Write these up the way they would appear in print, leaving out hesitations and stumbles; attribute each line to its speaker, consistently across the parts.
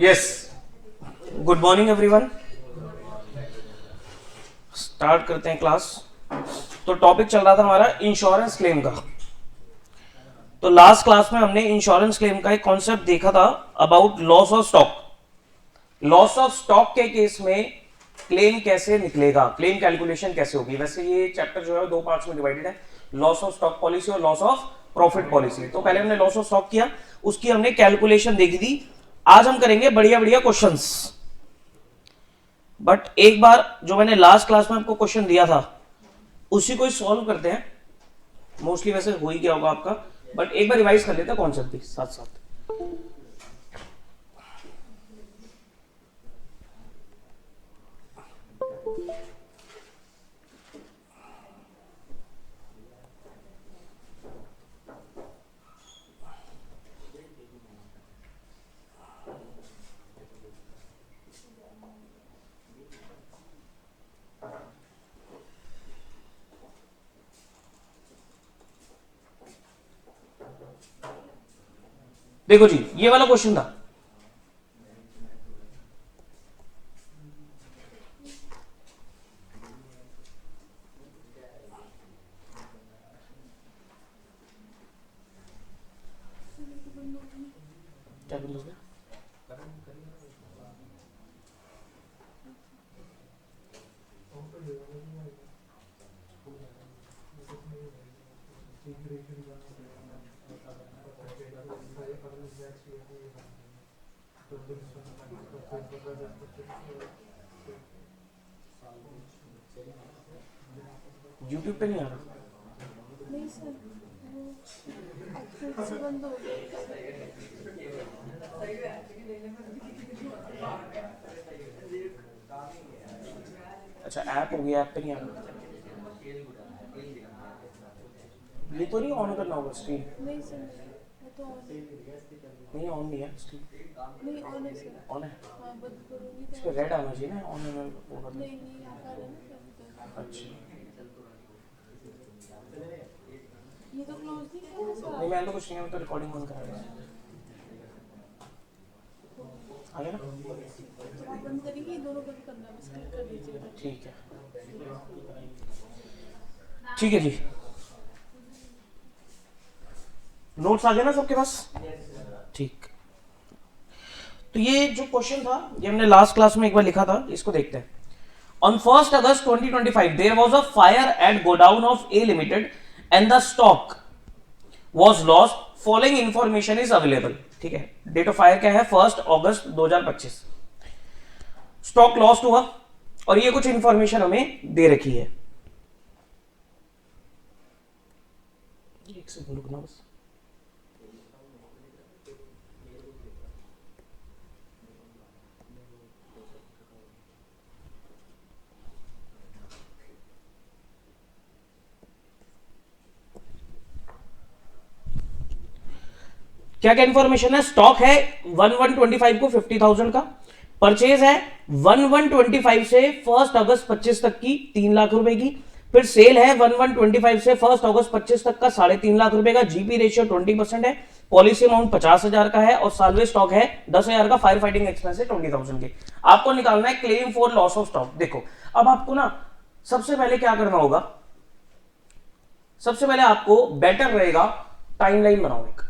Speaker 1: Yes, good morning everyone. Start करते हैं class. तो टॉपिक चल रहा था हमारा इंश्योरेंस क्लेम का। तो लास्ट क्लास में हमने इंश्योरेंस क्लेम का एक कॉन्सेप्ट देखा था about loss of stock. Loss of stock के केस में क्लेम कैसे निकलेगा, क्लेम कैलकुलेशन कैसे होगी। वैसे ये चैप्टर जो है दो पार्ट्स में डिवाइडेड है, लॉस ऑफ स्टॉक पॉलिसी और लॉस ऑफ प्रॉफिट पॉलिसी। तो पहले हमने लॉस ऑफ स्टॉक किया, उसकी हमने कैलकुलेशन देखी थी। आज हम करेंगे बढ़िया बढ़िया क्वेश्चंस। बट एक बार जो मैंने लास्ट क्लास में आपको क्वेश्चन दिया था उसी को सॉल्व करते हैं। मोस्टली वैसे हो ही गया होगा आपका, बट एक बार रिवाइज कर लेते हैं कॉन्सेप्ट भी साथ साथ। देखो जी, ये वाला क्वेश्चन था। क्या बोल रहे? यूट्यूब पे नहीं आ रहा।
Speaker 2: नहीं सर, वो एक्सेस से बंद हो गया।
Speaker 1: अच्छा, ऐप हो गया, ऐप पे नहीं आ रहा। ये तो नहीं ऑन करना होगा स्क्रीन।
Speaker 2: नहीं सर, वो तो ऑन
Speaker 1: नहीं, ऑन नहीं है स्क्रीन।
Speaker 2: नहीं, ऑन है सर।
Speaker 1: ऑन है,
Speaker 2: हाँ, बंद करूँगी
Speaker 1: इस पे रेड आना चाहिए ना, ऑन है वो कर।
Speaker 2: नहीं नहीं आ रहा ना सर।
Speaker 1: अच्छा,
Speaker 2: ये तो क्लोज नहीं किया ना
Speaker 1: नहीं
Speaker 2: सर।
Speaker 1: मैंने तो कुछ नहीं, मैं तो रिकॉर्डिंग बंद करा रहा है। आ गया ना?
Speaker 2: तो आप बंद करेंगे, दोनों बंद करना, बस क्लिक कर दीजिएगा।
Speaker 1: ठीक है, ठीक है जी। नोट्स आ गए ना सबके पास? ठीक। तो ये जो क्वेश्चन था ये हमने लास्ट क्लास में एक बार लिखा था, इसको देखते हैं। On 1st August 2025, there was a fire at godown of A Limited and the stock was lost. Following information is available. ठीक है, डेट ऑफ फायर क्या है? 1 अगस्त 2025। स्टॉक लॉस्ट हुआ और ये कुछ इंफॉर्मेशन हमें दे रखी है। एक सेकंड रुकना बस। क्या क्या इंफॉर्मेशन है? स्टॉक है 1125 को 50,000 का, परचेज है 1125 से 1 अगस्त 25 तक की 3 लाख रुपए की, फिर सेल है 1125 से 1 अगस्त 25 तक का 3.5 लाख रुपए का। जीपी रेशियो 20% है, पॉलिसी अमाउंट 50,000 का है और सालवे स्टॉक है 10,000 का। फायर फाइटिंग एक्सपेंस है 20,000 के। आपको निकालना है claim for loss of stock. देखो, अब आपको ना सबसे पहले क्या करना होगा, सबसे पहले आपको बेटर रहेगा टाइमलाइन बनाओ एक।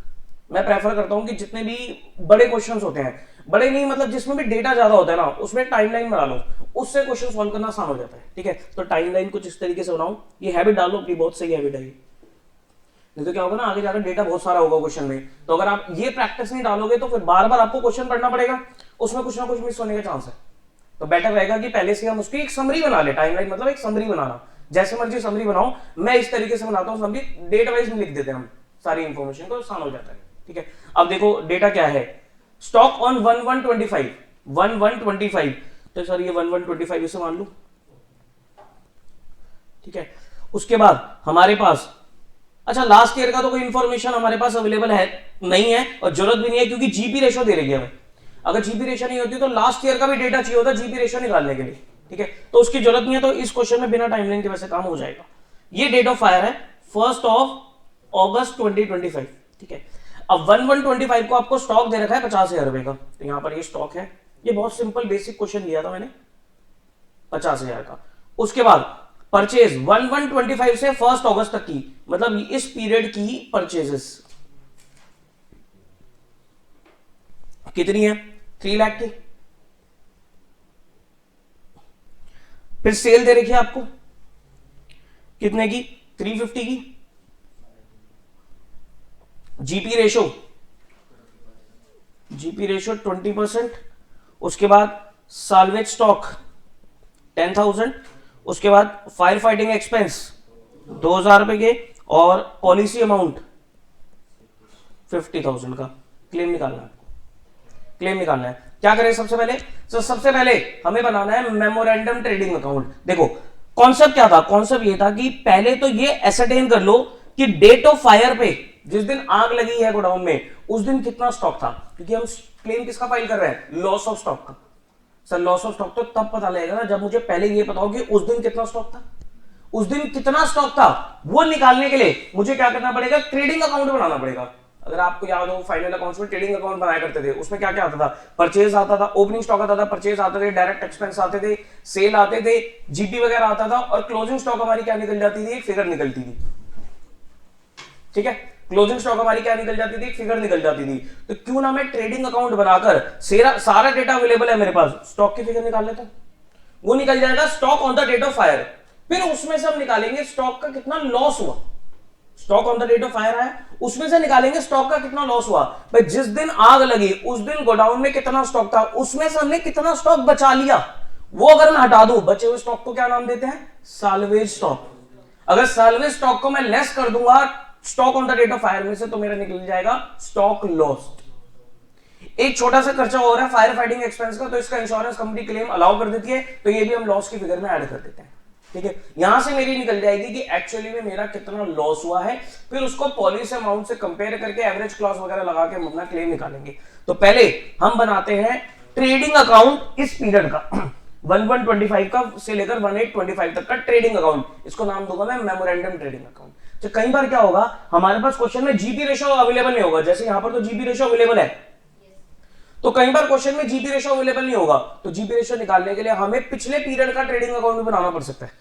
Speaker 1: मैं प्रेफर करता हूं कि जितने भी बड़े क्वेश्चंस होते हैं, बड़े नहीं मतलब जिसमें भी डेटा ज्यादा होता है ना, उसमें टाइमलाइन बना लो, उससे क्वेश्चन सॉल्व करना आसान हो जाता है। ठीक है, तो टाइमलाइन कुछ इस तरीके से बनाओ। ये हैबिट डालो अपनी, बहुत सही हैबिट है ये। नहीं तो क्या होगा ना, आगे जाकर डेटा बहुत सारा होगा क्वेश्चन में, तो अगर आप ये प्रैक्टिस नहीं डालोगे तो फिर बार बार आपको क्वेश्चन पढ़ना पड़ेगा, उसमें कुछ ना कुछ मिस होने का चांस है। तो बेटर रहेगा कि पहले से हम उसकी एक समरी बना ले। टाइमलाइन मतलब एक समरी बनाना, जैसे मर्जी समरी बनाओ। मैं इस तरीके से बनाता हूँ समरी, डेट वाइज में लिख देते हैं हम सारी इंफॉर्मेशन को, आसान हो जाता है। ठीक है, अब देखो डेटा क्या है। स्टॉक ऑन 1125, तो सर ये 1125 इसे मान लू। ठीक है, उसके बाद हमारे पास, अच्छा लास्ट ईयर का तो कोई इंफॉर्मेशन हमारे पास अवेलेबल है नहीं है और जरूरत भी नहीं है, क्योंकि जीपी रेशो दे रही है हमें। अगर जीपी रेशो नहीं होती तो लास्ट ईयर का भी डेटा चाहिए होता जीपी रेशो निकालने के लिए। ठीक है, तो उसकी जरूरत नहीं है, तो इस क्वेश्चन में बिना टाइमलाइन के वैसे काम हो जाएगा। ये डेट ऑफ फायर है 1 अगस्त 2025। ठीक है, अब 1125 को आपको स्टॉक दे रखा है 50,000 रुपए का, तो यहां पर ये स्टॉक है। ये बहुत सिंपल बेसिक क्वेश्चन लिया था मैंने 50,000 का। उसके बाद परचेज 1125 से 1 अगस्त तक की, मतलब इस पीरियड की परचेजेस कितनी है, 3 लाख की। फिर सेल दे रखी है आपको कितने की, 350 की। GP ratio 20%। उसके बाद साल्वेज स्टॉक 10,000। उसके बाद फायर फाइटिंग एक्सपेंस 2,000 रुपए के, और पॉलिसी अमाउंट 50,000 का। क्लेम निकालना है आपको, क्लेम निकालना है। क्या करें सबसे पहले, तो सबसे पहले हमें बनाना है मेमोरेंडम ट्रेडिंग अकाउंट। देखो कॉन्सेप्ट क्या था, कॉन्सेप्ट ये था कि पहले तो ये एसरटेन कर लो कि डेट ऑफ फायर पे, जिस दिन आग लगी है गोडाउन में, उस दिन कितना स्टॉक था, क्योंकि हम क्लेम किसका फाइल कर रहे हैं, लॉस ऑफ स्टॉक का। सर लॉस ऑफ स्टॉक तो तब पता लगेगा ना जब मुझे पहले ये पता हो कि उस दिन कितना स्टॉक था। उस दिन कितना स्टॉक था वो निकालने के लिए मुझे क्या करना पड़ेगा, ट्रेडिंग अकाउंट बनाना पड़ेगा। अगर आपको याद हो फाइनल अकाउंट्स में ट्रेडिंग अकाउंट बनाया करते थे, उसमें क्या क्या आता था, परचेज आता था, ओपनिंग स्टॉक आता था, परचेज आते थे, डायरेक्ट एक्सपेंस आते थे, सेल आते थे, जीपी वगैरह आता था, और क्लोजिंग स्टॉक हमारी क्या निकल जाती थी, फिगर निकलती थी। ठीक है, क्लोजिंग स्टॉक हमारी क्या निकल जाती थी, फिगर निकल जाती थी। तो क्यों ना मैं ट्रेडिंग अकाउंट बनाकर सारा डेटा अवेलेबल है मेरे पास, स्टॉक की फिगर निकाल लेता हूं। वो निकल जाएगा stock on the date of fire. फिर उसमें से हम निकालेंगे स्टॉक का कितना लॉस हुआ। Stock on the date of fire है, उसमें से निकालेंगे स्टॉक का कितना लॉस हुआ। भाई जिस दिन आग लगी उस दिन गोडाउन में कितना स्टॉक था, उसमें से हमने कितना स्टॉक बचा लिया, वो अगर मैं हटा दूं, बचे हुए स्टॉक को क्या नाम देते हैं, साल्वेज स्टॉक। अगर साल्वेज स्टॉक को मैं लेस कर दूंगा stock on the date of fire में से, तो मेरा निकल जाएगा स्टॉक लॉस्ट। एक छोटा सा खर्चा हो रहा है फायर फाइटिंग एक्सपेंस का, तो इसका इंश्योरेंस कंपनी क्लेम अलाउ कर देती है, तो ये भी हम लॉस की फिगर में ऐड कर देते हैं। ठीक है, यहां से मेरी निकल जाएगी कि एक्चुअली में मेरा कितना लॉस हुआ है। फिर उसको पॉलिसी अमाउंट से कंपेयर करके एवरेज क्लॉज वगैरह लगा के हम अपना क्लेम निकालेंगे। तो पहले हम बनाते हैं ट्रेडिंग अकाउंट इस पीरियड का 1125 का से लेकर 1825 तक का ट्रेडिंग अकाउंट। इसको नाम दूंगा मैं मेमोरेंडम ट्रेडिंग अकाउंट। तो कई बार क्या होगा, हमारे पास क्वेश्चन में जीपी रेशो अवेलेबल नहीं होगा, जैसे यहां पर तो जीपी रेशो अवेलेबल है, तो कई बार क्वेश्चन में जीपी रेशो अवेलेबल नहीं होगा, तो जीपी रेशो निकालने के लिए हमें पिछले पीरियड का ट्रेडिंग अकाउंट भी बनाना पड़ सकता है।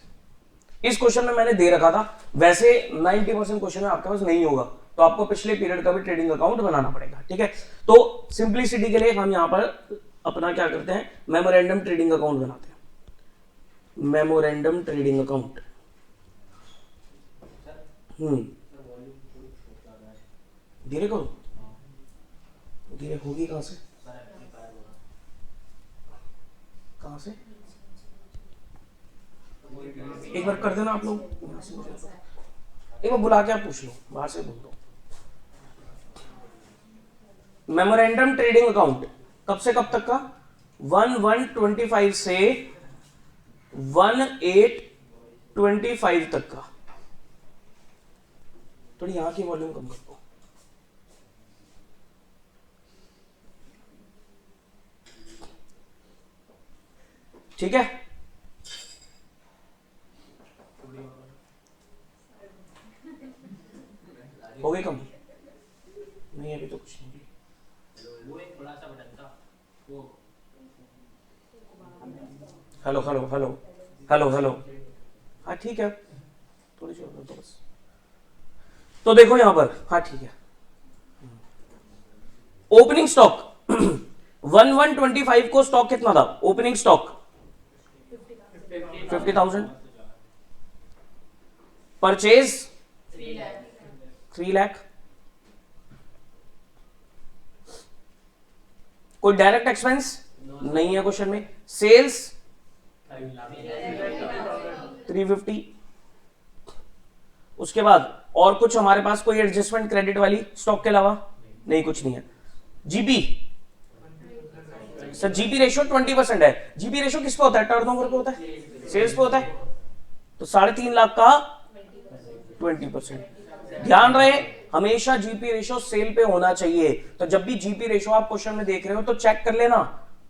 Speaker 1: इस क्वेश्चन में मैंने दे रखा था, वैसे 90% क्वेश्चन में आपके पास नहीं होगा, तो आपको पिछले पीरियड का भी ट्रेडिंग अकाउंट बनाना पड़ेगा। ठीक है, तो सिंप्लिसिटी के लिए हम यहां पर अपना क्या करते हैं, मेमोरेंडम ट्रेडिंग अकाउंट बनाते हैं। Memorandum trading account. धीरे करो, धीरे होगी कहां से, कहां से, एक बार कर देना आप लोग, एक बार बुला के आप पूछ लो, बाहर से बोल दो। मेमोरेंडम ट्रेडिंग अकाउंट कब से कब तक का, 1125 से 1825 तक का। थोड़ी यहां की वॉल्यूम कम कर दो। ठीक है, हो गई कम, नहीं अभी तो कुछ नहीं। वो एक बड़ा सा बटन था वो, hello hello hello hello hello, हाँ ठीक है, थोड़ी सी तो बस। तो देखो यहां पर, हाँ ठीक है, ओपनिंग स्टॉक 1125 को स्टॉक कितना था, ओपनिंग स्टॉक 50,000, परचेज 3 लाख, कोई डायरेक्ट एक्सपेंस नहीं है क्वेश्चन में, सेल्स 350। उसके बाद और कुछ हमारे पास कोई एडजस्टमेंट क्रेडिट वाली स्टॉक के अलावा नहीं, कुछ नहीं है। जीपी, सर जीपी रेशियो 20% है। जीपी रेशियो किस पे होता है, टर्नओवर पे होता है, सेल्स पे होता है, तो 3.5 लाख का 20%। ध्यान रहे हमेशा जीपी रेशियो सेल पे होना चाहिए। तो जब भी जीपी रेशियो आप क्वेश्चन में देख रहे हो तो चेक कर लेना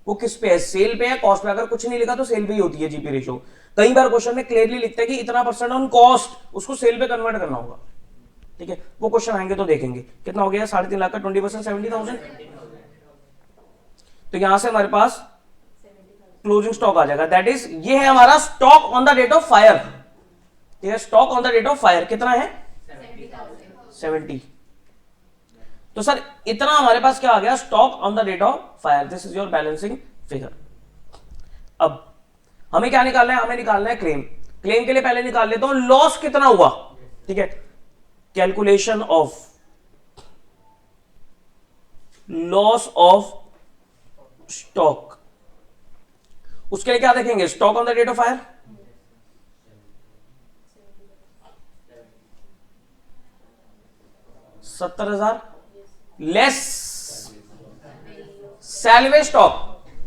Speaker 1: वो किस पे है, सेल पे है, कॉस्ट पे। अगर कुछ नहीं लिखा तो सेल पे ही होती है जीपी रेशियो। कई बार क्वेश्चन में क्लियरली लिखता है कि इतना % ऑन कॉस्ट, उसको सेल पे कन्वर्ट करना होगा। ठीक है, वो क्वेश्चन आएंगे तो देखेंगे। कितना हो गया 3.5 लाख का 20%, 70,000। तो यहां से हमारे पास क्लोजिंग स्टॉक आ जाएगा, दैट इज ये है हमारा stock on the date of fire. ठीक है, stock on the date of fire कितना है 70। तो सर इतना हमारे पास क्या आ गया stock on the date of fire, this is your balancing figure. अब हमें क्या निकालना है, हमें निकालना है क्लेम। क्लेम के लिए पहले निकाल लेता हूं लॉस कितना हुआ। ठीक है, calculation of loss of stock, उसके लिए क्या देखेंगे stock on the date of fire. $70,000 less salvage stock.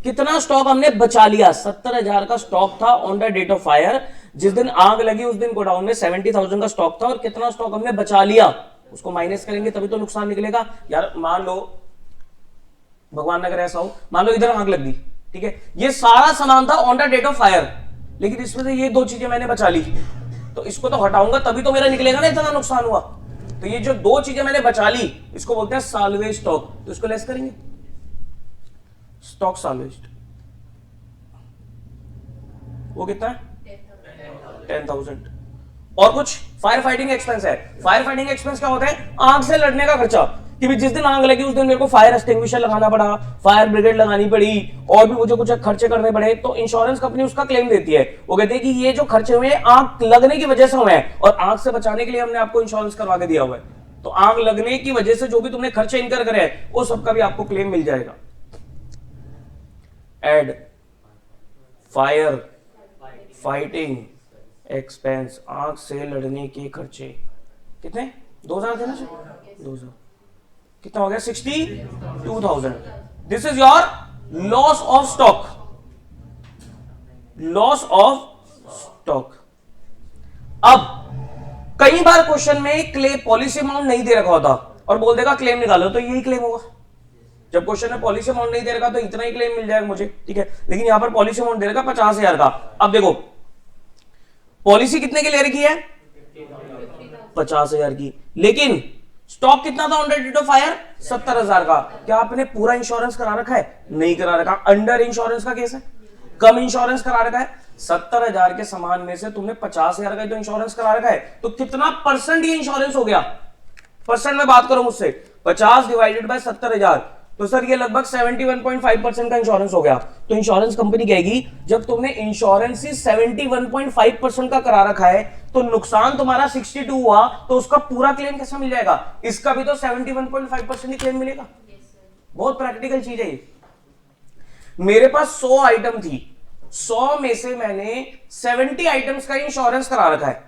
Speaker 1: कितना स्टॉक हमने बचा लिया, 70,000 का स्टॉक था on the date of fire. जिस दिन आग लगी उस दिन गोडाउन में 70,000 का स्टॉक था, और कितना स्टॉक हमने बचा लिया उसको माइनस करेंगे तभी तो नुकसान निकलेगा। यार मान लो भगवान न करे ऐसा हो, मान लो इधर आग लग गई, ठीक है, ये सारा सामान था on the date of fire, लेकिन इसमें से ये 2 चीजें मैंने बचा ली, तो इसको तो हटाऊंगा तभी तो मेरा निकलेगा ना इतना नुकसान हुआ। तो ये जो 2 चीजें मैंने बचा ली इसको बोलते हैं साल्वेज स्टॉक, तो इसको लेस करेंगे स्टॉक साल्वेज। वो कितना है 10,000। और कुछ फायर फाइटिंग एक्सपेंस है। फायर फाइटिंग एक्सपेंस क्या होता है, आग से लड़ने का खर्चा, कि भी जिस दिन आग लगी उस दिन मेरे को फायर एक्सटिंग्विशर लगाना पड़ा, फायर ब्रिगेड लगानी पड़ी, और भी मुझे कुछ खर्चे करने पड़े, तो इंश्योरेंस कंपनी उसका क्लेम देती है। वो कहते हैं कि ये जो खर्चे हुए आग लगने की वजह से हुए हैं, और आग से बचाने के लिए हमने आपको इंश्योरेंस करवा के दिया हुआ है, तो आग लगने की वजह से जो भी तुमने खर्चे इनकर करे हैं वो सबका भी आपको क्लेम मिल जाएगा। एड फायर फाइटिंग एक्सपेंस, आग से लड़ने के खर्चे कितने 2,000 थे ना, 2,000 कितना हो गया 62,000। This is your loss of stock, loss of stock. अब कई बार क्वेश्चन में क्लेम पॉलिसी अमाउंट नहीं दे रखा होता और बोल देगा क्लेम निकालो, तो यही क्लेम होगा। जब क्वेश्चन में पॉलिसी अमाउंट नहीं दे रखा तो इतना ही क्लेम मिल जाएगा मुझे, ठीक है, लेकिन यहां पर पॉलिसी अमाउंट दे रखा 50,000 का। अब देखो पॉलिसी कितने की ले रखी है 50,000 की, लेकिन स्टॉक कितना था on the date of fire 70,000 का। क्या आपने पूरा इंश्योरेंस करा रखा है, नहीं करा रखा, अंडर इंश्योरेंस का केस है, कम इंश्योरेंस करा रखा है। 70,000 के सामान में से तुमने 50,000 का तो इंश्योरेंस करा रखा है, तो कितना परसेंट ये इंश्योरेंस हो गया, परसेंट में बात करो मुझसे, 50 डिवाइडेड बाय 70,000, तो सर ये लगभग 71.5% का इंश्योरेंस हो गया। तो इंश्योरेंस कंपनी कहेगी जब तुमने इंश्योरेंस ही 71.5% का करा रखा है तो नुकसान तुम्हारा 62 हुआ, तो उसका पूरा क्लेम कैसे मिल जाएगा, इसका भी तो 71.5% ही क्लेम मिलेगा। बहुत प्रैक्टिकल चीज है ये। मेरे पास 100 आइटम थी, 100 में से मैंने 70 आइटम्स का इंश्योरेंस करा रखा है,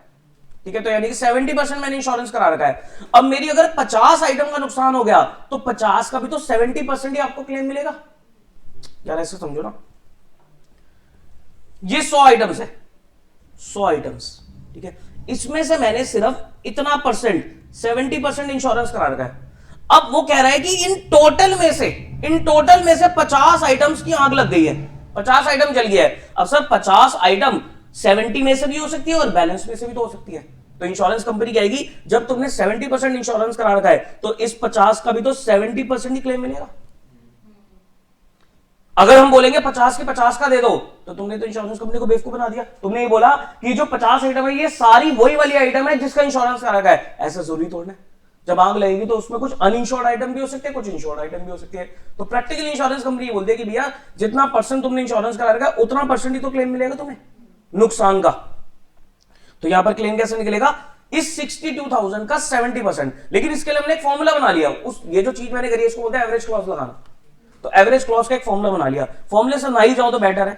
Speaker 1: ठीक है, तो यानी कि 70% मैंने इंश्योरेंस करा रखा है। अब मेरी अगर 50 आइटम का नुकसान हो गया तो 50 का भी तो 70% ही आपको क्लेम मिलेगा। यार ऐसे समझो ना, ये 100 आइटम्स है, 100 आइटम्स, ठीक है, इसमें से मैंने सिर्फ इतना परसेंट 70% इंश्योरेंस करा रखा है। अब वो कह रहा है कि इन टोटल में से 50 आइटम्स की आग लग गई है, 50 आइटम जल गया है। अब सर 50 आइटम 70 में से भी हो सकती है और बैलेंस में से भी तो हो सकती है, तो इंश्योरेंस कंपनी कहेगी जब तुमने 70% इंश्योरेंस करा रखा है तो इस 50 का भी तो 70% ही क्लेम मिलेगा। अगर हम बोलेंगे 50 के 50 का दे दो तो तुमने तो इंश्योरेंस कंपनी को बेवकूफ बना दिया। तुमने ये बोला कि जो 50 आइटम है ये सारी वही वाली आइटम है जिसका इंश्योरेंस करा रखा है, ऐसा जरूरी थोड़ा है। जब आग लगेगी तो उसमें कुछ अनइंश्योर्ड आइटम भी हो सकते हैं, कुछ इंश्योर्ड आइटम भी हो सकते हैं, तो प्रैक्टिकल इंश्योरेंस कंपनी ये बोलती है कि भैया जितना परसेंट तुमने इंश्योरेंस करा रखा है उतना परसेंट ही तो क्लेम मिलेगा तुम्हें नुकसान का। तो यहां पर क्लेम कैसे निकलेगा, इस 62,000 का 70%। लेकिन इसके लिए हमने एक फॉर्मूला बना लिया, उस ये जो चीज मैंने करी है इसको बोलते हैं एवरेज क्लॉज लगाना। तो एवरेज क्लॉज का एक फॉर्मूला बना लिया, फॉर्मूले से ना ही जाओ तो बेटर है।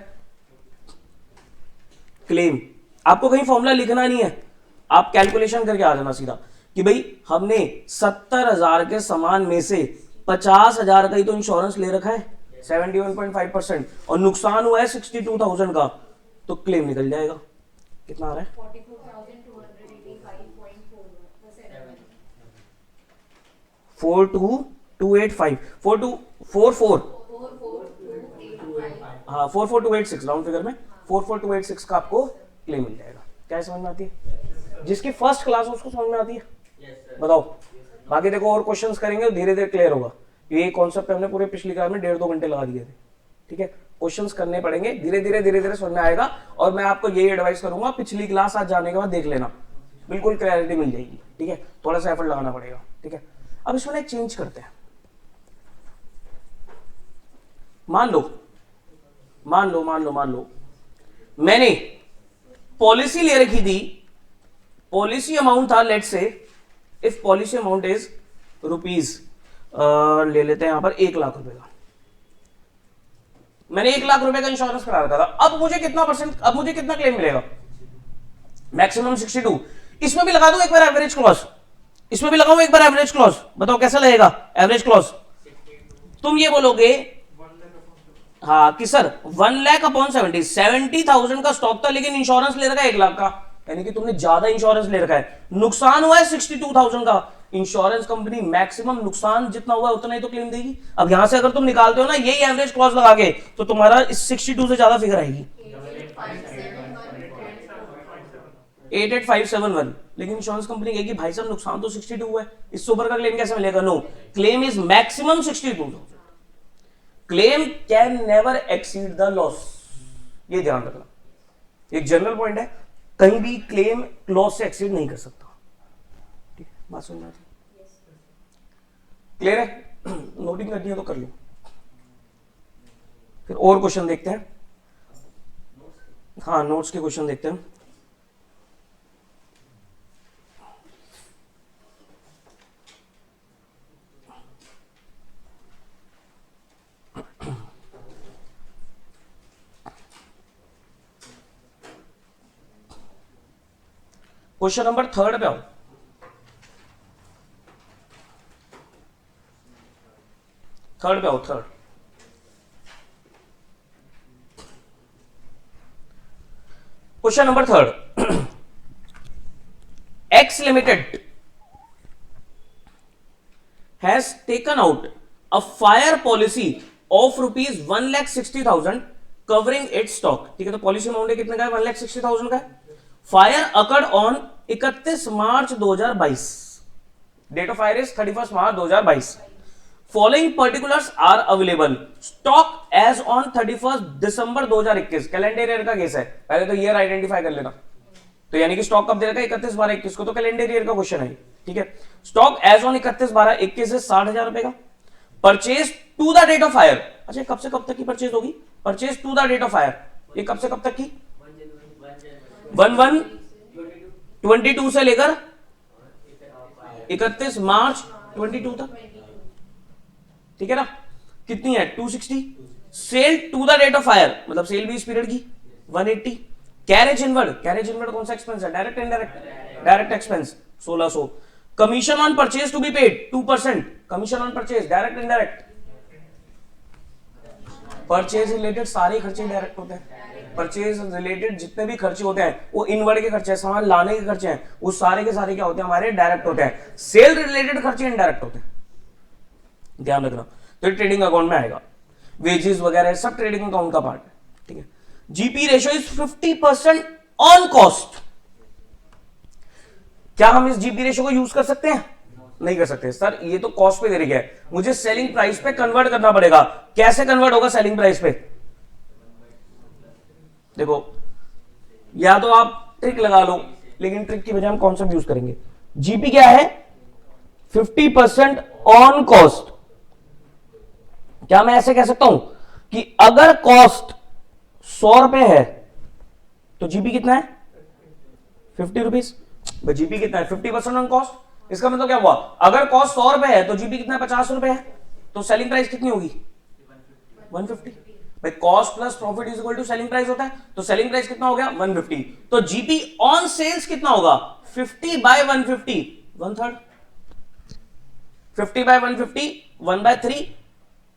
Speaker 1: क्लेम आपको कहीं फॉर्मूला लिखना नहीं है, आप कैलकुलेशन करके आ जाना सीधा कि भाई हमने 70,000 के सामान में से 50,000 का ही तो इंश्योरेंस ले रखा है 71.5%, और नुकसान हुआ है 62,000 का, तो क्लेम निकल जाएगा। कितना आ रहा है 42,285 हाँ 44,286 राउंड फिगर में 44,286 का आपको क्लेम मिल जाएगा। क्या समझ में आती है, जिसकी फर्स्ट क्लास है उसको समझ में आती है। बताओ। बाकी देखो और क्वेश्चंस करेंगे धीरे धीरे क्लियर होगा। ये कॉन्सेप्ट हमने पूरे पिछली क्लास में 1.5-2 घंटे लगा दिए थे। ठीक है, क्वेश्चंस करने पड़ेंगे, धीरे धीरे समझ में आएगा। और मैं आपको यही एडवाइस करूंगा, पिछली क्लास आज जाने के बाद देख लेना, बिल्कुल क्लैरिटी मिल जाएगी। ठीक है, थोड़ा सा एफर्ट लगाना पड़ेगा। ठीक है, अब इसमें एक चेंज करते हैं। मान लो मैंने पॉलिसी ले रखी थी, पॉलिसी अमाउंट था, let's say if policy amount is rupees, ले लेते हैं यहां पर 1 लाख रुपए का। मैंने 1 लाख रुपए का इंश्योरेंस करा रखा था। अब मुझे कितना क्लेम मिलेगा? मैक्सिमम 62। इसमें भी लगा दूं एक बार एवरेज क्लॉज, इसमें भी लगाऊं एक बार एवरेज क्लॉज, बताओ कैसा लगेगा एवरेज क्लॉज? तुम ये बोलोगे हाँ कि सर 1 लाख अपॉन 70,000 का स्टॉक था, लेकिन इंश्योरेंस ले रखा है 1 लाख का, यानी कि तुमने ज्यादा इंश्योरेंस ले रखा है, नुकसान हुआ है 62,000 का। इंश्योरेंस कंपनी मैक्सिमम नुकसान जितना हुआ है उतना ही तो क्लेम देगी। अब यहां से अगर तुम निकालते हो ना यही एवरेज क्लॉज लगा के, तो तुम्हारा इस 62 से ज्यादा फिगर आएगी 88,571। लेकिन इंश्योरेंस कंपनी कहेगी भाई साहब नुकसान तो 62 हुआ है, इससे ऊपर का क्लेम कैसे मिलेगा? No, claim is maximum 62,000। Claim can never exceed the loss, ये ध्यान रखना, एक जनरल पॉइंट है, कहीं भी क्लेम लॉस से एक्सीड नहीं कर सकता। ठीक है, बात सुनना थी, क्लियर है? नोटिंग करनी है तो कर लो। फिर और क्वेश्चन देखते हैं। हाँ, नोट्स के क्वेश्चन देखते हैं। क्वेश्चन नंबर 3 पे आओ। Third. Question number 3, X Limited has taken out a fire policy of rupees 1,60,000 covering its stock। ठीक है, तो पॉलिसी अमाउंट कितने का है? 1,60,000 का है। Fire occurred on 31 March 2022, date of fire is 31 March 2022। Following particulars are available, stock as on 31 December 2021। Calendar year का case है, पहले तो ईयर आइडेंटिफाई कर लेना। तो यानी कि स्टॉक कब दे रखा है? 31/12/21 को, तो कैलेंडर ईयर का क्वेश्चन है। ठीक है, स्टॉक एज ऑन 31/12/21 is 60,000 रुपए का। Purchase to the date of fire, अच्छा कब से कब तक की परचेज होगी? Purchase to the date of fire, ये कब से कब तक की? 1/1/22 से लेकर 31 मार्च 22 तक। ठीक है ना, कितनी है? 260। Sale to the date of fire, मतलब सेल भी इस पीरियड की 180। कैरेज इनवर्ड कौन सा एक्सपेंस है? Direct indirect? Direct expense 1600। Commission on purchase to be paid 2%, commission on purchase direct indirect? Purchase related सारे खर्चे डायरेक्ट होते हैं। परचेज रिलेटेड जितने भी खर्चे होते हैं वो इनवर्ड के खर्चे हैं, सामान लाने के खर्चे हैं, वो सारे के सारे क्या होते हैं? हमारे डायरेक्ट होते हैं। सेल रिलेटेड खर्चे इनडायरेक्ट होते हैं, ध्यान रखना। तो ट्रेडिंग अकाउंट में आएगा, वेजेस वगैरह सब ट्रेडिंग अकाउंट का पार्ट है। ठीक है, GP ratio is 50% on cost. क्या हम इस जीपी रेशियो को यूज कर सकते हैं? नहीं कर सकते सर, ये तो कॉस्ट पे दे रही है, मुझे सेलिंग प्राइस पे कन्वर्ट करना पड़ेगा। कैसे कन्वर्ट होगा सेलिंग प्राइस पे? देखो, या तो आप ट्रिक लगा लो, लेकिन ट्रिक की बजाय हम कॉन्सेप्ट यूज करेंगे। जीपी क्या है? 50% ऑन कॉस्ट। क्या मैं ऐसे कह सकता हूं कि अगर कॉस्ट 100 रुपए है तो जीपी कितना है? 50 रुपीज। जीपी कितना है? 50% ऑन कॉस्ट। इसका मतलब क्या हुआ? अगर कॉस्ट 100 रुपए है तो जीपी कितना है? 50 रुपए है, तो सेलिंग प्राइस कितनी होगी? 150। भाई cost plus profit is equal to selling price होता है, तो सेलिंग प्राइस कितना हो गया? 150। तो जीपी ऑन सेल्स कितना होगा? 50/150, 1/3। 50/150 1/3,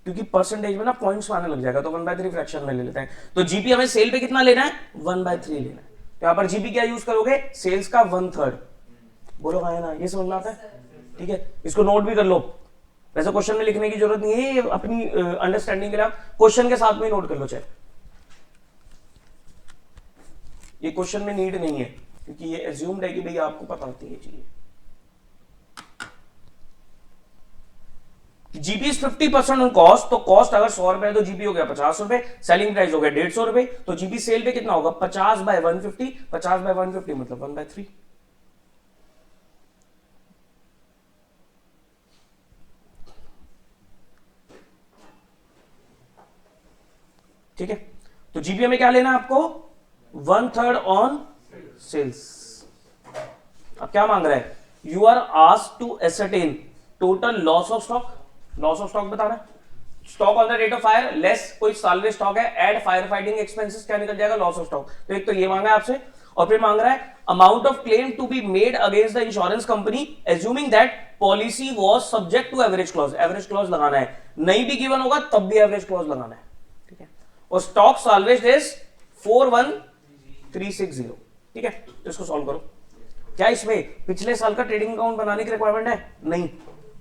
Speaker 1: क्योंकि परसेंटेज में ना पॉइंट्स आने लग जाएगा, तो 1/3 फ्रैक्शन में ले लेते हैं। तो जीपी हमें सेल पे कितना लेना है? 1/3 लेना है। तो यहां पर जीपी क्या यूज करोगे? सेल्स का 1/3। बोलो हाँ ना, ये समझ में आता है? ठीक है, इसको नोट भी कर लो, वैसे क्वेश्चन में लिखने की जरूरत नहीं है, ये अपनी अंडरस्टैंडिंग के लिए क्वेश्चन के साथ में नोट कर लो चाहे, ये क्वेश्चन में नीड नहीं है, क्योंकि ये एज्यूम्ड है कि भाई आपको पता होती है चीजें। जीपी इज 50% ऑन कॉस्ट, तो कॉस्ट अगर 100 रुपए है तो जीपी हो गया 50 रुपए, सेलिंग प्राइस हो गया 150 रुपए, तो जीपी सेल पे कितना होगा 50/150, 50/150 मतलब 1/3। ठीक है, तो जीपी में क्या लेना है आपको 1/3 ऑन सेल्स। अब क्या मांग रहा है, you are asked to ascertain total loss of stock, loss of stock बता रहा है, stock on the date of fire less कोई साल्वेज स्टॉक है, एड फायर फाइटिंग एक्सपेंसेस, क्या निकल जाएगा लॉस ऑफ स्टॉक। तो एक तो ये मांगा है आपसे, और फिर मांग रहा है amount of claim to be made against the insurance company assuming that policy was subject to average clause, average clause लगाना है, नहीं भी गिवन होगा तब भी एवरेज क्लॉज लगाना है। ठीक है, और स्टॉक साल्वेज इज 41360। ठीक है, तो इसको सॉल्व करो। क्या इसमें पिछले साल का ट्रेडिंग अकाउंट बनाने की रिक्वायरमेंट है? नहीं,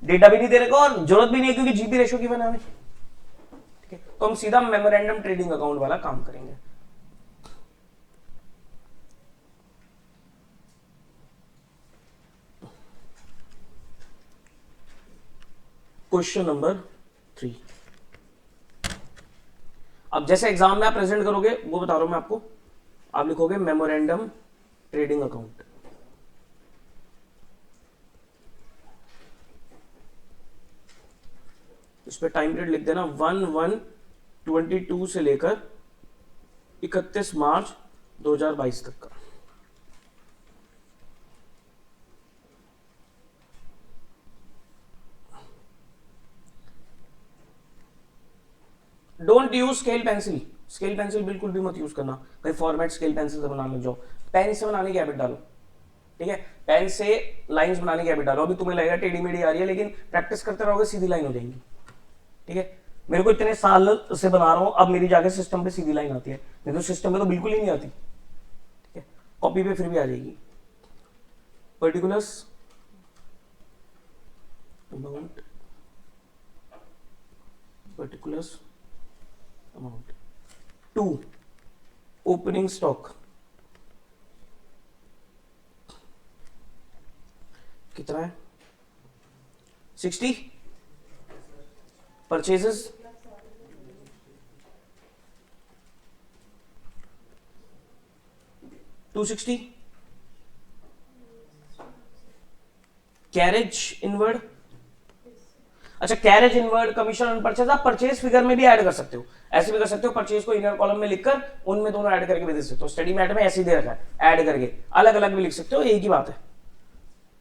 Speaker 1: डेटा भी नहीं दे रखा और जरूरत भी नहीं है क्योंकि जीपी रेशो की बना है। ठीक है, तो हम सीधा मेमोरेंडम ट्रेडिंग अकाउंट वाला काम करेंगे। Question number 3। अब जैसे एग्जाम में आप प्रेजेंट करोगे वो बता रहा हूं मैं आपको, आप लिखोगे मेमोरेंडम ट्रेडिंग अकाउंट। इस पे टाइम पीरियड लिख देना 1/1/22 से लेकर 31 मार्च 2022 तक का। Don't use scale pencil, scale pencil बिल्कुल भी मत यूज करना, कहीं फॉर्मेट स्केल पेंसिल से बनाने लग जाओ। पेन से बनाने की हैबिट डालो। ठीक है, पेन से लाइंस बनाने की हैबिट डालो। अभी तुम्हें लगेगा टेढ़ी मेढ़ी आ रही है, लेकिन प्रैक्टिस करते रहोगे सीधी लाइन हो जाएंगी। ठीक है, मेरे को इतने साल से बना रहा हूं, अब मेरी जाके सिस्टम पे सीधी लाइन आती है, नहीं तो सिस्टम पे तो बिल्कुल ही नहीं आती। ठीक है, कॉपी पे फिर भी आ जाएगी। Particulars amount, particulars amount 2 opening stock कितना है 60, परचेजेस 260, कैरेज इनवर्ड, अच्छा carriage inward commission on purchase आप परचेज फिगर में भी ऐड कर सकते हो, ऐसे भी कर सकते हो, परचेज को इनर कॉलम में लिखकर उनमें दोनों ऐड करके भी दे सकते हो। स्टडी मैट में ऐसे ही दे रखा है, ऐड करके अलग अलग भी लिख सकते हो, एक ही बात है।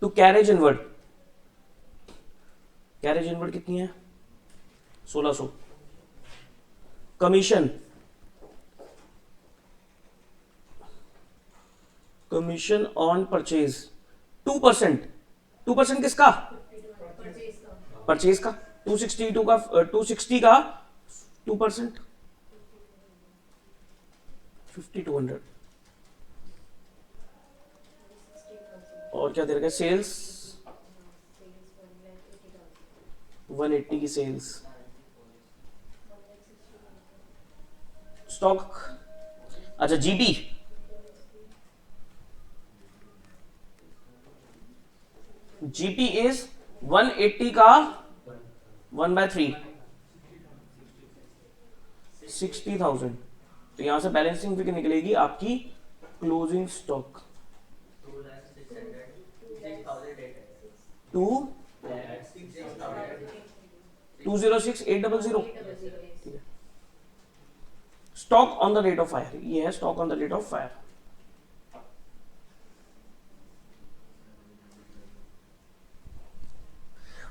Speaker 1: तो कैरेज इनवर्ड, कैरेज इनवर्ड कितनी है 1600, कमीशन, कमीशन ऑन परचेज 2%, 2% किसका परचेज का, 262 का 260 का 2% 5200, और क्या दे रखा है सेल्स 180 की सेल्स, स्टॉक, अच्छा जीपी जीपी इज 180 का 1/3 60,000, तो यहां से बैलेंसिंग फिगर निकलेगी आपकी closing stock 206800। Stock on the date of fire, ये है stock on the date of fire.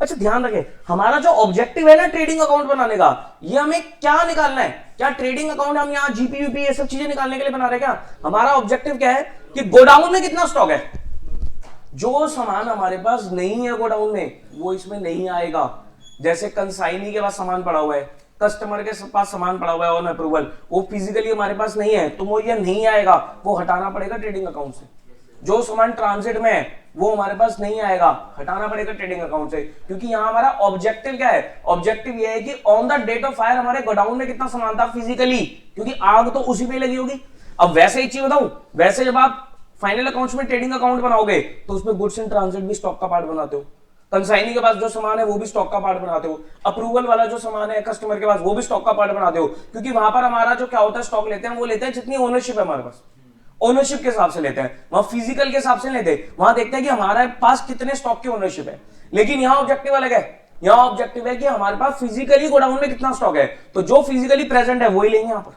Speaker 1: अच्छा ध्यान रखें, हमारा जो ऑब्जेक्टिव है ना ट्रेडिंग अकाउंट बनाने का, ये हमें क्या निकालना है, क्या ट्रेडिंग अकाउंट हम यहाँ जीपीयूपी ये सब चीजें निकालने के लिए बना रहे हैं क्या? हमारा ऑब्जेक्टिव क्या है कि गोडाउन में कितना स्टॉक है, जो सामान हमारे पास नहीं है गोडाउन में वो इसमें नहीं आएगा। जैसे कंसाइनी के पास सामान पड़ा हुआ है, कस्टमर के पास सामान पड़ा हुआ है ऑन अप्रूवल, वो फिजिकली हमारे पास नहीं है तो वो ये नहीं आएगा, वो हटाना पड़ेगा ट्रेडिंग अकाउंट से। जो सामान ट्रांजिट में है वो हमारे पास नहीं आएगा, हटाना पड़ेगा ट्रेडिंग अकाउंट से, क्योंकि यहां हमारा ऑब्जेक्टिव क्या है, ऑब्जेक्टिव ये है कि on the date of fire हमारे गोडाउन में कितना सामान था फिजिकली, क्योंकि आग तो उसी पे लगी होगी। अब वैसे एक चीज बताऊं, वैसे जब आप फाइनल अकाउंट्स में ट्रेडिंग अकाउंट बनाओगे तो उसमें गुड्स इन ट्रांजिट भी स्टॉक का पार्ट बनाते हो, कंसाइनी के पास जो सामान है वो भी स्टॉक का पार्ट बनाते हो, अप्रूवल वाला जो सामान है कस्टमर के पास वो भी स्टॉक का पार्ट बनाते हो, क्योंकि वहां पर हमारा जो क्या होता है स्टॉक लेते हैं वो लेते हैं जितनी ओनरशिप है हमारे पास, ओनरशिप के हिसाब से लेते हैं, वहां फिजिकल के हिसाब से लेते हैं, वहां देखते हैं कि हमारे पास कितने स्टॉक की ओनरशिप है। लेकिन यहां ऑब्जेक्टिव अलग है, यहां ऑब्जेक्टिव है कि हमारे पास फिजिकली गोडाउन में कितना स्टॉक है, तो जो फिजिकली प्रेजेंट है वही लेंगे यहां पर।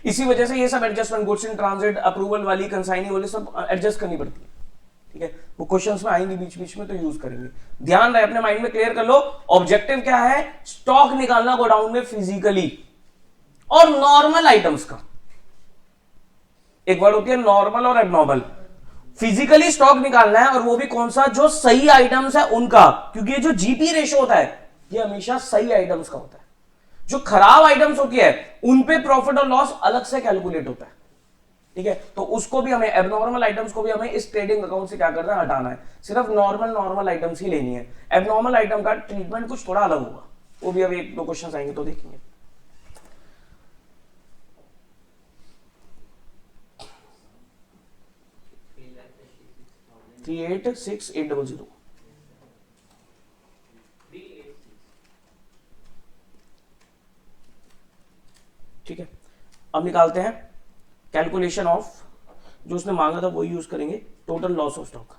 Speaker 1: इसी वजह से ये सब adjustment, goods in transit, approval वाली, कंसाइनी वाली सब एडजस्ट करनी पड़ती है, ठीक है। वो क्वेश्चंस में आएंगे बीच बीच में तो यूज करेंगे, ध्यान रहे, अपने माइंड में क्लियर कर लो। ऑब्जेक्टिव क्या है, स्टॉक निकालना गोडाउन में फिजिकली और नॉर्मल आइटम्स का। एक वर्ड होती है नॉर्मल और एबनॉर्मल। फिजिकली स्टॉक निकालना है और वो भी कौन सा, जो सही आइटम्स है उनका, क्योंकि ये जो जीपी रेशो होता है ये हमेशा सही आइटम्स का होता है। जो खराब आइटम्स होती है उन पे प्रॉफिट और लॉस अलग से कैलकुलेट होता है, ठीक है। तो उसको भी हमें, एबनॉर्मल आइटम्स को भी हमें इस ट्रेडिंग अकाउंट से क्या करना है, हटाना है। सिर्फ नॉर्मल आइटम्स ही लेनी है, एबनॉर्मल आइटम का ट्रीटमेंट कुछ थोड़ा अलग होगा, वो भी अब एक दो क्वेश्चन आएंगे तो देखेंगे। थ्री 86800, ठीक है। अब निकालते हैं कैलकुलेशन ऑफ, जो उसने मांगा था वो यूज करेंगे, total loss of stock.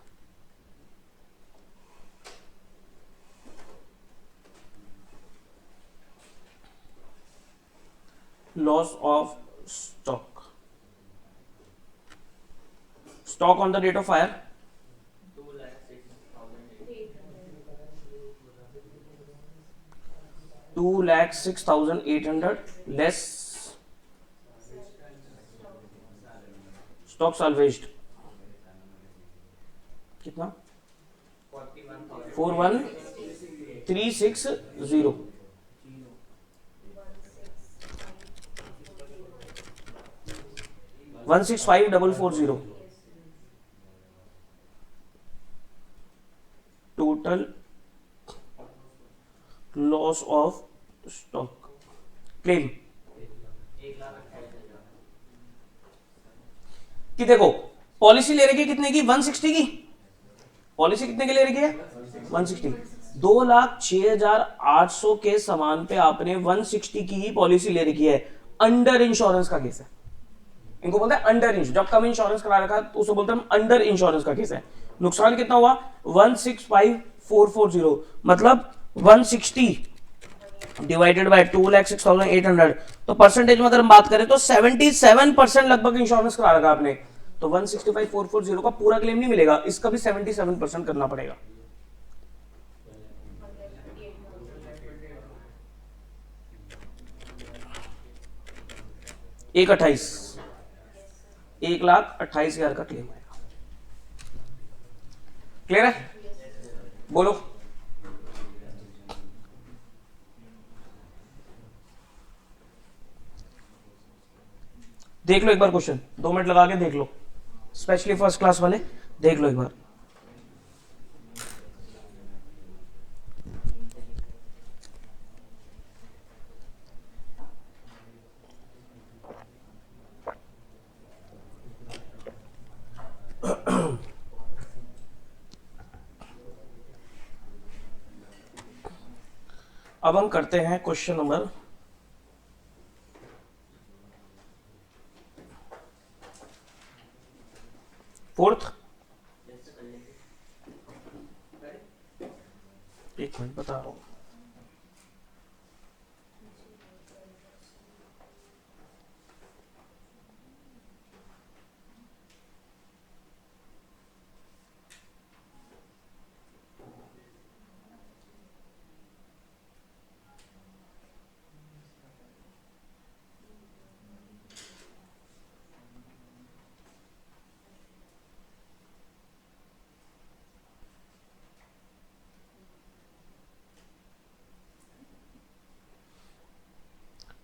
Speaker 1: Loss of stock, stock on the date of fire 2,06,800 less stock salvaged कितना, 41,360, 165,440 total loss of stock claim. कि देखो पॉलिसी ले रखी है कितने की, 160 की, पॉलिसी कितने की ले रखी है 160, 2,06,800 के सामान पे आपने 160 की ही पॉलिसी ले रखी है। अंडर इंश्योरेंस का केस है, इनको बोलते हैं अंडर इंश्योरेंस, जब कम इंश्योरेंस करा रखा है तो उसे बोलते हैं अंडर इंश्योरेंस का केस है। नुकसान कितना हुआ 165,440, मतलब 160 डिवाइडेड बाय 2,06,800, तो परसेंटेज में अगर हम बात करें तो 77% लगभग इंश्योरेंस करा रखा आपने, तो 165,440 का पूरा क्लेम नहीं मिलेगा, इसका भी 77% करना पड़ेगा। एक 1,28,000 का क्लेम आएगा। क्लियर है, बोलो। देख लो एक बार क्वेश्चन, 2 मिनट लगा के देख लो, स्पेशली फर्स्ट क्लास वाले देख लो एक बार। अब हम करते हैं क्वेश्चन नंबर 4। एक मिनट बता रहा हूं।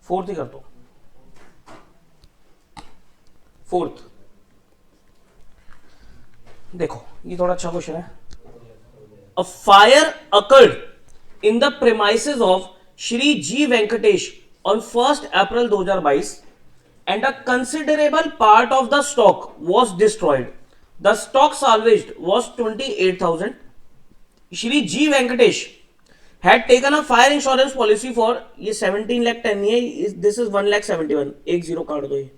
Speaker 1: फोर्थ ही कर दो, फोर्थ। देखो ये थोड़ा अच्छा क्वेश्चन है। A fire occurred in the premises of Shri G Venkatesh on 1 April 2022 and a considerable part of the stock was destroyed. The stock salvaged was 28,000. Shri G Venkatesh had taken a fire insurance policy for ये 17 लाख 10 नहीं है, this is 1 lakh 71, एक zero काट दो ये,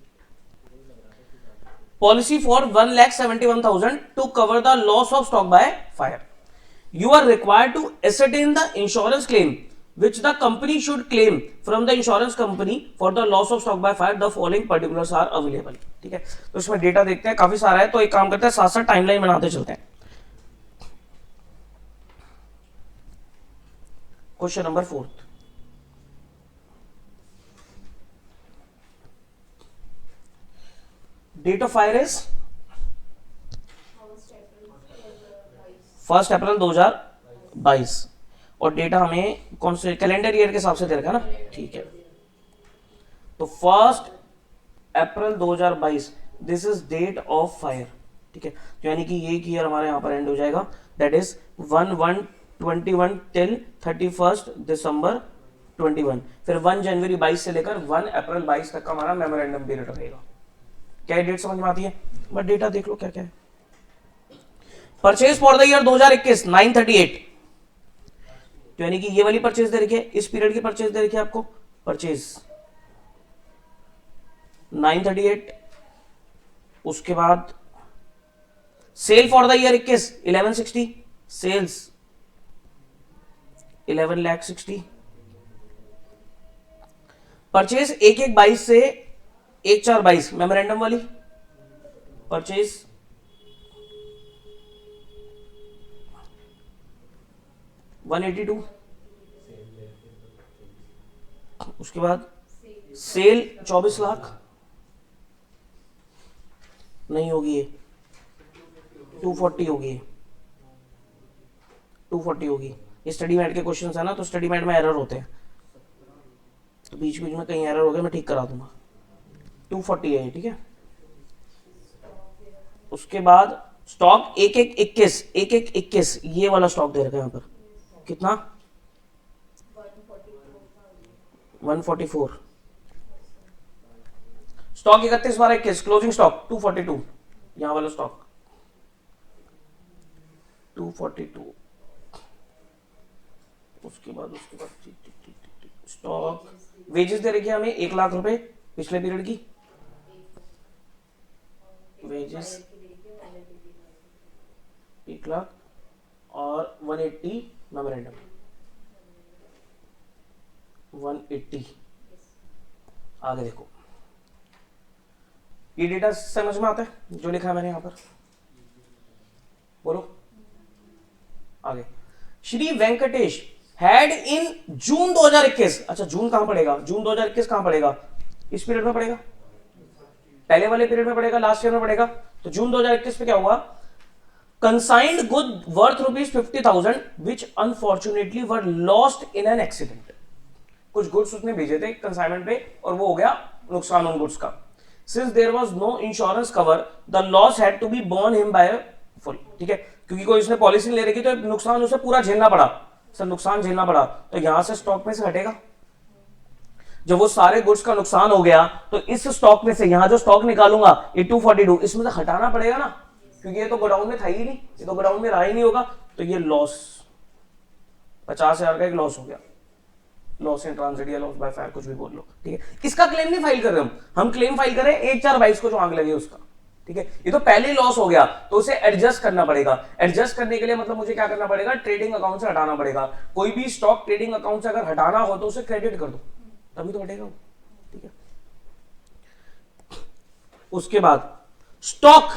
Speaker 1: policy for 1,71,000 to cover the loss of stock by fire. You are required to ascertain the insurance claim which the company should claim from the insurance company for the loss of stock by fire. The following particulars are available. ठीक है, तो इसमें data देखते हैं, काफी सारा है, तो एक काम करते हैं साथ साथ टाइमलाइन बनाते चलते हैं. Question number 4. Date of fire is 1 April 2022 और डेटा हमें कौन से कैलेंडर ईयर के हिसाब से दे रखा है ना. ठीक है, तो 1 April 2022 this is date of fire. ठीक है, तो यानी कि ये ईयर हमारे यहां पर एंड हो जाएगा, दैट इज 1/1/21 टिल 31 दिसंबर 21. फिर 1 जनवरी 22 से लेकर 1 अप्रैल 22 तक का हमारा मेमोरेंडम पीरियड रहेगा. क्या डेट समझ में आती है? बट डेटा देख लो क्या क्या है. परचेज फॉर द ईयर 2021 938, तो यानी कि ये वाली परचेज दे रखी है, इस पीरियड की परचेज दे रखी है आपको, परचेज 938. उसके बाद sale for the year 21 1160, sales 11,60,000. Purchase 1/1/22 से 1/4/22 मेमोरेंडम वाली परचेज 182. उसके बाद सेल 24 लाख नहीं होगी, ये 240 होगी, 240 होगी. ये स्टडी मैट के क्वेश्चंस है ना, तो स्टडी मैट में एरर होते हैं, तो बीच बीच में कहीं एरर हो गया, मैं ठीक करा दूंगा. 240 है ये. ठीक है, उसके बाद स्टॉक 1/1/21 ये वाला स्टॉक दे रखा है यहां पर. कितना? 144. स्टॉक 31/12/21 क्लोजिंग स्टॉक 242, यहां वाला स्टॉक 242. उसके बाद स्टॉक वेजेस दे रखी है हमें 1 लाख रुपए पिछले पीरियड की वेजेस 1 लाख और 180 मेमोरेंडम 180. आगे देखो, ये डेटा समझ में आता है जो लिखा है मैंने यहां पर? बोलो आगे. श्री वेंकटेश हैड इन जून 2021, अच्छा जून कहां पड़ेगा? जून 2021 कहां पड़ेगा? इस पीरियड में पड़ेगा, पहले वाले पीरियड में पड़ेगा, लास्ट ईयर में पड़ेगा. तो जून 2021 पे क्या हुआ? Consigned good worth ₹50,000 which unfortunately were lost in an accident. कुछ गुड्स उसने भेजे थे कंसाइनमेंट पे और वो हो गया नुकसान उन गुड्स का. Since there was no insurance cover the loss had to be borne him by full. ठीक है, क्योंकि कोई उसने पॉलिसी ले रखी तो नुकसान उसे पूरा झेलना पड़ा, सर नुकसान झेलना पड़ा. तो यहां से स्टॉक में से हटेगा, जब वो सारे गुड्स का नुकसान हो गया तो इस स्टॉक में से यहां जो स्टॉक निकालूंगा ये 242 इसमें से हटाना पड़ेगा ना, क्योंकि ये तो गोडाउन में था ही नहीं, ये तो गोडाउन में रहा ही नहीं होगा. तो ये लॉस 50,000 का एक लॉस हो गया, लॉस इन ट्रांजिट या लॉस बाय फायर, कुछ भी बोल लो. ठीक है, इसका क्लेम नहीं फाइल कर रहे हम क्लेम फाइल करें 1/4/22 को जो आग लगे उसका. ठीक है, ये तो पहले लॉस हो गया तो उसे एडजस्ट करना पड़ेगा. एडजस्ट करने के लिए मतलब मुझे क्या करना पड़ेगा? ट्रेडिंग अकाउंट से हटाना पड़ेगा. कोई भी स्टॉक ट्रेडिंग अकाउंट से अगर हटाना हो तो उसे क्रेडिट कर दो, तभी तो हटेगा वो. ठीक है, उसके बाद stock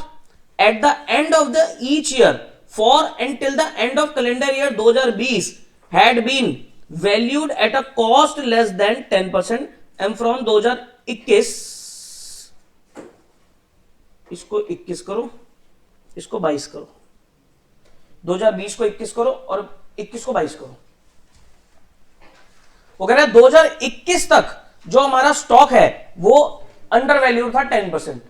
Speaker 1: at the end of the each year for end till the end of calendar year 2020 had been valued at a cost less than 10% and from 2021 इसको 21 करो, इसको 22 करो, 2020 को 21 करो और 21 को 22 करो. वो कह रहा है 2021 तक जो हमारा स्टॉक है वो अंडर वैल्यू था 10%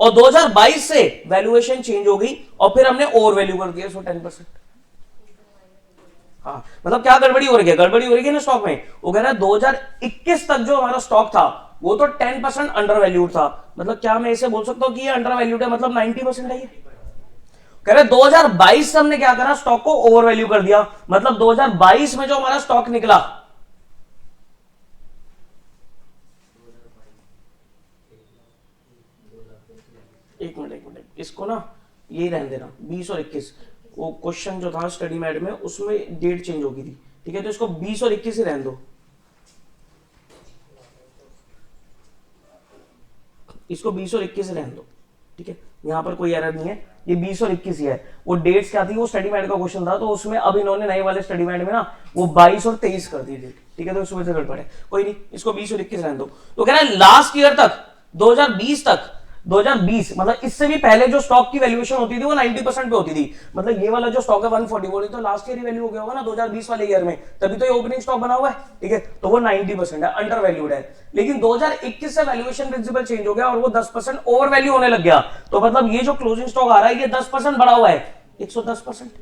Speaker 1: और 2022 से वैल्यूएशन चेंज हो गई और फिर हमने ओवर वैल्यू कर दिया इसको 10%. हाँ, मतलब क्या गड़बड़ी हो रही है? गड़बड़ी हो रही है ना स्टॉक में. वो कह रहा है 2021 तक जो हमारा स्टॉक था वो तो 10% अंडर वैल्यूड था. मतलब क्या मैं इसे बोल सकता हूं कि ये अंडर वैल्यूड है, मतलब 90% है ये. कह रहे 2022 से हमने क्या करा, स्टॉक को ओवर वैल्यू कर दिया, मतलब 2022 में जो हमारा स्टॉक निकला, एक मिनट इसको ना यही रहने देना, 20 और 21, वो क्वेश्चन जो था स्टडी मैट में उसमें डेट चेंज हो गई थी, ठीक है, तो इसको 20 और 21 ही रहने दो, इसको 20 और 21 रहने दो, ठीक है, यहां पर कोई एरर नहीं है, ये 20 और 21 ही है। वो डेट्स क्या थी, वो स्टडी मैट का क्वेश्चन था, तो उसमें अब इन्होंने नए वाले स्टडी मैट में ना वो 22 और 23 कर दी डेट, ठीक है, तो उस वजह से गड़बड़ है, कोई नहीं, इसको 20 और 21 रहने दो। तो कह रहा है लास्ट ईयर तक 2020 तक, 2020 मतलब इससे भी पहले जो स्टॉक की वैल्यूएशन होती थी वो 90% पे होती थी, मतलब ये वाला जो स्टॉक है 140 तो लास्ट ईयर ही वैल्यू हो गया होगा ना 2020 वाले ईयर में, तभी तो ये ओपनिंग स्टॉक बना हुआ है, ठीक है, तो वो 90% है, अंडर वैल्यूड है। लेकिन 2021 से वैल्यूएशन प्रिंसिपल चेंज हो गया और वो 10% ओवर वैल्यू होने लग गया, तो मतलब ये जो क्लोजिंग स्टॉक आ रहा है ये 10% बढ़ा हुआ है, 110%।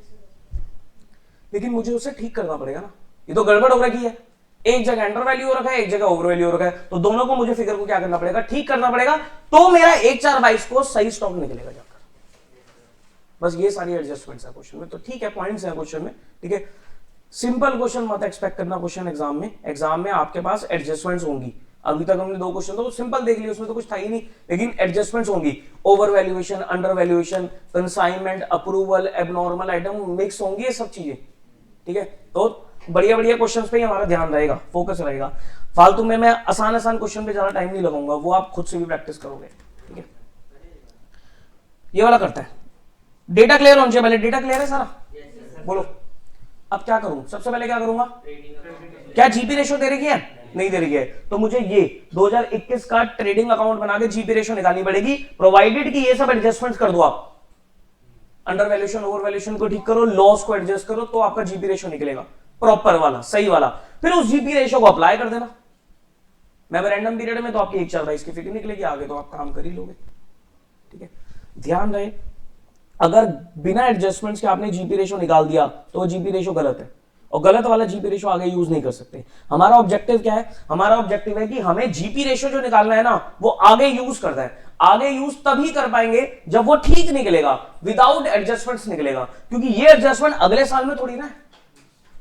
Speaker 1: लेकिन मुझे उसे ठीक करना पड़ेगा ना, ये तो गड़बड़ हो रखी है, एक जगह अंडर वैल्यू हो रखा है, एक जगह ओवर वैल्यू हो रखा है, तो दोनों को मुझे फिगर को क्या करना पड़ेगा, ठीक करना पड़ेगा, तो मेरा 1/4/22 को सही स्टॉक निकलेगा जाकर। बस ये सारी एडजस्टमेंट्स है क्वेश्चन में, तो ठीक है, पॉइंट्स है क्वेश्चन में, ठीक है, सिंपल क्वेश्चन मत एक्सपेक्ट करना क्वेश्चन एग्जाम में आपके पास एडजस्टमेंट्स होंगी। अभी तक हमने 2 क्वेश्चन तो सिंपल देख लिए, उसमें तो कुछ था ही नहीं, लेकिन एडजस्टमेंट्स होंगी, over valuation, under valuation, consignment, approval, abnormal item mix होंगी, ये सब चीजें, ठीक है, तो बढ़िया बढ़िया क्वेश्चंस पे ही हमारा ध्यान रहेगा, फोकस रहेगा, फालतू में मैं आसान क्वेश्चन पे ज्यादा टाइम नहीं लगाऊंगा, वो आप खुद से भी प्रैक्टिस करोगे, ठीक है। ये वाला करता है, डेटा क्लियर होना चाहिए, पहले डेटा क्लियर है सारा, बोलो अब क्या करूं, सबसे पहले क्या करूंगा, क्या जीपी रेशियो दे रही है, नहीं दे रही है, तो मुझे ये 2021 का ट्रेडिंग अकाउंट बना के जीपी रेशियो निकालनी पड़ेगी, प्रोवाइडेड कि ये सब एडजस्टमेंट्स कर दो आप, अंडर वैल्यूएशन ओवर वैल्यूएशन को ठीक करो, लॉस को एडजस्ट करो, तो आपका जीपी रेशियो निकलेगा प्रॉपर वाला, सही वाला, फिर उस जीपी रेशियो को अप्लाई कर देना मेमोरेंडम पीरियड में, तो आपकी 1/4/22 की फिगर निकलेगी, आगे तो आप काम कर ही लोगे, ठीक है। ध्यान रहे, अगर बिना एडजस्टमेंट्स के आपने जीपी रेशियो निकाल दिया तो वो जीपी रेशियो गलत है, और गलत वाला जीपी रेशियो आगे यूज नहीं कर सकते। हमारा ऑब्जेक्टिव क्या है, हमारा ऑब्जेक्टिव है कि हमें जीपी रेशियो जो निकालना है ना वो आगे यूज करना है, आगे यूज तभी कर पाएंगे जब वो ठीक निकलेगा, विदाउट एडजस्टमेंट्स निकलेगा, क्योंकि ये एडजस्टमेंट अगले साल में थोड़ी ना है,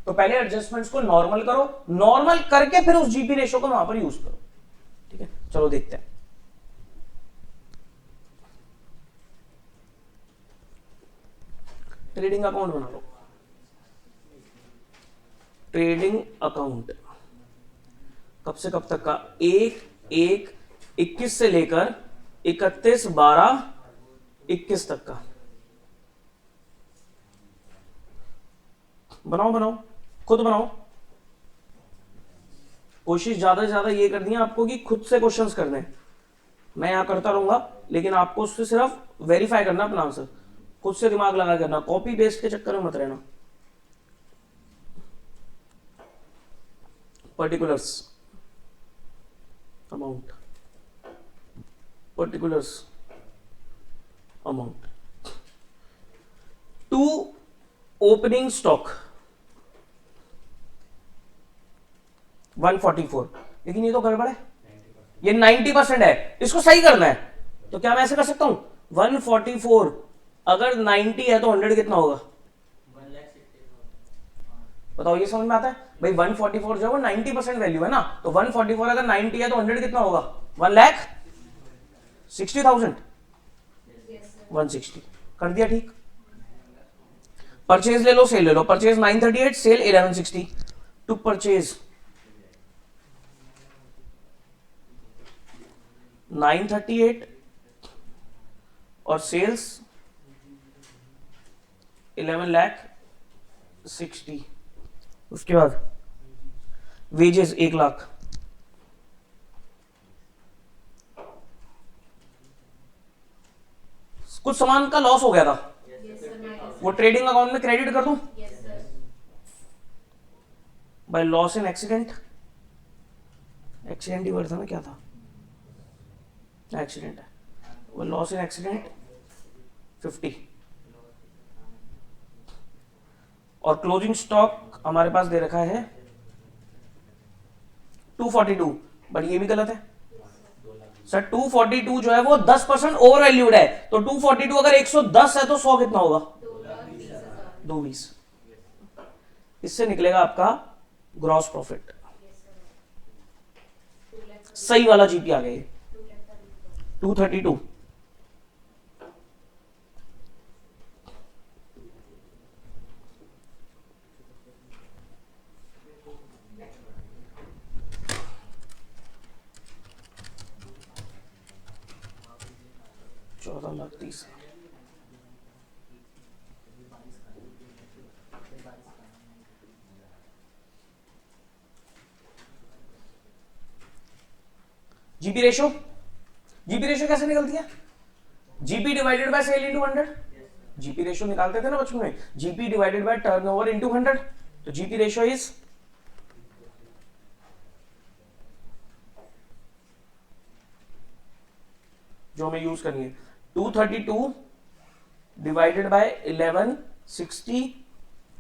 Speaker 1: तो पहले एडजस्टमेंट्स को नॉर्मल करो, नॉर्मल करके फिर उस जीपी रेशियो को वहां पर यूज करो, ठीक है। चलो देखते हैं, ट्रेडिंग अकाउंट बना लो, ट्रेडिंग अकाउंट कब से कब तक का, 1/1/21 से लेकर 31/12/21 तक का, बनाओ खुद बनाओ, कोशिश ज्यादा से ज्यादा ये करनी है आपको कि खुद से क्वेश्चंस करने, मैं यहां करता रहूंगा, लेकिन आपको उससे सिर्फ वेरीफाई करना अपना आंसर, खुद से दिमाग लगा करना, कॉपी पेस्ट के चक्कर में मत रहना। Particulars amount, particulars amount to opening stock 144, लेकिन ये तो गड़बड़ है, ये 90% है, इसको सही करना है, तो क्या मैं ऐसे कर सकता हूं, 144 अगर 90 है तो 100 कितना होगा, बताओ, ये समझ में आता है भाई, 144 जो है वो 90% वैल्यू है ना, तो 144 अगर 90 है तो 100 कितना होगा, 1,60,000, 160 कर दिया, ठीक। परचेज ले लो, सेल ले लो, परचेज 938, सेल 1160, टू परचेज 938 और सेल्स 11,60,000, उसके बाद वेजेस 1,00,000, कुछ सामान का लॉस हो गया था, वो ट्रेडिंग अकाउंट में क्रेडिट कर दूं, by loss in accident, accident he word था ना, क्या था, एक्सीडेंट है, वो लॉस इन एक्सीडेंट 50, और क्लोजिंग स्टॉक हमारे पास दे रखा है 242, बट ये भी गलत है, सर 242 जो है वो 10% ओवर वैल्यूड है, तो 242 अगर 110 है तो 100 कितना होगा? 220। इससे निकलेगा आपका ग्रॉस प्रॉफिट। सही वाला जीपी आ गया 232। $14,30,000। जीपी रेशो, जीपी रेशो कैसे निकलती है? GP divided by sale into 100। GP ratio निकालते थे ना बचपन में, GP divided by turnover into 100। तो जीपी रेशो इज जो हमें यूज करनी है 232 डिवाइडेड बाय 1160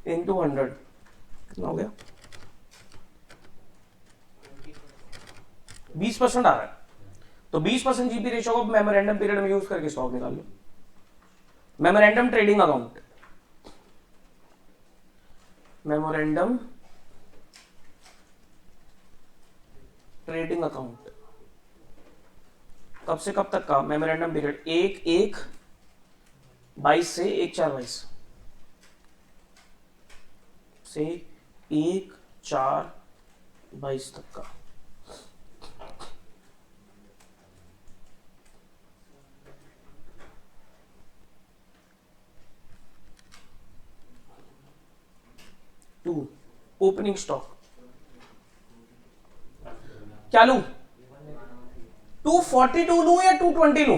Speaker 1: इंटू 100 कितना हो गया? 20% आ रहा है। तो 20% जीपी रेशो को मेमोरेंडम पीरियड में यूज करके स्टॉक निकाल लो। Memorandum trading account, memorandum trading account कब से कब तक का मेमोरेंडम पीरियड? 1/1/22 से 1/4/22 से 1/4/22 तक का। ओपनिंग स्टॉक क्या लू? 242 लू या 220 लू?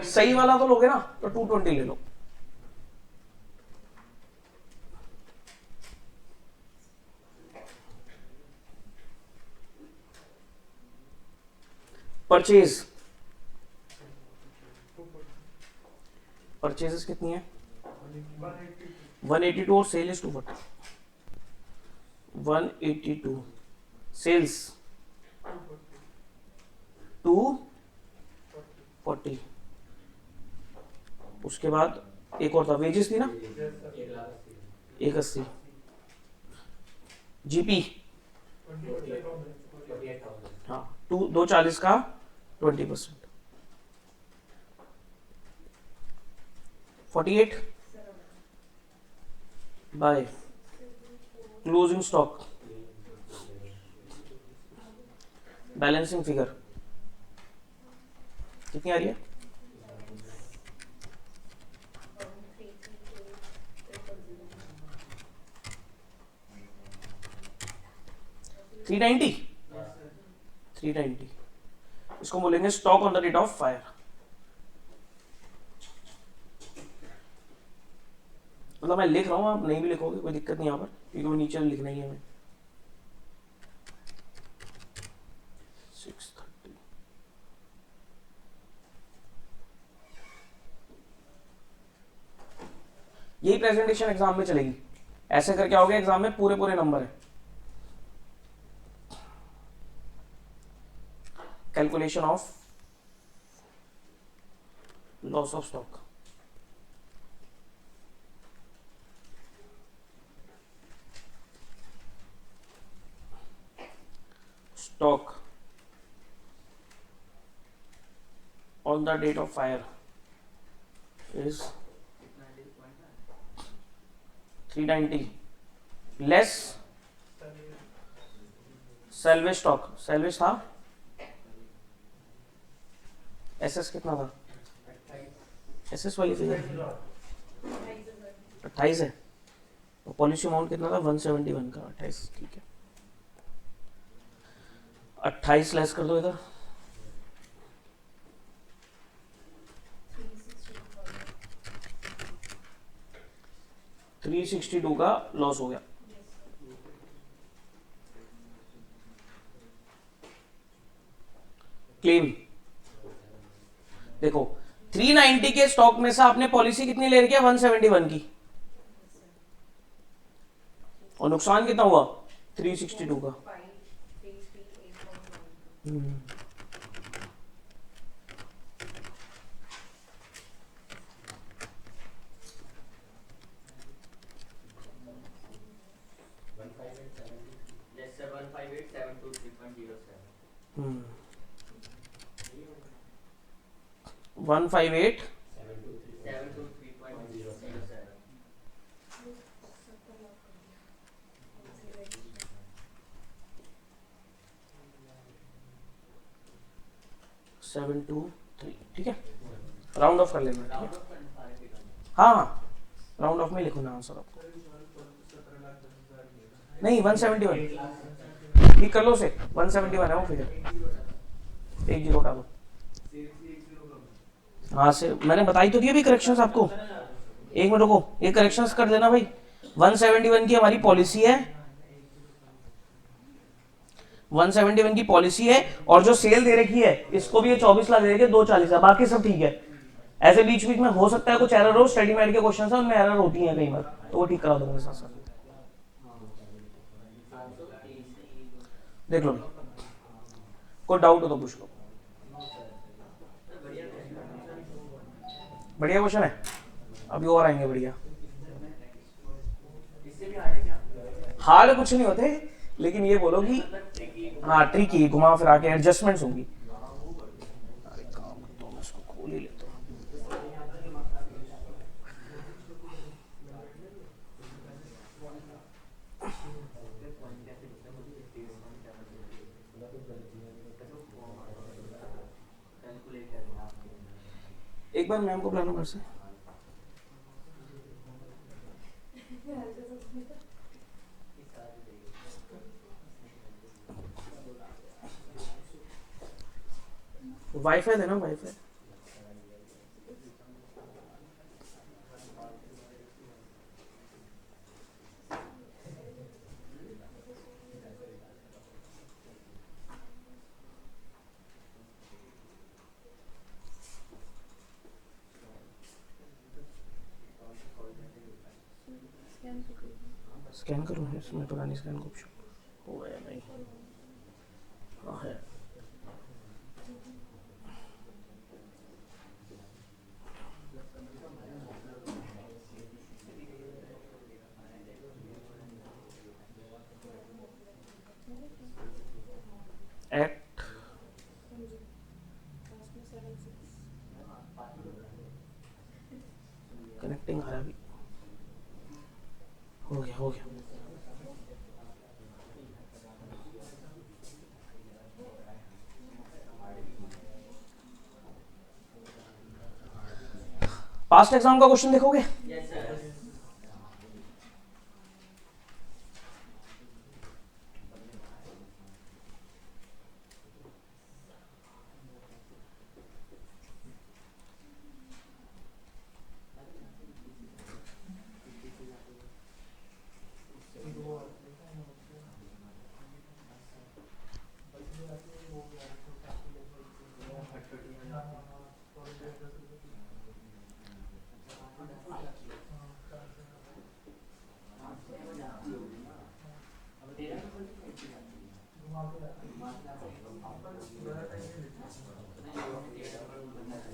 Speaker 1: सही वाला तो लोगे ना, तो 220 ले लो। परचेज, परचेजेस कितनी है? 182 और सेल इज 240। 182 सेल्स 240। उसके बाद एक और था, वेजेस थी ना 180। जीपी हाँ 240 का 20%। 48 by closing stock balancing figure कितनी आ रही है? 390। 390 इसको बोलेंगे stock on the date of fire. मतलब मैं लिख रहा हूं, आप नहीं भी लिखोगे कोई दिक्कत नहीं यहाँ पर, क्योंकि वो नीचे लिखना ही है हमें। 630 यही प्रेजेंटेशन एग्जाम में चलेगी। ऐसे करके आओगे एग्जाम में पूरे पूरे नंबर है। Calculation of loss of stock, stock on the date of fire is 390 less salvage stock। salvage था SS कितना था? SS वाली फिगर 28 है। तो पॉलिसी अमाउंट कितना था? 171 का 28। ठीक है 28 लेस कर दो इधर, 362 का लॉस हो गया। क्लेम देखो 390 के स्टॉक में से आपने पॉलिसी कितनी ले रखी है? 171 की, और नुकसान कितना हुआ? 362 का। 158 723, ठीक है, राउंड ऑफ कर लेना, ठीक है। हाँ हाँ, राउंड ऑफ में लिखो ना आंसर आपको, नहीं 171, ठीक कर लो उसे, 171 है वो फिगर, 10 डालो। हाँ से मैंने बताई तो दी अभी करेक्शंस आपको, एक मिनट रुको, ये करेक्शंस कर देना भाई। 171 की हमारी पॉलिसी है, 171 की पॉलिसी है, और जो सेल दे रखी है इसको भी ये 24 लाख दे रखी है, 240 है, बाकी सब ठीक है। ऐसे बीच बीच में हो सकता है कुछ एरर हो, स्टडी मेड के क्वेश्चन है उनमें एरर होती है कई बार, तो वो ठीक करा दूंगा साथ साथ। देख लो कोई डाउट हो तो पूछ लो। बढ़िया क्वेश्चन है, अभी और आएंगे बढ़िया। हार्ड कुछ नहीं होते, लेकिन ये बोलो कि हाँ ट्रिकी, घुमा फिरा के एडजस्टमेंट्स होंगी। अरे काम तो मैं इसको खोल ही लेता हूँ। एक बार मैम को बुलाना घर से। वाईफाई देना, वाईफाई। स्कैन करूँ इसमें, पता नहीं स्कैन का ऑप्शन होगा या नहीं। हाँ है, एक्ट कनेक्टिंग आ रहा है अभी, हो गया हो गया। पास्ट एग्जाम का क्वेश्चन देखोगे?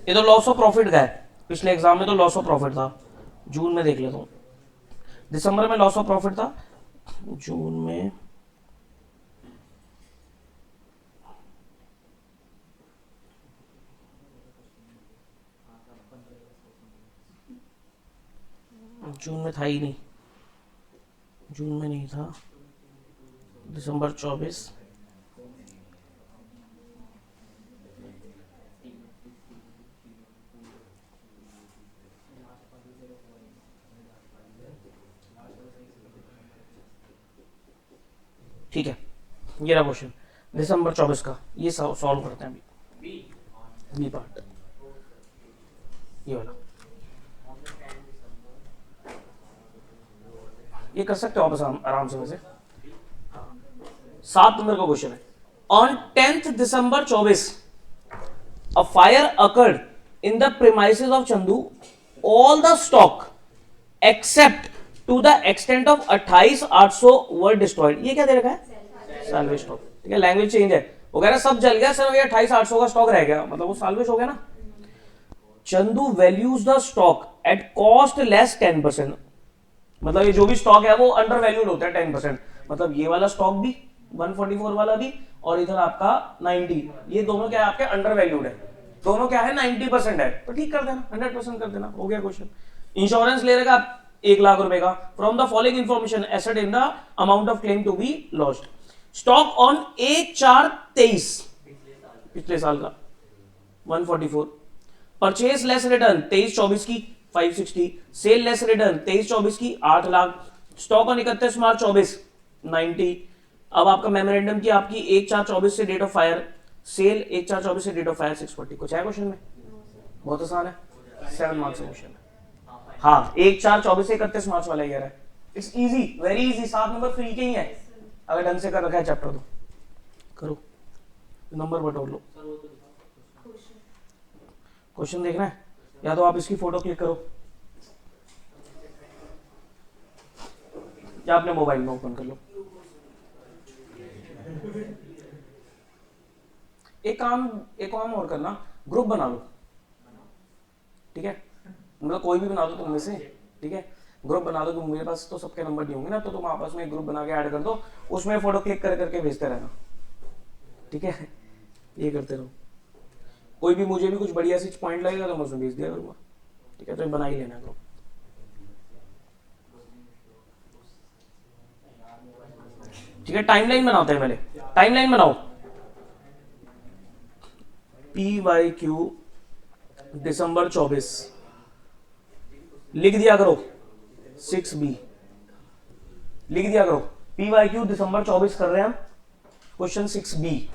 Speaker 1: ये तो लॉस ऑफ प्रॉफिट का है, पिछले एग्जाम में तो लॉस ऑफ प्रॉफिट था। जून में देख लेता हूँ, दिसंबर में लॉस ऑफ प्रॉफिट था, जून में था ही नहीं, जून में नहीं था, दिसंबर 24। ठीक है, ये रहा क्वेश्चन दिसंबर 24 का, ये सॉल्व करते हैं अभी। बी पार्ट ये वाला, ये कर सकते हो आप आराम से। वैसे 7 नंबर का क्वेश्चन है, on 10th December 24 a fire occurred in the premises of Chandu, all the stock except to the extent of 28,800 were destroyed। ये क्या दे रखा है? साल्वेज स्टॉक, ठीक है, लैंग्वेज चेंज है, वो कह रहा सब जल गया, सिर्फ ये 28,800 का स्टॉक रह गया, मतलब वो साल्वेज हो गया ना। Chandu values the stock at cost less 10%, मतलब ये जो भी स्टॉक है वो अंडर वैल्यूड होता है 10%, मतलब ये वाला स्टॉक भी 144 वाला भी और इधर आपका 90, ये दोनों क्या है आपके अंडर वैल्यूड है। दोनों क्या है 90% है, तो ठीक कर देना, 100% कर देना, हो गया क्वेश्चन। इंश्योरेंस ले लेगा 1 लाख रुपए का, from the following information asset in the amount of claim to be lost. Stock on 1/4/23 पिछले साल का 144, परचेज लेस रिटर्न 23-24 की 560, सेल लेस रिटर्न 23-24 की 8 लाख, स्टॉक ऑन 31 मार्च 24 90। अब आपका मेमोरेंडम की आपकी 1/4/24 से डेट ऑफ फायर, सेल 1/4/24 से डेट ऑफ फायर 640। कुछ है क्वेश्चन में? बहुत आसान है, 7 मार्क्स क्वेश्चन है। हाँ 1/4/24 से 31 मार्च वाला ईयर है, it's easy, very easy, 7 number free के ही है अगर ढंग से कर रखा है चैप्टर तो। करो नंबर बटोर लो। क्वेश्चन देखना है या तो आप इसकी फोटो क्लिक करो या अपने मोबाइल में ओपन कर लो। एक काम और करना, ग्रुप बना लो, ठीक है, मतलब कोई भी बना दो तुम में से, ठीक है, ग्रुप बना दो, मेरे पास तो सबके नंबर नहीं होंगे ना, तो तुम आपस में एक ग्रुप बना के ऐड कर दो, उसमें फोटो क्लिक कर करके भेजते रहना, ठीक है, ये करते रहो। कोई भी मुझे भी कुछ बढ़िया सी पॉइंट लगेगा तो मैं उसमें भेज दिया करूंगा, ठीक है, तो बना ही लेना ग्रुप। ठीक है, टाइमलाइन बनाते हैं, पहले टाइमलाइन बनाओ। PYQ दिसंबर 24 लिख दिया करो, 6B लिख दिया करो। PYQ दिसंबर 24 कर रहे हैं हम, क्वेश्चन 6B।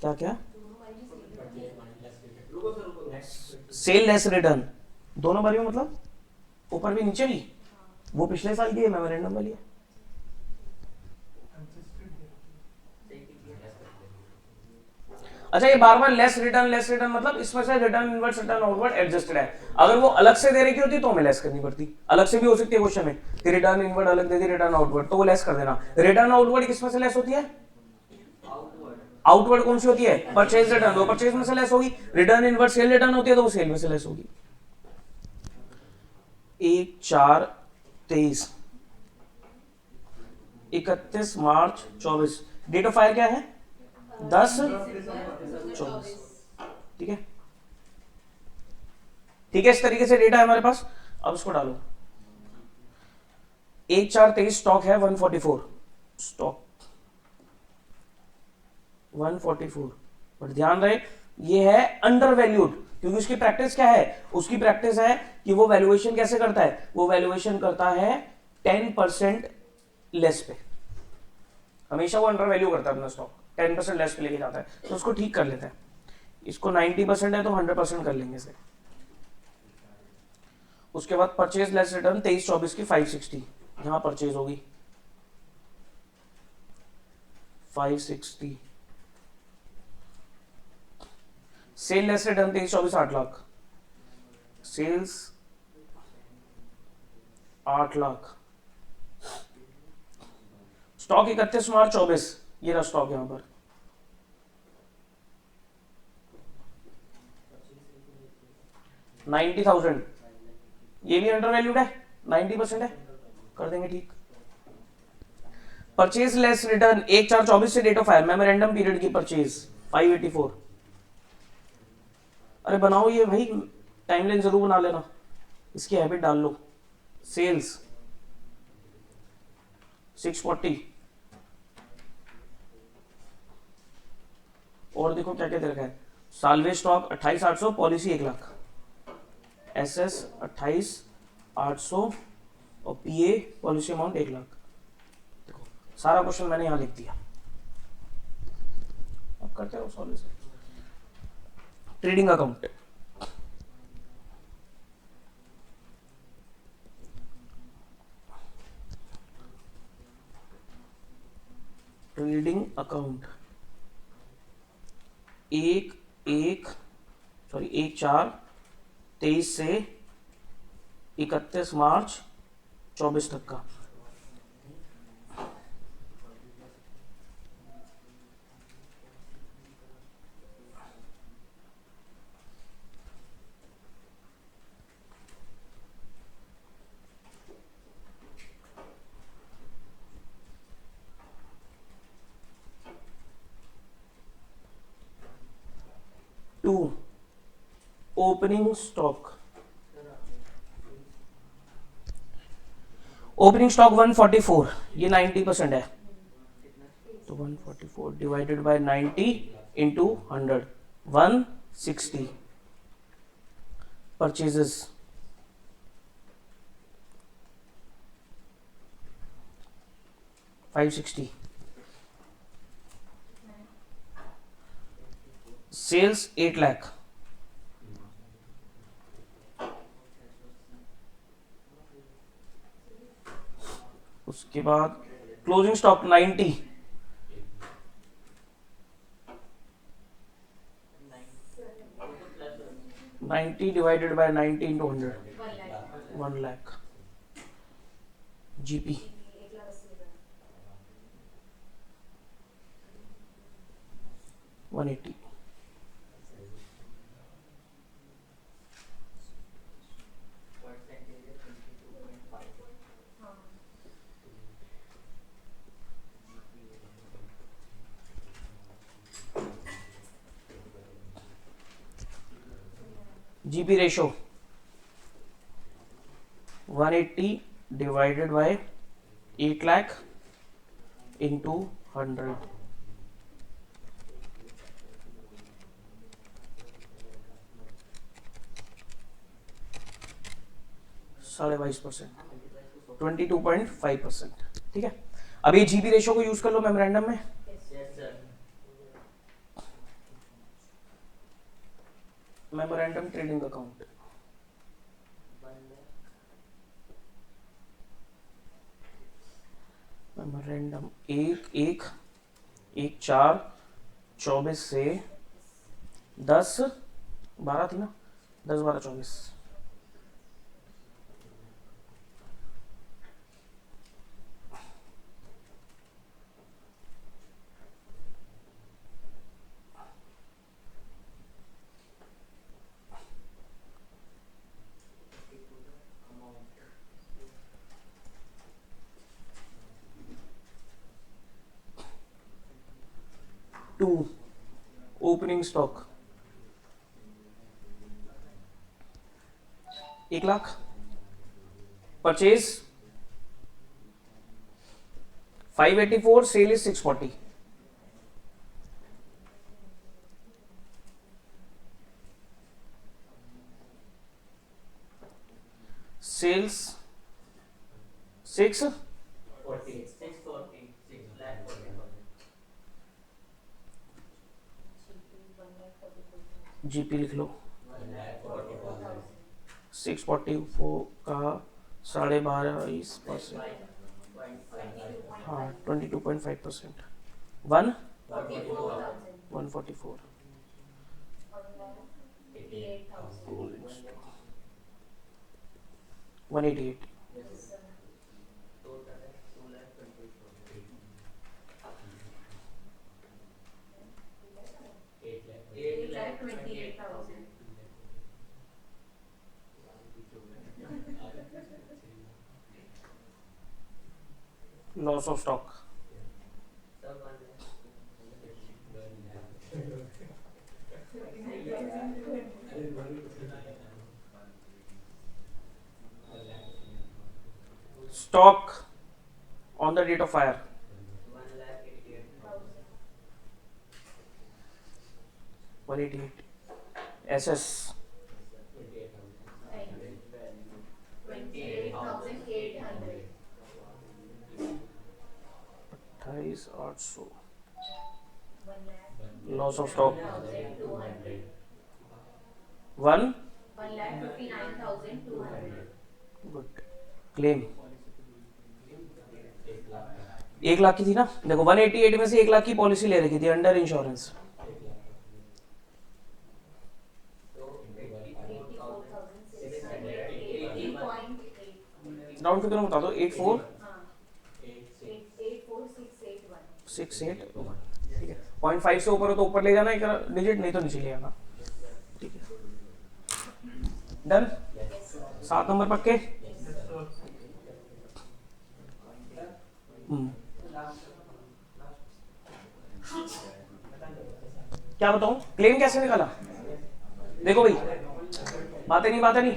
Speaker 1: क्या क्या? सेल लेस रिटर्न दोनों बारी में, मतलब ऊपर भी नीचे भी, वो पिछले साल की है, मेमोरेंडम वाली है। अच्छा, ये बार बार लेस रिटर्न मतलब इसमें से return inverse return outward adjusted है, अगर वो अलग से दे रही होती तो हमें लेस करनी पड़ती, अलग से भी हो सकती है क्वेश्चन में कि रिटर्न इनवर्ड अलग दे दी, रिटर्न आउटवर्ड, तो वो लेस कर देना। रिटर्न आउटवर्ड किसमें से लेस होती है? आउटवर्ड कौन सी होती है? परचेज रिटर्न, वो परचेज में से लेस होगी। रिटर्न इनवर्ड सेल रिटर्न होती है तो वो सेल में से लेस होगी। 1/4/23 31 मार्च 24, डेट ऑफ फायर क्या है? 10/24, ठीक है, ठीक है, इस तरीके से डेटा है हमारे पास। अब इसको डालो, 1/4/23 स्टॉक है 144, स्टॉक 144, बट ध्यान रहे ये है अंडर वैल्यूड, क्योंकि उसकी प्रैक्टिस क्या है? उसकी प्रैक्टिस है कि वो वैल्यूएशन कैसे करता है? वो वैल्यूएशन करता है 10% लेस पे, हमेशा वो अंडर वैल्यू करता है अपना स्टॉक, 10% लेस पे लेके जाता है, तो उसको ठीक कर लेते हैं। इसको 90% है तो 100% कर लेंगे इसे। उसके बाद परचेज लेस रिटर्न 23-24 की 560, यहां परचेज होगी 560, sale less return 23-24 8 lakh, sales 8 lakh, stock 31 March 24, ये रहा स्टॉक यहां पर, $90,000, ये भी अंडर वैल्यूड है, 90% है, कर देंगे ठीक। परचेज लेस रिटर्न 1/4/24 से date of fire, memorandum period की परचेज 584। अरे बनाओ ये भाई, टाइमलाइन जरूर बना लेना, इसकी हैबिट डाल लो। सेल्स 640, और देखो क्या क्या दे रखा है, salvage stock 28,800, policy 1 lakh, SS 28,800 और PA पॉलिसी अमाउंट 1 लाख। देखो सारा क्वेश्चन मैंने यहां लिख दिया, अब करते रहो सॉल्व से। ट्रेडिंग अकाउंट, ट्रेडिंग अकाउंट 1/4/23 से 31 मार्च 24 तक का। टू ओपनिंग स्टॉक 144, ये 90% है, तो 144 divided by 90 into 100, 160 purchases, $560, sales 8 lakh, उसके बाद closing stock 90, divided by 90 into 100, 1 lakh, GP 180, GP ratio 180 divided by 8 lakh into 100, 22.5%, 22.5%, ठीक है। अब ये जीपी रेशो को यूज कर लो मेमोरेंडम में, मेमोरेंडम ट्रेडिंग अकाउंट, मेमोरेंडम 1/4/24 से 10/12 थी ना, 10/12/24, to opening stock 1 lakh, purchase 584, sale is 640, sales 6, GP लिख लो 644 का 12.5%, हाँ 22.5%, 144, 188, loss of stock stock on the date of fire 188, SS 28,800, loss of stock 1,59,200, good. Claim 1 lakh की थी ना, देखो 188 में से 1 लाख की पॉलिसी ले रखी थी अंडर इंश्योरेंस, राउंड फिगर में बता दो, 84,681, ठीक है। 0.5 से ऊपर हो तो ऊपर ले जाना एक डिजिट, नहीं तो नीचे ले आना, ठीक है। डन, 7 नंबर पक्के। क्या बताऊं, क्लेम कैसे निकाला? देखो भाई, बातें नहीं,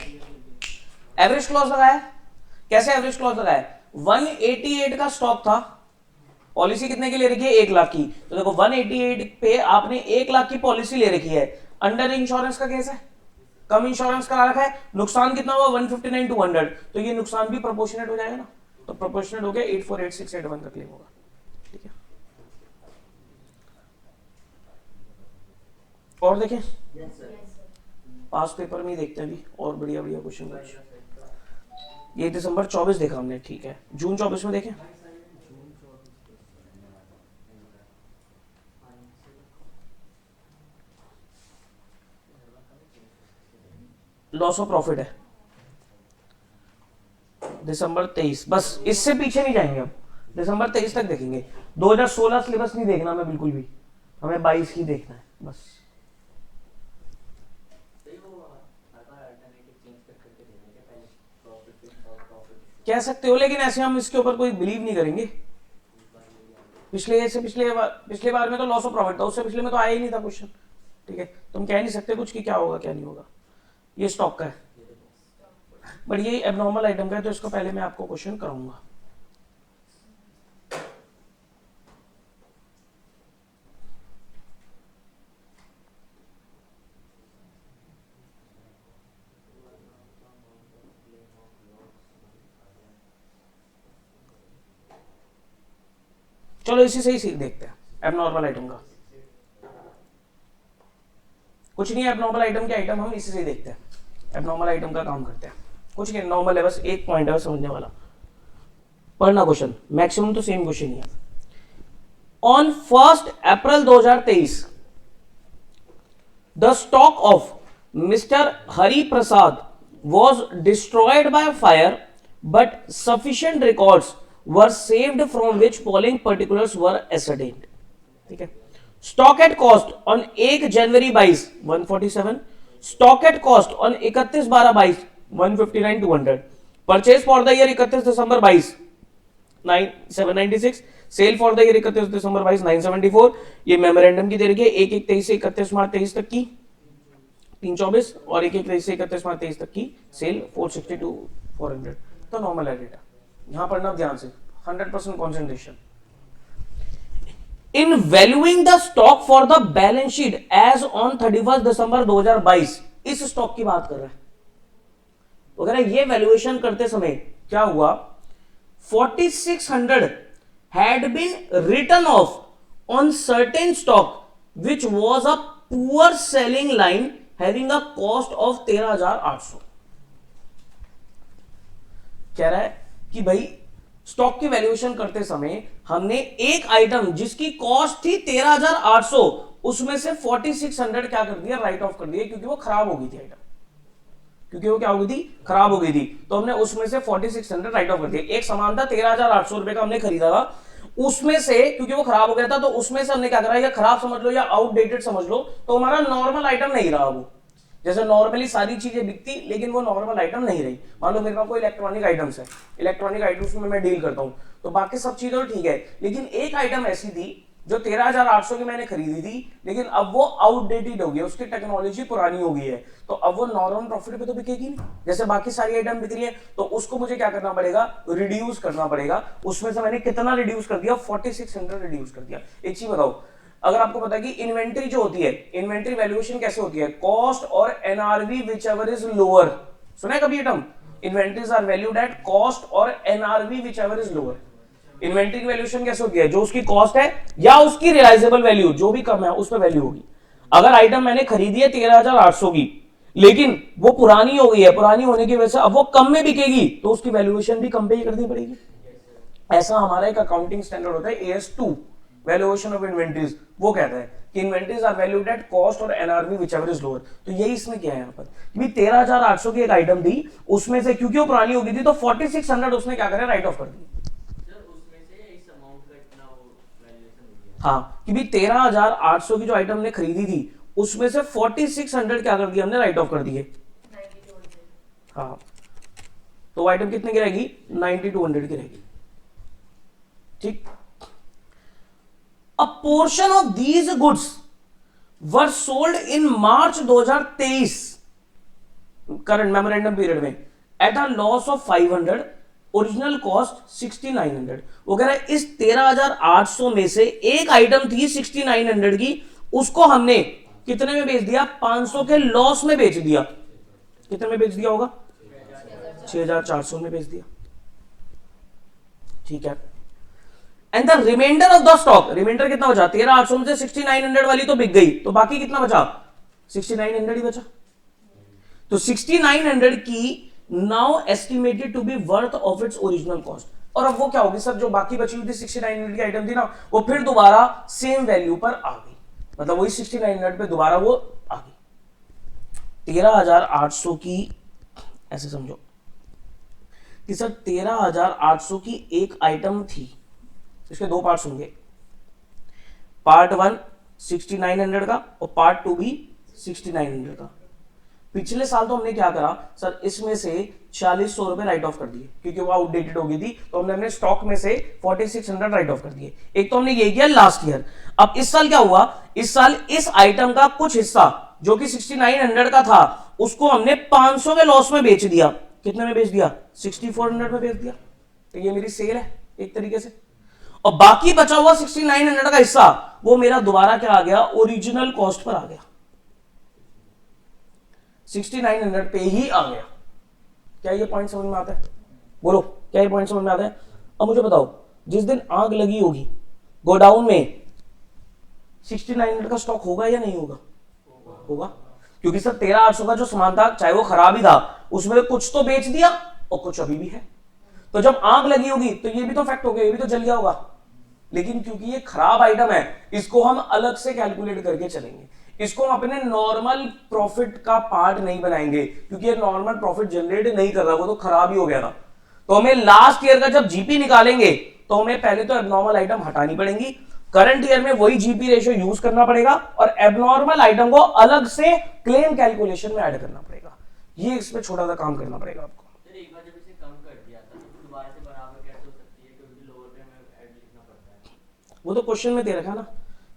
Speaker 1: एवरेज क्लॉज लगाया। कैसे एवरेज क्लॉज लगाया? 188 का स्टॉक था, पॉलिसी कितने की ले रखी है? 1 लाख की। तो देखो 188 पे आपने 1 लाख की पॉलिसी ले रखी है, अंडर इंश्योरेंस का केस है, कम इंश्योरेंस करा रखा है, नुकसान कितना हुआ? 159 टू 100, तो ये नुकसान भी प्रोपोर्शनेट हो जाएगा ना, तो प्रोपोर्शनेट हो गया 848681 का क्लेम होगा। ठीक है, और देखें पास पेपर में ही देखते हैं अभी और बढ़िया बढ़िया क्वेश्चन कुछ। ये दिसंबर 24 देखा हमने, ठीक है, जून 24 में देखें। लॉस ऑफ प्रॉफिट है दिसंबर 23, बस इससे पीछे नहीं जाएंगे, अब दिसंबर 23 तक देखेंगे। 2016 सिलेबस नहीं देखना हमें बिल्कुल भी, हमें 22 ही देखना है बस। कह सकते हो, लेकिन ऐसे हम इसके ऊपर कोई बिलीव नहीं करेंगे। पिछले बार में तो लॉस ऑफ प्रॉफिट था, उससे पिछले में तो आया ही नहीं था क्वेश्चन। ठीक है, तुम कह नहीं सकते कुछ कि क्या होगा क्या नहीं होगा। ये स्टॉक का है, बट ये एबनॉर्मल आइटम का है, तो इसको पहले मैं आपको क्वेश्चन कराऊंगा। चलो इसी से ही सीख देखते हैं एबनॉर्मल आइटम का। कुछ नहीं है एबनॉर्मल आइटम के, आइटम हम इसी से ही देखते हैं, एबनॉर्मल आइटम का काम करते हैं। कुछ नहीं, नॉर्मल है, बस एक पॉइंट है समझने वाला। पढ़ना क्वेश्चन, मैक्सिमम तो सेम क्वेश्चन ही है। On 1 April 2023 the stock of mister Hari Prasad was destroyed by fire but sufficient records were saved from which following particulars were ascertained। ठीक है, stock at cost on 1 January 22 147, stock at cost on 31/12/22 159 200, purchase for the year 31 December 22 796, sale for the year 31 December 22 974। ये memorandum की दे रखी है 1/1/23 से 31 मार्च 23 तक की 324, और 1/1/23 से 31 मार्च 23 तक की सेल 462 400। तो नॉर्मल है डेटा, यहां पढ़ना ध्यान से, 100% concentration. In valuing the stock for the balance sheet as on 31 December 2022, इस स्टॉक की बात कर रहा है। वगैरह ये वैल्यूएशन करते समय क्या हुआ, 4600 had been written off on certain stock which was a poor selling line having a cost of 13,800। कह रहा है कि भाई स्टॉक की वैल्यूएशन करते समय हमने एक आइटम जिसकी कॉस्ट थी 13,800, उसमें से 4600 क्या कर दिया, राइट ऑफ कर दिया, क्योंकि वो खराब हो गई थी आइटम, क्योंकि वो क्या हो गई थी, खराब हो गई थी। तो हमने उसमें से 4600 राइट ऑफ कर दिया। एक सामान था 13,800 रुपए का, हमने खरीदा था, उसमें से क्योंकि वो खराब हो गया था तो उसमें से हमने क्या करा, या खराब समझ लो या आउटडेटेड समझ लो, तो हमारा नॉर्मल आइटम नहीं रहा वो। जैसे नॉर्मली सारी चीजें बिकती लेकिन वो नॉर्मल आइटम नहीं रही। मान लो मेरे पास कोई इलेक्ट्रॉनिक आइटम्स है, इलेक्ट्रॉनिक आइटम्स में मैं डील करता हूं, तो बाकी सब चीजें तो ठीक है, लेकिन एक आइटम ऐसी थी जो 13,800 की मैंने खरीदी थी, लेकिन अब वो आउटडेटेड हो गई, उसकी टेक्नोलॉजी पुरानी हो गई है, तो अब वो नॉर्मल प्रॉफिट पे तो बिकेगी नहीं, जैसे बाकी सारी आइटम बिक रही है। तो उसको मुझे क्या करना पड़ेगा, रिड्यूस करना पड़ेगा। उसमें से मैंने कितना रिड्यूस कर दिया, 4600 रिड्यूस कर दिया। एक चीज बताओ, अगर आपको पता है कि इन्वेंट्री जो होती है, इन्वेंट्री वैल्यूएशन कैसे होती है, कॉस्ट और NRV whichever is lower. सुना है कभी ये term, inventories are valued at cost और NRV whichever is lower. Inventory की वैल्यूएशन कैसे होती है, जो उसकी कॉस्ट है या उसकी रियलाइजेबल वैल्यू जो भी कम है उस पर वैल्यू होगी। अगर आइटम मैंने खरीदी है 13,800 की, लेकिन वो पुरानी हो गई है, पुरानी होने की वजह से अब वो कम में बिकेगी, तो उसकी वैल्यूएशन भी कम पे ही करनी पड़ेगी। ऐसा हमारा एक अकाउंटिंग स्टैंडर्ड होता है AS2, वैल्यूएशन ऑफ इन्वेंट्रीज। वो कहता है कि inventories are valued at cost और एनआरवी व्हिचएवर इज लोअर। तो यही इसमें क्या है यहाँ पर कि 13,800 की एक आइटम थी, उसमें से क्योंकि वो पुरानी हो गई थी तो 4600 उसने क्या करे, राइट ऑफ कर दी। हाँ, कि भी 13,800 की जो आइटम ने खरीदी थी उसमें से 4600 क्या कर दिया हमने, राइट ऑफ कर दिए। हाँ, तो आइटम कितने की रहेगी, 9200 की रहेगी। ठीक, a portion of these goods were sold in March 2023 current memorandum period में at a loss of 500, original cost 6900। वो कह रहा है इस 13800 में से एक आइटम थी 6900 की, उसको हमने कितने में बेच दिया? 500 के लॉस में बेच दिया। कितने में बेच दिया होगा? 6400 में बेच दिया। ठीक है। And the reminder of the stock, reminder कितना बचा? 13800 में से 6900 वाली तो बिक गई, तो बाकी कितना बचा? 6900 ही बचा। तो 6900 की now estimated to be worth of its original cost. और अब वो क्या होगी सर, जो बाकी बची हुई थी 6900 की आइटम थी ना, वो फिर दोबारा सेम वैल्यू पर आ गई, मतलब वही 6900 पे दोबारा वो आ गई। 13800 की, ऐसे समझो कि सर 13800 की एक आइटम थी, इसके दो पार्ट्स होंगे, पार्ट 1 6900 का और पार्ट 2 भी 6900 का। पिछले साल तो हमने क्या करा सर, इसमें से 4600 रुपए राइट ऑफ कर दिए क्योंकि वो आउटडेटेड हो गई थी, तो हमने अपने स्टॉक में से 4600 राइट ऑफ कर दिए। एक तो हमने ये किया लास्ट ईयर। अब इस साल क्या हुआ, इस साल इस आइटम का कुछ हिस्सा जो कि 6900 का था, उसको हमने 500 के लॉस में बेच दिया। कितने में बेच दिया? 6400 में बेच दिया। तो ये मेरी सेल है एक तरीके से। और बाकी बचा हुआ 6900 का हिस्सा, वो मेरा दोबारा क्या आ गया? ओरिजिनल कॉस्ट पर आ गया, 6900 पे ही आ गया। क्या ये पॉइंट समझ में आता है? बोलो, क्या ये पॉइंट समझ में आता है? अब मुझे बताओ, जिस दिन आग लगी होगी गोडाउन में, 6900 का स्टॉक होगा या नहीं होगा? होगा, क्योंकि सर 13800 का जो सामान था, चाहे वो खराब ही था, उसमें कुछ तो बेच दिया और कुछ अभी भी है। तो जब आग लगी होगी तो ये भी तो फैक्ट हो गया, ये भी तो जल गया होगा। लेकिन क्योंकि ये खराब आइटम है, इसको हम अलग से कैलकुलेट करके चलेंगे, इसको हम अपने नॉर्मल प्रॉफिट का पार्ट नहीं बनाएंगे, क्योंकि ये नॉर्मल प्रॉफिट जनरेट नहीं कर रहा, वो तो खराब ही हो गया था। तो हमें लास्ट ईयर का जब जीपी निकालेंगे, तो हमें पहले तो एबनॉर्मल आइटम हटानी पड़ेंगी, करंट ईयर में वही जीपी रेशियो यूज करना पड़ेगा, और एबनॉर्मल आइटम को अलग से क्लेम कैलकुलेशन में ऐड करना पड़ेगा। ये इसमें छोटा सा काम करना पड़ेगा आपको।
Speaker 3: एक बार जब इसे कम कर दिया था तो दोबारा से बराबर कैसे हो सकती है, क्योंकि लोअर पे हमें ऐड लिखना पड़ता है।
Speaker 1: वो तो क्वेश्चन में दे रखा ना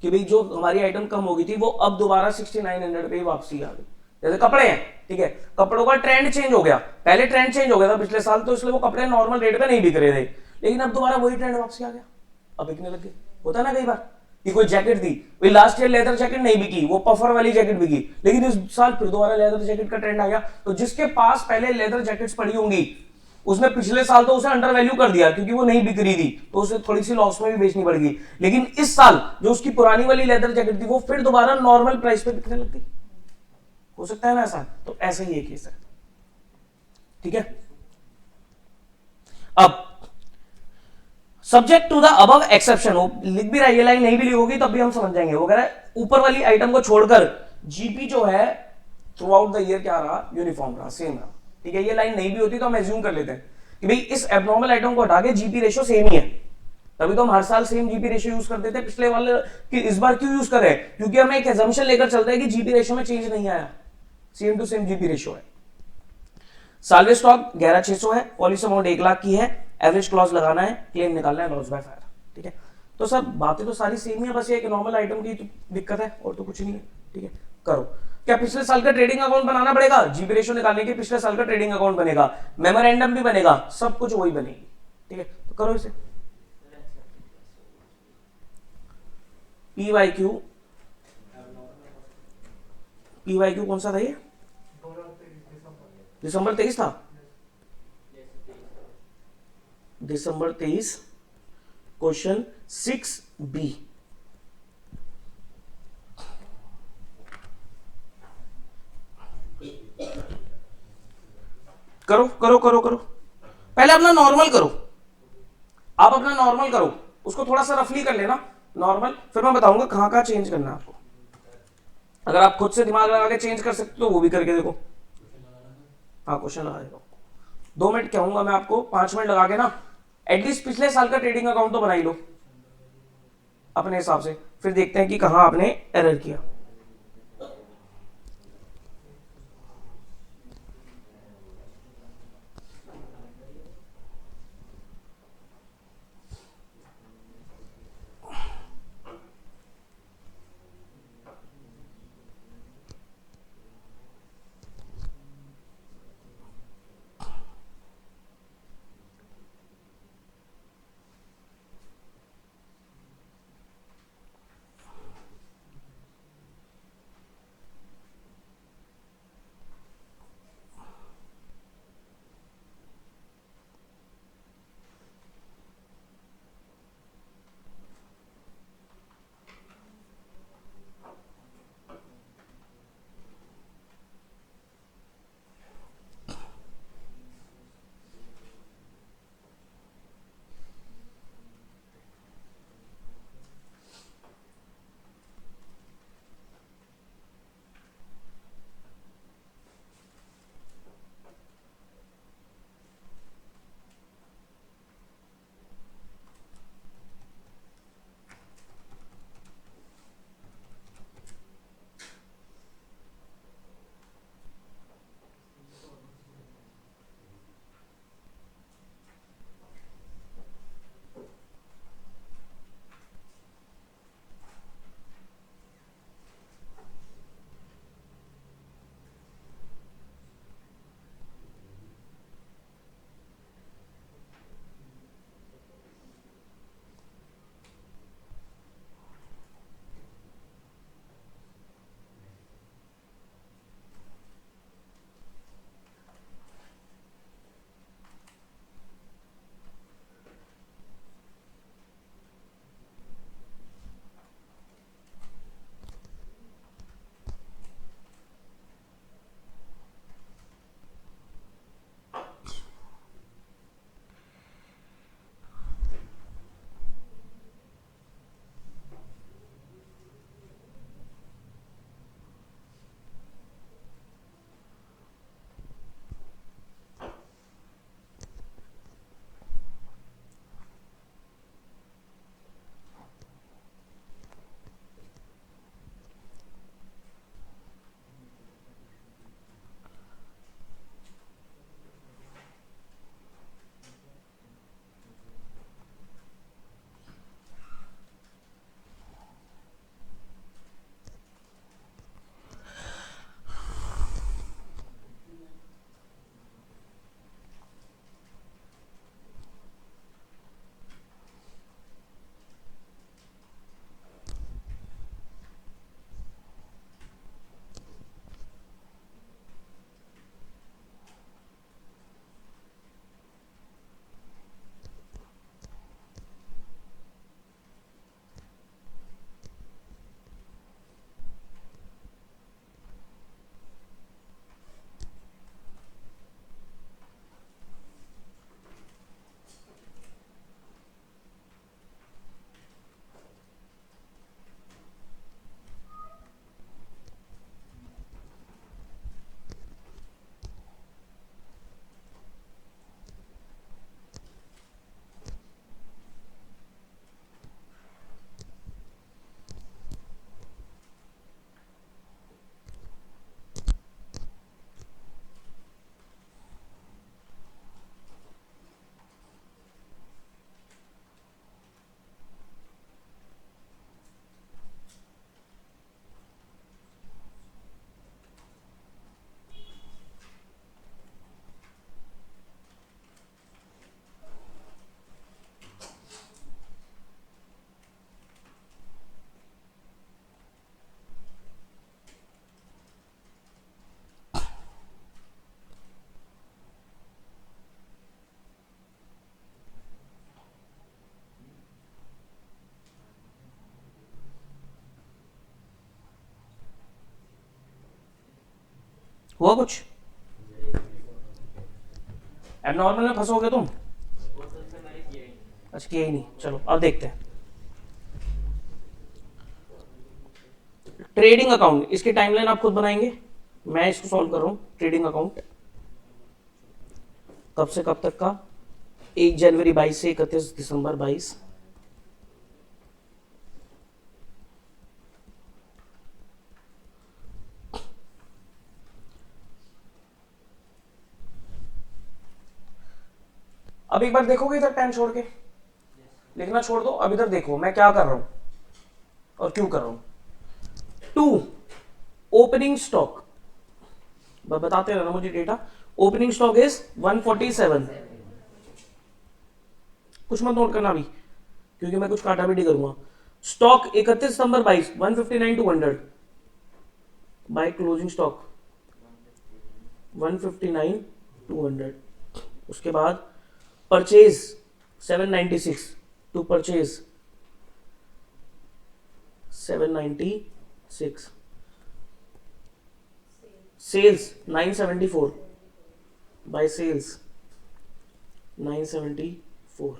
Speaker 1: कि भाई जो हमारी आइटम कम हो गई थी, वो अब दोबारा 6900 पे ही वापसी आ गई। जैसे कपड़े हैं, ठीक है, कपड़ों का ट्रेंड चेंज हो गया, पहले ट्रेंड चेंज हो गया था पिछले साल, तो इसलिए वो कपड़े नॉर्मल रेट पे नहीं बिक रहे थे, लेकिन अब दोबारा वही ट्रेंड वापसी आ गया, अब बिकने लग गए। होता है ना कई बार कि कोई जैकेट थी, भाई लास्ट ईयर लेदर जैकेट नहीं बिकी, वो पफर वाली जैकेट बिकी, लेकिन इस साल फिर दोबारा लेदर जैकेट का ट्रेंड आ गया। तो जिसके पास पहले लेदर जैकेट्स पड़ी होंगी, उसने पिछले साल तो उसे अंडर वैल्यू कर दिया क्योंकि वो नहीं बिक रही थी, तो उसे थोड़ी सी लॉस में भी बेचनी पड़ेगी। लेकिन इस साल जो उसकी पुरानी वाली लेदर जैकेट थी, वो फिर दोबारा नॉर्मल प्राइस पे बिकने लग गई। हो सकता है ना ऐसा? तो ऐसा ही एक केस है, ठीक है। अब subject to the above exception, वो लिख भी रहा है, ये लाइन नहीं भी लिखोगी तब भी हम समझ जाएंगे। वो कह रहा है ऊपर वाली आइटम को छोड़कर जीपी जो है थ्रू आउट द ईयर क्या रहा? यूनिफॉर्म रहा, सेम रहा, ठीक है। ये लाइन नहीं भी होती तो हम एज्यूम कर लेते हैं कि भाई इस एबनॉर्मल आइटम को हटा के जीपी रेशियो सेम ही है, तभी तो हम हर साल सेम जीपी रेशियो यूज करते थे। पिछले वाले कि इस बार क्यों यूज कर रहे हैं? क्योंकि हमें एक एजम्पशन लेकर चलते हैं कि जीपी रेशियो में चेंज नहीं आया, same to same GP ratio है। साल्वेज स्टॉक 11600 है, पॉलिसी अमाउंट 1 लाख की है, एवरेज क्लॉज लगाना है, क्लेम निकालना है, लॉस बाय फायर, ठीक है। तो सर बातें तो सारी सेम ही है, बस ये एक नॉर्मल आइटम की तो दिक्कत है और तो कुछ नहीं है, ठीक है। करो, क्या पिछले साल का ट्रेडिंग अकाउंट बनाना पड़ेगा? जीपी रेशियो निकालने के पिछले साल का ट्रेडिंग अकाउंट बनेगा, मेमोरेंडम भी बनेगा, सब कुछ वही बनेगी, ठीक है। तो करो इसे। पीवाईक्यू, पीवाईक्यू कौन सा था ये? दिसंबर 23 था, दिसंबर 23, क्वेश्चन 6B। करो करो करो करो, पहले अपना नॉर्मल करो, आप अपना नॉर्मल करो, उसको थोड़ा सा रफली कर लेना नॉर्मल, फिर मैं बताऊंगा कहां कहां चेंज करना है आपको। अगर आप खुद से दिमाग लगा के चेंज कर सकते हो तो वो भी करके देखो। हाँ, क्वेश्चन लगा देगा, 2 मिनट कहूंगा मैं आपको, 5 मिनट लगा के ना एटलीस्ट पिछले साल का ट्रेडिंग अकाउंट तो बना ही लो अपने हिसाब से, फिर देखते हैं कि कहां आपने एरर किया। हुआ कुछ? एबनॉर्मल में फंसोगे तुम?
Speaker 3: वो तो उसमें मैंने किया ही नहीं।
Speaker 1: अच्छा किया ही नहीं, चलो अब देखते हैं। ट्रेडिंग अकाउंट, इसकी टाइमलाइन आप खुद बनाएंगे, मैं इसको सॉल्व कर रहा हूं। ट्रेडिंग अकाउंट कब से कब तक का? 1 जनवरी 22 से 31 दिसंबर 22। अब एक बार देखोगे इधर पेन छोड़ के, लिखना छोड़ दो, अब इधर देखो मैं क्या कर रहा हूं और क्यों कर रहा हूं। 2 ओपनिंग स्टॉक, बताते रहना मुझे डेटा। ओपनिंग स्टॉक इज 147, कुछ मत नोट करना अभी क्योंकि मैं कुछ काटा पीटी करूंगा। Stock 31 September 22 159 200 by closing stock 159 200। उसके बाद purchase 796 to purchase 796, sales 974 by sales 974,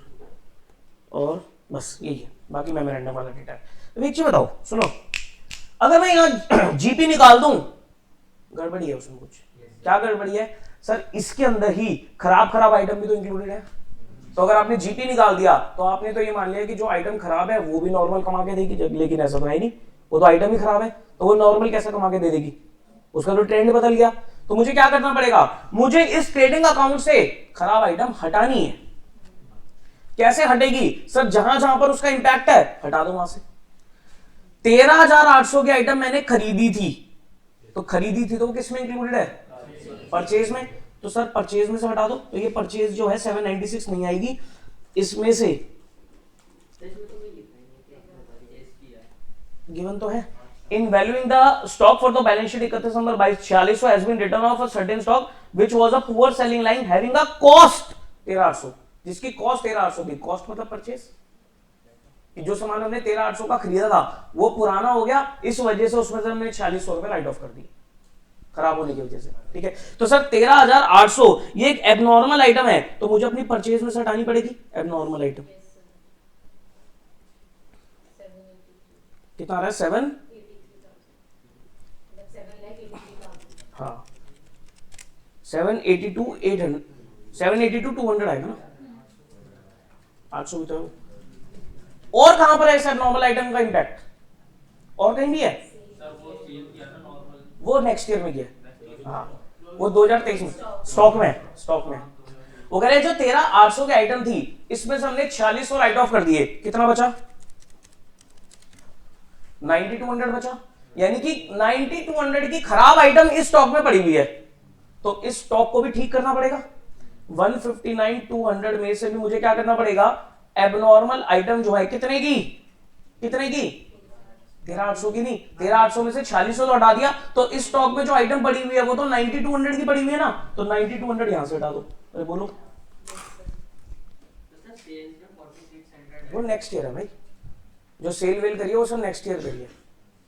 Speaker 1: और बस यही है, बाकी मेमोरेंडम वाला डेटा है। अब एक चीज बताओ, सुनो, अगर मैं यहाँ जीपी निकाल दूं, गड़बड़ी है उसमें कुछ। क्या गड़बड़ी है सर? इसके अंदर ही खराब आइटम भी तो इंक्लूडेड है। तो अगर आपने जीपी निकाल दिया तो आपने तो ये मान लिया कि जो आइटम खराब है वो भी नॉर्मल कमा के देगी, लेकिन ऐसा तो है नहीं, वो तो आइटम ही खराब है, तो वो नॉर्मल कैसे कमा के दे देगी? उसका तो ट्रेंड बदल गया। तो मुझे क्या करना पड़ेगा? मुझे इस ट्रेडिंग अकाउंट से खराब आइटम हटानी है। कैसे हटेगी सर? जहां जहां पर उसका इंपैक्ट है हटा दो वहां से। 13,800 की आइटम मैंने खरीदी थी, तो खरीदी थी तो वो किसमें इंक्लूडेड है? परचेज में। तो सर परचेज में से हटा दो, तो ये परचेज जो है 796 नहीं आएगी इसमें से।
Speaker 3: तो इसमें तो नहीं लिखना है कि आपने बता दीजिए इसकी है।
Speaker 1: गिवन तो है। In valuing the stock for the balance sheet 31 December 42 has been written off a certain stock which was a poor selling line having a cost 13,800, जिसकी कॉस्ट 13,800 थी। कॉस्ट मतलब परचेज, जो सामान हमने 13,800 का खरीदा था वो पुराना हो गया, इस वजह से उसमें से हमने 4600 रुपए राइट ऑफ कर दिए खराब होने की वजह से। ठीक है, तो सर 13,800 ये एक एबनॉर्मल आइटम है, तो मुझे अपनी परचेज में से हटानी पड़ेगी एबनॉर्मल आइटम। कितना आ रहा है? 7, हाँ 782 200 आएगा ना, 800 भी तो है। और कहां पर है इस एबनॉर्मल आइटम का इंपैक्ट? और कहीं भी है? वो नेक्स्ट ईयर में किया, हाँ वो 2023 में स्टॉक में वो कह रहे जो 13,800 की आइटम थी इसमें से हमने 4600 राइट ऑफ कर दिए, कितना बचा? 9200 बचा। यानी कि 9200 की खराब आइटम इस स्टॉक में पड़ी हुई है, तो इस स्टॉक को भी ठीक करना पड़ेगा। 159 200 में से भी मुझे क्या करना पड़ेगा? एबनॉर्मल आइटम जो है कितने की 13,800 की नहीं, 13,800 में से 4600 तो हटा दिया, तो इस स्टॉक में जो आइटम पड़ी हुई है वो तो 9200 की पड़ी हुई है ना, तो 9200 यहां से हटा दो। अरे बोलो,
Speaker 3: तो सर सेल्स में 4600
Speaker 1: वो नेक्स्ट ईयर है भाई, जो सेल वेल करिए वो सब नेक्स्ट ईयर करिए।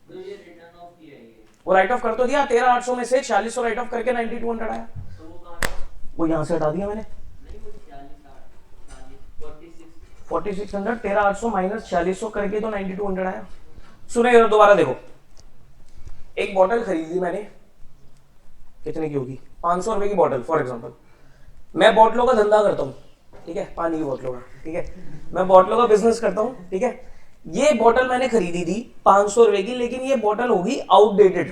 Speaker 3: तो ये रिटर्न ऑफ किया है,
Speaker 1: वो राइट ऑफ कर तो दिया, 13,800 में से 4600 राइट ऑफ करके 9200 आया,
Speaker 3: तो वो कहां है?
Speaker 1: वो यहां से हटा दिया मैंने।
Speaker 3: नहीं वो 46
Speaker 1: 4600 13,800 माइनस 4600 करके तो 9200 आया। सुने इधर दोबारा देखो, एक बॉटल खरीदी मैंने, कितने की होगी? 500 रुपए की बॉटल फॉर एग्जांपल। मैं बॉटलों का धंधा करता हूँ, ठीक है, पानी की बॉटलों का, ठीक है, मैं बॉटलों का बिजनेस करता हूँ, ठीक है। ये बॉटल मैंने खरीदी थी 500 रुपए की, लेकिन ये बॉटल होगी आउटडेटेड,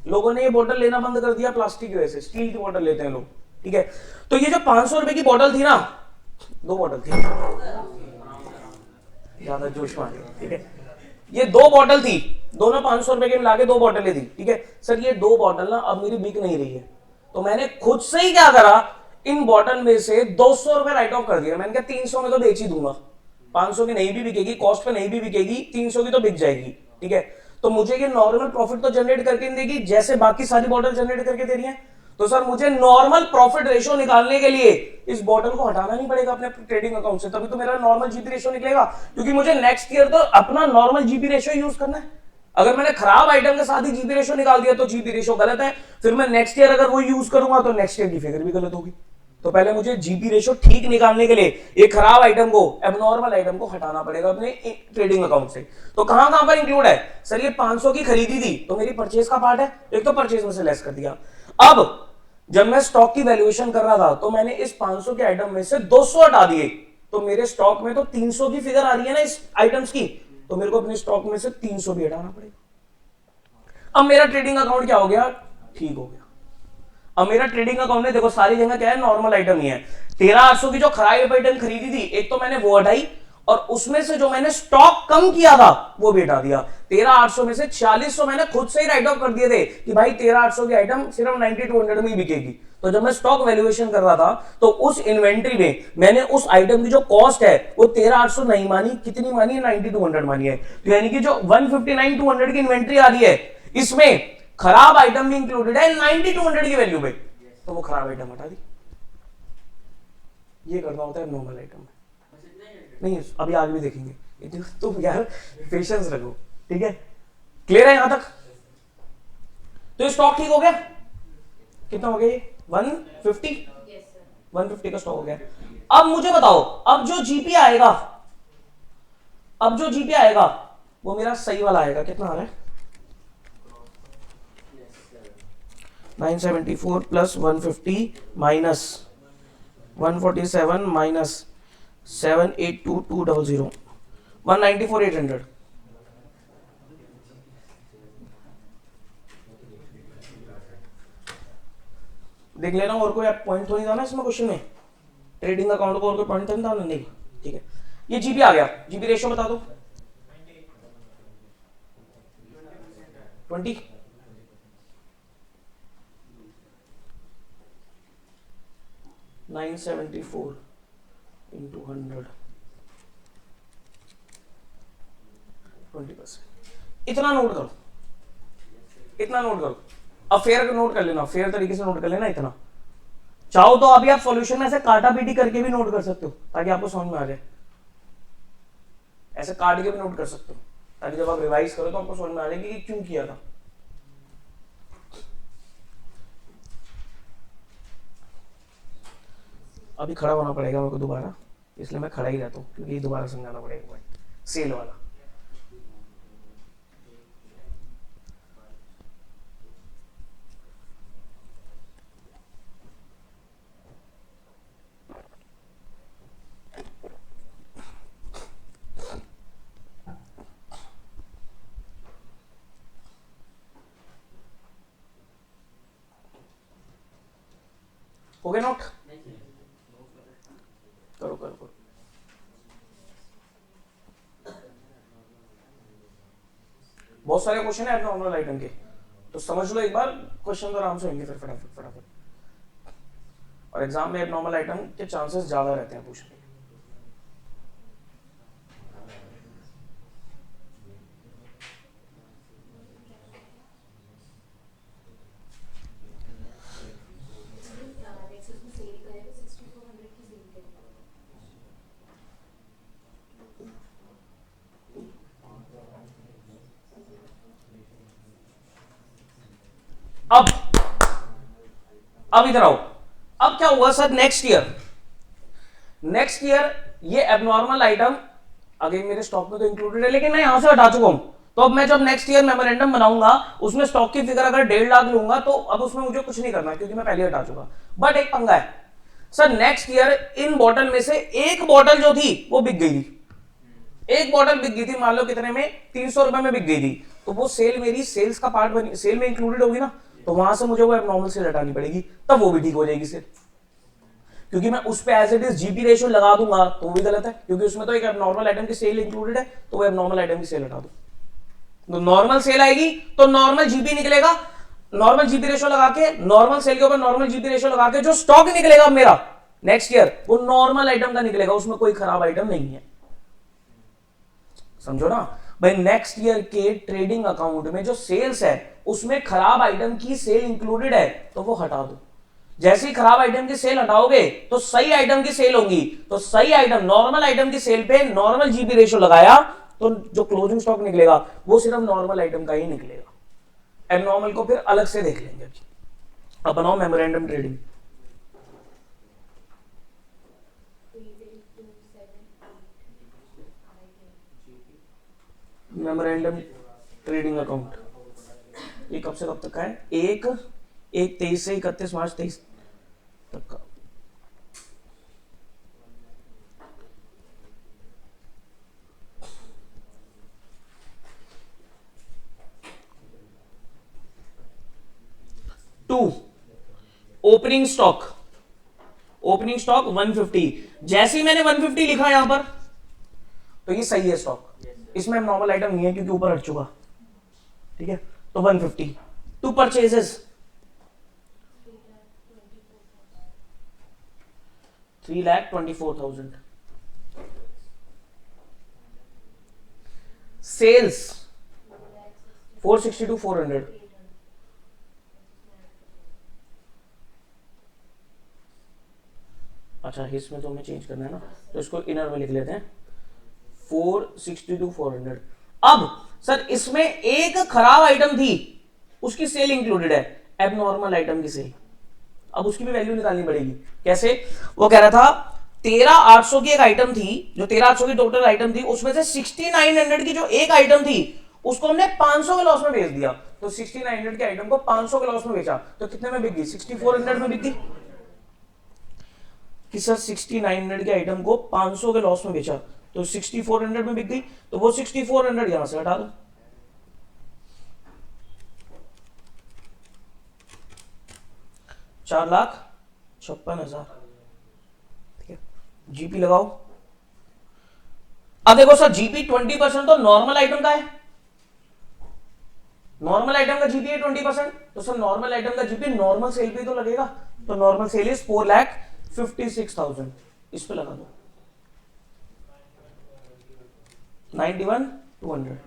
Speaker 1: लोगों ने ये बॉटल लेना बंद कर दिया प्लास्टिक की वजह से, स्टील की बॉटल लेते हैं लोग, ठीक है। तो ये जो 500 रुपए की बॉटल थी ना, 2 बॉटल थी, ज्यादा जोश में, ठीक है, ये 2 बॉटल थी, दोनों 500 रुपए के मिला के 2 बॉटलें थी, ठीक है। सर ये 2 बॉटल ना अब मेरी बिक नहीं रही है, तो मैंने खुद से ही क्या करा, इन बॉटल में से 200 रुपए राइट ऑफ कर दिया। मैंने कहा 300 में तो बेच ही दूंगा, 500 की नहीं भी बिकेगी, कॉस्ट पे नहीं भी बिकेगी, 300 की तो बिक जाएगी, ठीक है। तो मुझे ये नॉर्मल प्रॉफिट तो जनरेट करके नहीं देगी जैसे बाकी सारी बॉटल जनरेट करके दे रही है। तो सर मुझे नॉर्मल प्रॉफिट रेशियो निकालने के लिए इस बॉटल को हटाना नहीं पड़ेगा अपने ट्रेडिंग अकाउंट से, तभी तो मेरा नॉर्मल जीपी रेशियो निकलेगा, क्योंकि मुझे नेक्स्ट ईयर तो अपना नॉर्मल जीपी रेशियो यूज करना है। अगर मैंने खराब आइटम के साथ ही जीपी रेशो निकाल दिया तो जीपी रेशो गलत है, फिर मैं नेक्स्ट ईयर अगर वो यूज करूंगा तो नेक्स्ट ईयर की फिगर भी गलत होगी। तो पहले मुझे जीपी रेशो ठीक निकालने के लिए एक खराब आइटम को, एबनॉर्मल आइटम को हटाना पड़ेगा अपने ट्रेडिंग अकाउंट से। तो कहां कहां पर इंक्लूड है? सर ये 500 की खरीदी थी तो मेरी परचेज का पार्ट है, एक तो परचेज में से लेस कर दिया। अब जब मैं स्टॉक की वैल्यूएशन कर रहा था तो मैंने इस 500 के आइटम में से 200 हटा दिए, तो मेरे स्टॉक में तो 300 की फिगर आ रही है ना इस आइटम्स की, तो मेरे को अपने स्टॉक में से 300 भी हटाना पड़ेगा। अब मेरा ट्रेडिंग अकाउंट क्या हो गया? ठीक हो गया। अब मेरा ट्रेडिंग अकाउंट में देखो सारी जगह क्या है, नॉर्मल आइटम ही है। 13,800 की जो खराब आइटम खरीदी थी, एक तो मैंने वो हटाई और उसमें से जो मैंने स्टॉक कम किया था वो भी हटा दिया। 13,800 में से 4,400 मैंने खुद से ही राइट ऑफ कर दिए थे कि भाई 13,800 की आइटम सिर्फ 9200 में ही बिकेगी। तो जब मैं स्टॉक वैल्यूएशन कर रहा था तो उस इन्वेंट्री में मैंने उस आइटम की जो कॉस्ट है वो 13,800 नहीं मानी, कितनी मानी है? 9200 मानी है। तो यानी कि जो 159,200 की इन्वेंट्री आ रही है इसमें खराब आइटम भी इंक्लूडेड है 9200 की वैल्यू पे, तो वो खराब आइटम हटा दी। ये करना होता है नॉर्मल आइटम में। नहीं अभी आगे भी देखेंगे, तुम यार पेशेंस रखो, ठीक है? क्लियर है यहां तक? तो स्टॉक ठीक हो गया, कितना हो गया? 150 150 का स्टॉक हो गया। अब मुझे बताओ, अब जो जीपी आएगा, अब जो जीपी आएगा वो मेरा सही वाला आएगा। कितना आ रहा है? 974 प्लस 150 माइनस 147 माइनस 782,200 194,800। देख लेना और कोई पॉइंट तो नहीं था ना इसमें क्वेश्चन में, ट्रेडिंग अकाउंट को और कोई पॉइंट तो नहीं था ना? नहीं, ठीक है। ये जीपी आ गया, जीपी रेशियो बता दो। 20 974 into 100 20%। इतना नोट करो, इतना नोट करो। अब फेयर नोट कर लेना, फेयर तरीके से नोट कर लेना इतना। चाहो तो अभी आप सॉल्यूशन में ऐसे काटा पीटी करके भी नोट कर सकते हो ताकि आपको समझ में आ जाए। ऐसे काट के भी नोट कर सकते हो ताकि जब आप रिवाइज करो तो आपको समझ में आ जाएगी कि क्यों किया था। अभी खड़ा होना पड़ेगा मेरे को दोबारा, इसलिए मैं खड़ा ही रहता हूँ क्योंकि दोबारा समझाना पड़ेगा भाई सेल वाला। हो गया नोट? करो करो करो। बहुत सारे क्वेश्चन है एबनॉर्मल आइटम के, तो समझ लो एक बार, क्वेश्चन तो आराम से होंगे फिर फटाफट फटाफट। और एग्जाम में एबनॉर्मल आइटम के चांसेस ज्यादा रहते हैं पूछने के। अब इधर आओ। अब क्या हुआ सर? नेक्स्ट ईयर ये एबनॉर्मल आइटम अगेन मेरे स्टॉक में तो इंक्लूडेड है, लेकिन मैं यहां से हटा चुका हूं। तो अब मैं जब नेक्स्ट ईयर मेमोरेंडम बनाऊंगा उसमें स्टॉक की फिगर अगर 1.5 लाख लूंगा तो अब उसमें मुझे कुछ नहीं करना क्योंकि मैं पहले हटा चुका। बट एक पंगा है sir, next year in bottle में से एक बॉटल जो थी वो बिक गई थी। एक बॉटल बिक गई थी, मान लो कितने में? 300 रुपए में बिक गई थी। तो वो सेल मेरी सेल्स का पार्ट बनी, सेल में इंक्लूडेड होगी ना, तो वहां से मुझे वो एबनॉर्मल सेल हटानी पड़ेगी, तब वो भी ठीक हो जाएगी सेल। क्योंकि मैं उस पे as it is GP ratio लगा दूंगा तो वो भी गलत है क्योंकि उसमें तो एक एबनॉर्मल आइटम की सेल इंक्लूडेड है, तो वो एबनॉर्मल आइटम की सेल हटा दो। तो नॉर्मल सेल आएगी तो नॉर्मल जीपी निकलेगा, नॉर्मल जीपी रेशियो लगा के, नॉर्मल सेल के ऊपर नॉर्मल जीपी रेशियो लगा के जो स्टॉक निकलेगा मेरा नेक्स्ट ईयर वो नॉर्मल आइटम का निकलेगा, उसमें कोई खराब आइटम नहीं है। समझो ना भाई, नेक्स्ट ईयर के ट्रेडिंग अकाउंट में जो सेल्स है उसमें खराब आइटम की सेल इंक्लूडेड है तो वो हटा दो। जैसे ही खराब आइटम की सेल हटाओगे तो सही आइटम की सेल होगी, तो सही आइटम नॉर्मल आइटम की सेल पे नॉर्मल जीपी रेशियो लगाया तो जो क्लोजिंग स्टॉक निकलेगा वो सिर्फ नॉर्मल आइटम का ही निकलेगा। एबनॉर्मल को फिर अलग से देख लेंगे। अब बनाओ memorandum trading. Memorandum trading account ये कब से कब तक का है? एक 23 से 31 मार्च 23 तक का। To opening stock 150। जैसे ही मैंने 150 लिखा यहां पर तो ये सही है स्टॉक, इसमें नॉर्मल आइटम नहीं है क्योंकि ऊपर हट चुका। ठीक है, तो 150। To purchases 3,24,000। Sales 460 to 400। अच्छा इसमें तो हमें चेंज करना है ना, तो इसको इनर में लिख लेते हैं 460 to 400। अब सर इसमें एक खराब आइटम थी, उसकी सेल इंक्लूडेड है, एबनॉर्मल आइटम की सेल। अब उसकी भी वैल्यू निकालनी पड़ेगी। कैसे? वो कह रहा था 13,800 की एक आइटम थी, जो 13,800 की टोटल आइटम थी उसमें से 6,900 की जो एक आइटम थी उसको हमने 500 के लॉस में बेच दिया। तो 6,900 की आइटम को 500 के लॉस में बेचा तो कितने में बिक गई? 6,400 में बिक गई। कि सर 6,900 के आइटम को 500 के लॉस में बेचा तो 6,400 में बिक गई, तो वो 6,400 यहां से हटा दो। ₹4,56,000। ठीक है, जीपी लगाओ। अब देखो सर जीपी 20% तो नॉर्मल आइटम का है, नॉर्मल आइटम का जीपी है 20%, तो सर नॉर्मल आइटम का जीपी नॉर्मल सेल पे तो लगेगा। तो नॉर्मल सेल इज 4,56,000, इस पे लगा दो 91,200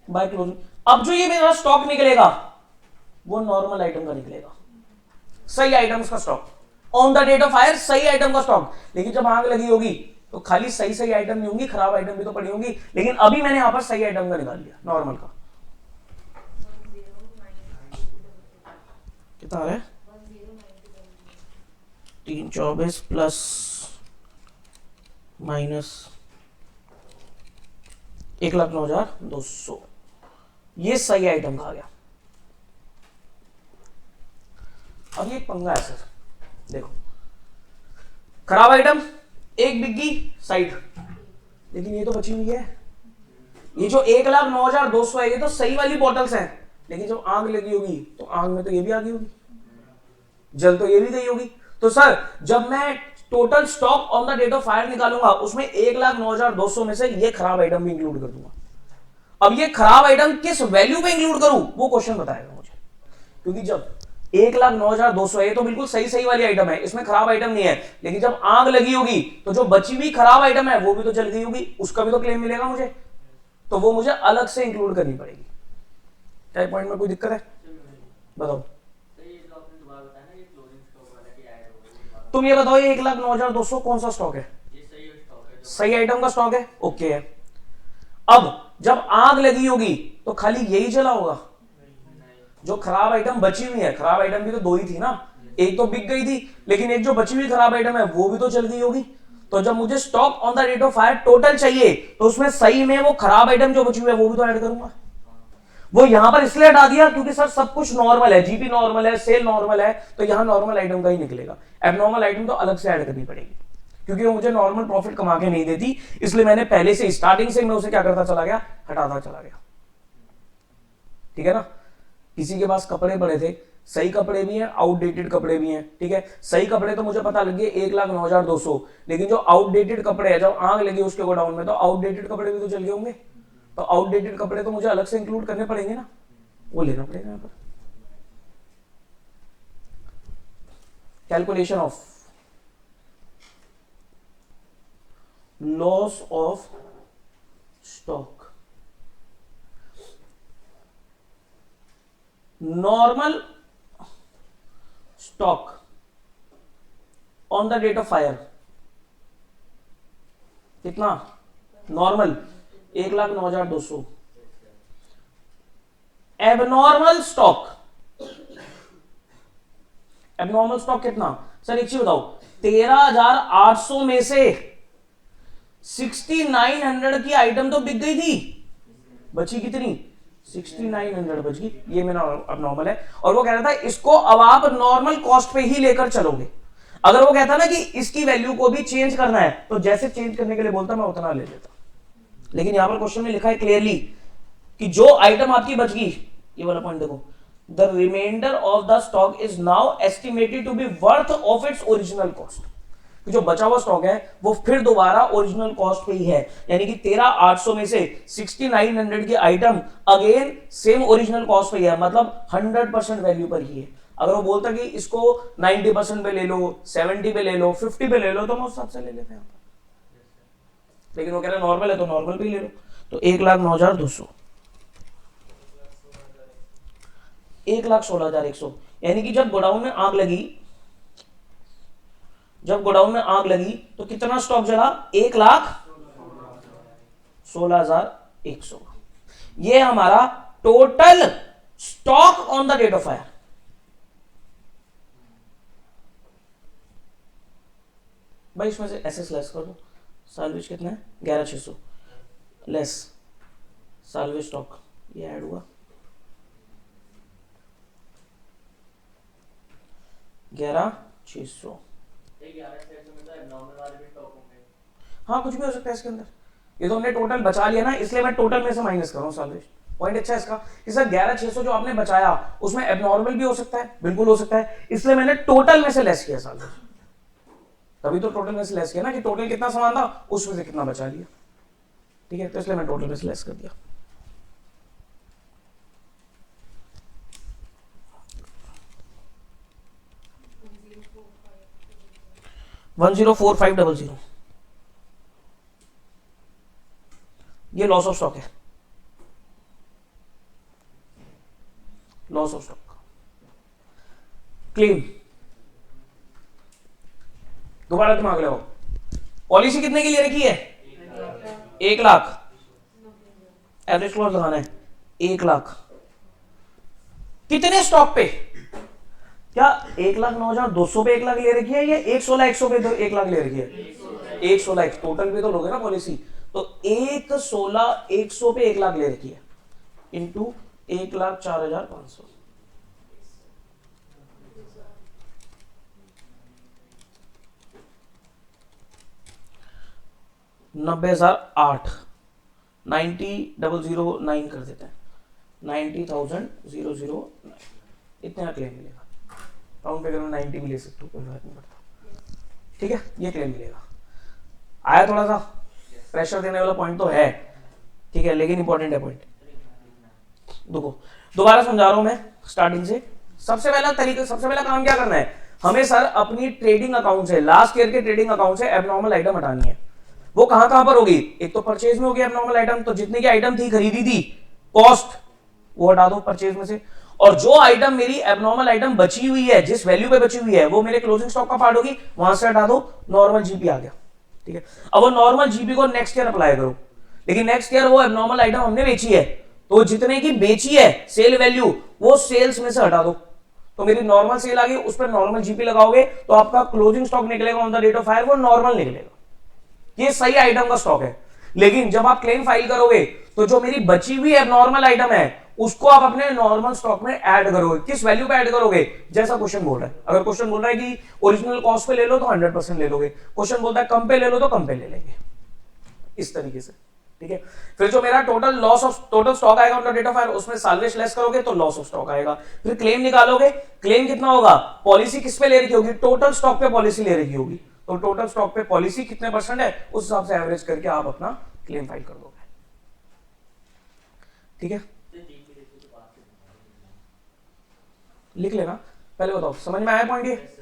Speaker 1: बाय क्लोजिंग। अब जो ये मेरा स्टॉक निकलेगा वो नॉर्मल आइटम का निकलेगा, सही आइटम्स का stock on the date of fire, सही आइटम का स्टॉक। लेकिन जब आग लगी होगी तो खाली सही आइटम नहीं होंगी, खराब आइटम भी तो पड़ी होंगी। लेकिन अभी मैंने यहां पर सही आइटम का निकाल लिया, नॉर्मल का। कितना आ रहा है? 324 प्लस माइनस 1,09,200, ये सही आइटम का आ गया। अब ये पंगा है सर, देखो खराब आइटम एक बिकी साइड, लेकिन ये तो बची हुई है। ये जो 1,09,200 है ये तो सही वाली बॉटल्स हैं, लेकिन जब आग लगी होगी तो आग में तो ये भी आ गई होगी, जल तो ये भी गई होगी। तो सर जब मैं total stock on the date of fire निकालूंगा उसमें 1,09,200 में से ये खराब आइटम भी इंक्लूड कर दूंगा। अब ये खराब आइटम किस वैल्यू पे इंक्लूड करूं वो क्वेश्चन बताएगा मुझे, क्योंकि जब 1,09,200 ये तो बिल्कुल सही वाली आइटम है, इसमें खराब आइटम नहीं है। लेकिन जब आग लगी होगी तो जो बची हुई खराब आइटम है वो भी तो जल गई होगी, उसका भी तो क्लेम मिलेगा मुझे, तो वो मुझे अलग से इंक्लूड करनी पड़ेगी। क्या पॉइंट में कोई दिक्कत है? बताओ। तुम ये बताओ ये 1,09,200 कौन सा स्टॉक है? सही आइटम का स्टॉक है, ओके है। अब जब आग लगी होगी तो खाली यही जला होगा, जो खराब आइटम बची हुई है, खराब आइटम भी तो दो ही थी ना, एक तो बिक गई थी लेकिन एक जो बची हुई खराब आइटम है वो भी तो चल गई होगी। तो जब मुझे stock on the rate of fire total चाहिए तो उसमें सही में वो खराब आइटम जो बची हुई है वो भी तो ऐड करूंगा। वो यहां पर इसलिए हटा दिया क्योंकि सर सब कुछ नॉर्मल है, जीपी नॉर्मल है, सेल नॉर्मल है, तो यहां नॉर्मल आइटम का ही निकलेगा। एबनॉर्मल आइटम तो अलग से ऐड करनी पड़ेगी क्योंकि वो मुझे नॉर्मल प्रॉफिट कमा के नहीं देती, इसलिए मैंने पहले से स्टार्टिंग से मैं उसे क्या करता चला गया, हटाता चला गया। ठीक है ना? किसी के पास कपड़े पड़े थे, सही कपड़े भी हैं, आउटडेटेड कपड़े भी हैं। ठीक है, सही कपड़े तो मुझे पता लग गए 1,09,200, लेकिन जो आउटडेटेड कपड़े हैं, जब आग लगी उसके गोडाउन में तो आउटडेटेड कपड़े भी तो चल गए होंगे, तो आउटडेटेड कपड़े तो मुझे अलग से इंक्लूड करने पड़ेंगे ना, वो लेना पड़ेगा यहाँ पर। Calculation of loss of stock, normal stock on the date of fire कितना? Normal 1,09,200। Abnormal stock, abnormal stock कितना सर, एक चीज बताओ, 13,800 में से 6,900 की आइटम तो बिक गई थी, बची कितनी 6,900 बच गई, ये मेरा अब नॉर्मल है। और वो कह रहा था इसको अब आप नॉर्मल कॉस्ट पे ही लेकर चलोगे। अगर वो कहता ना कि इसकी वैल्यू को भी चेंज करना है तो जैसे चेंज करने के लिए बोलता मैं उतना ले लेता, लेकिन यहां पर क्वेश्चन में लिखा है क्लियरली कि जो आइटम आपकी बच गई, ये वाला पॉइंट देखो, the reminder of the stock is now estimated to be worth of its original cost. जो बचा हुआ स्टॉक है वो फिर दोबारा ओरिजिनल कॉस्ट पे ही है, यानी कि 13,800 में से 6,900 की item again same original cost पे ही है, मतलब 100% वैल्यू पर ही है। अगर वो बोलता कि इसको 90% पे ले लो, 70 पे ले लो, 50 पे ले लो, तो हम उस हिसाब से ले लेते हैं, लेकिन वो कह रहे नॉर्मल है तो नॉर्मल भी ले लो। तो 1,09,200, 1,16,100, यानी कि जब गोडाउन में आग लगी, जब गोडाउन में आग लगी तो कितना स्टॉक जला, 1,16,100। ये हमारा total stock on the date of fire. भाई इसमें से एसएस लेस कर दो, साल्वेज कितना है 11,600 लेस साल्वेज स्टॉक, ये ऐड हुआ 11,600। हाँ कुछ भी हो सकता है इसके अंदर, ये तो हमने टोटल बचा लिया ना, इसलिए मैं टोटल में से माइनस कर रहा हूँ साल्वेज। पॉइंट अच्छा है इसका कि सर 11,600 जो आपने बचाया उसमें एबनॉर्मल भी हो सकता है, बिल्कुल हो सकता है, इसलिए मैंने टोटल में से लेस किया साल्वेज। तभी तो टोटल में से लेस किया ना कि टोटल कितना सामान था उसमें से कितना बचा लिया, ठीक है, तो इसलिए मैं टोटल में से लेस कर दिया। $104500 ये लॉस ऑफ स्टॉक है, लॉस ऑफ स्टॉक। क्लेम दोबारा दिमाग लगाओ, पॉलिसी कितने की ले रखी है 1,00,000, एवरेज क्लॉज लगाना है 1,00,000, कितने स्टॉक पे, क्या 1,09,200 पे 1,00,000 ले रखी है या 1,16,100 पे 1,00,000 ले रखी है, 1,16,100 टोटल पे तो लोगे ना पॉलिसी, तो 1,16,100 पे 1,00,000 ले रखी है इंटू 1,04,500, 90,008, 90,009 कर देते हैं, 90,009 इतना क्लेम मिलेगा। राउंड फिगर में 90 भी ले सकते हो, कोई फर्क नहीं पड़ता, ठीक है, ये क्लेम मिलेगा। आया थोड़ा सा प्रेशर देने वाला पॉइंट तो है, ठीक है, लेकिन इंपॉर्टेंट है पॉइंट। देखो दोबारा समझा रहा हूं मैं स्टार्टिंग से। सबसे पहला तरीका, सबसे पहला काम क्या करना है, हमें सर अपनी ट्रेडिंग अकाउंट से, लास्ट ईयर के ट्रेडिंग अकाउंट से एबनॉर्मल आइटम हटानी है। वो कहां कहां पर होगी, एक तो परचेज में होगी एबनॉर्मल आइटम, तो जितनी की आइटम थी खरीदी थी कॉस्ट वो हटा दो परचेज में से, और जो आइटम मेरी एबनॉर्मल आइटम बची हुई है, जिस वैल्यू पे बची हुई है वो मेरे क्लोजिंग स्टॉक का पार्ट होगी, वहां से हटा दो, नॉर्मल जीपी आ गया, ठीक है। अब वो नॉर्मल जीपी को नेक्स्ट ईयर अप्लाई करो, लेकिन नेक्स्ट ईयर वो एबनॉर्मल आइटम हमने बेची है, तो जितने की बेची है सेल वैल्यू वो सेल्स में से हटा दो, तो मेरी नॉर्मल सेल आ गई, उस पर नॉर्मल जीपी लगाओगे तो आपका क्लोजिंग स्टॉक निकलेगा on the date of fire वो नॉर्मल निकलेगा, ये सही आइटम का स्टॉक है। लेकिन जब आप क्लेम फाइल करोगे तो जो मेरी बची हुई एबनॉर्मल आइटम है उसको आप अपने नॉर्मल स्टॉक में ऐड करोगे, किस वैल्यू पे ऐड करोगे, जैसा क्वेश्चन बोल रहा है। अगर क्वेश्चन बोल रहा है कि ओरिजिनल कॉस्ट पे ले लो तो 100% ले लोगे, क्वेश्चन बोलता है कम पे ले लो तो कम पे ले लेंगे, इस तरीके से, ठीक है। फिर जो मेरा total loss of total stock आएगा on the date of fire, उसमें साल्वेज लेस करोगे तो लॉस ऑफ स्टॉक आएगा। फिर क्लेम निकालोगे, क्लेम कितना होगा, पॉलिसी किस पे ले रखी होगी, टोटल स्टॉक पे पॉलिसी ले रखी होगी, तो टोटल स्टॉक पे पॉलिसी कितने परसेंट है उस हिसाब से एवरेज करके आप अपना क्लेम फाइल कर दोगे, ठीक है। लिख लेना, पहले बताओ समझ में आया पॉइंट, ये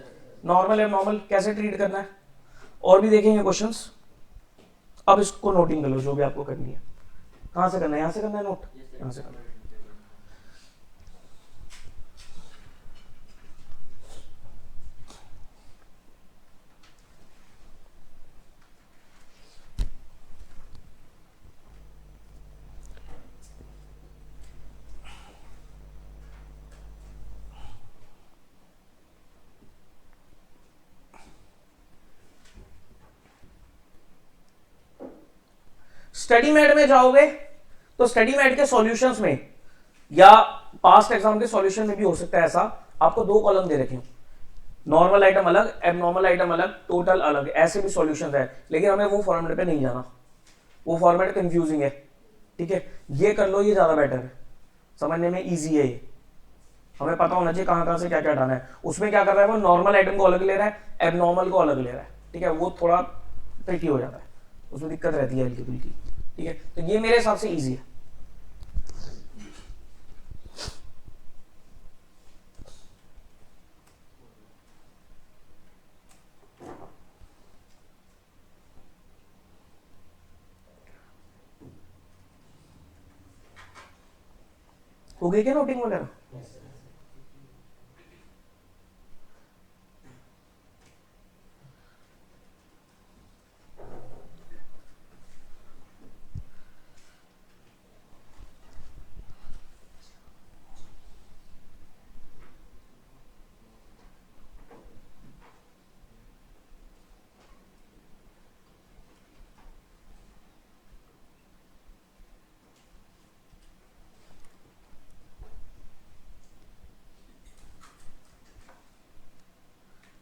Speaker 1: नॉर्मल है, नॉर्मल कैसे ट्रीट करना है, और भी देखेंगे क्वेश्चंस। अब इसको नोटिंग कर लो जो भी आपको करनी है। कहां से करना है, यहां से करना है नोट, यहां से करना है। स्टडी मैट में जाओगे तो स्टडी मैट के सॉल्यूशंस में या पास्ट एग्जाम के सॉल्यूशन में भी हो सकता है ऐसा, आपको 2 कॉलम दे रखे हो, नॉर्मल आइटम अलग, एबनॉर्मल आइटम अलग, टोटल अलग, ऐसे भी सॉल्यूशंस है, लेकिन हमें वो फॉर्मेट पे नहीं जाना, वो फॉर्मेट कंफ्यूजिंग है, ठीक है। ये कर लो, ये ज्यादा बेटर है, समझने में इजी है, ये हमें पता होना चाहिए कहां से क्या क्या डालना है। उसमें क्या कर रहा है वो, नॉर्मल आइटम को अलग ले रहा है, एबनॉर्मल को अलग ले रहा है, ठीक है, वो थोड़ा ट्रिकी हो जाता है, उसमें दिक्कत रहती है हल्की फुल्की, ठीक है। तो ये मेरे हिसाब से ईजी है। हो गई क्या नोटिंग वगैरह?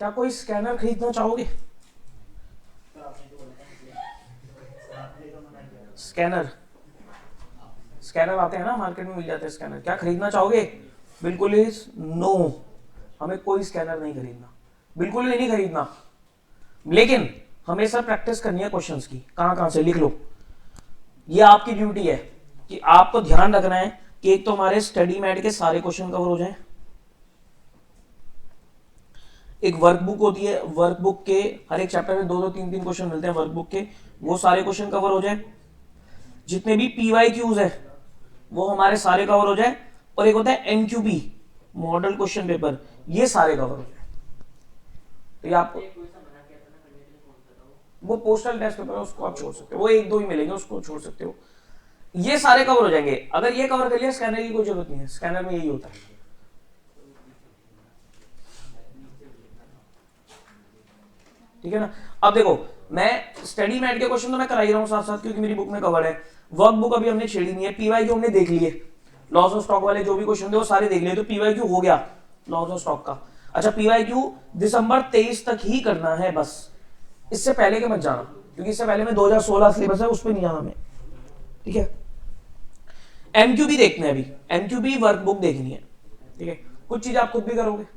Speaker 1: क्या कोई स्कैनर खरीदना चाहोगे? स्कैनर स्कैनर आते हैं ना मार्केट में, मिल जाते हैं स्कैनर, क्या खरीदना चाहोगे? बिल्कुल ही नो, हमें कोई स्कैनर नहीं खरीदना, बिल्कुल ही नहीं खरीदना, लेकिन हमेशा प्रैक्टिस करनी है क्वेश्चंस की, कहां कहां से लिख लो। ये आपकी ड्यूटी है कि आपको ध्यान रखना है कि एक तो हमारे स्टडी मैट के सारे क्वेश्चन कवर हो जाएं, एक वर्कबुक होती है, वर्कबुक के हर एक चैप्टर में 2-2 3-3 क्वेश्चन मिलते हैं वर्कबुक के, वो सारे क्वेश्चन कवर हो जाए, जितने भी पीवाईक्यूज है वो हमारे सारे कवर हो जाए, और एक होता है एमक्यूबी मॉडल क्वेश्चन पेपर, ये सारे कवर हो जाए। तो ये आपको वो पोस्टल टेस्ट पेपर है, उसको आप छोड़ सकते हो, वो 1-2 ही मिलेंगे, उसको छोड़ सकते हो, ये सारे कवर हो जाएंगे। अगर ये कवर कर लिया, स्कैनर की कोई जरूरत नहीं है, स्कैनर में यही होता है, ठीक है ना। अब देखो, मैं स्टडी मैट के क्वेश्चन तो मैं करा ही रहा हूं साथ साथ, क्योंकि मेरी बुक में कवर है, वर्कबुक अभी हमने छेड़ी नहीं है, पीवाईक्यू हमने देख लिए, लॉस ऑफ स्टॉक वाले जो भी क्वेश्चन थे वो सारे देख लिए, तो पीवाईक्यू हो गया लॉस ऑफ स्टॉक का। अच्छा, पीवाईक्यू दिसंबर 23 तक ही करना है बस, इससे पहले के मत जाना, क्योंकि इससे पहले में 2016 सिलेबस है, उस पर नहीं जाना हमें, ठीक है। एमक्यूबी देखना है अभी, एमक्यूबी वर्कबुक देखनी है, ठीक है, कुछ चीज आप खुद भी करोगे।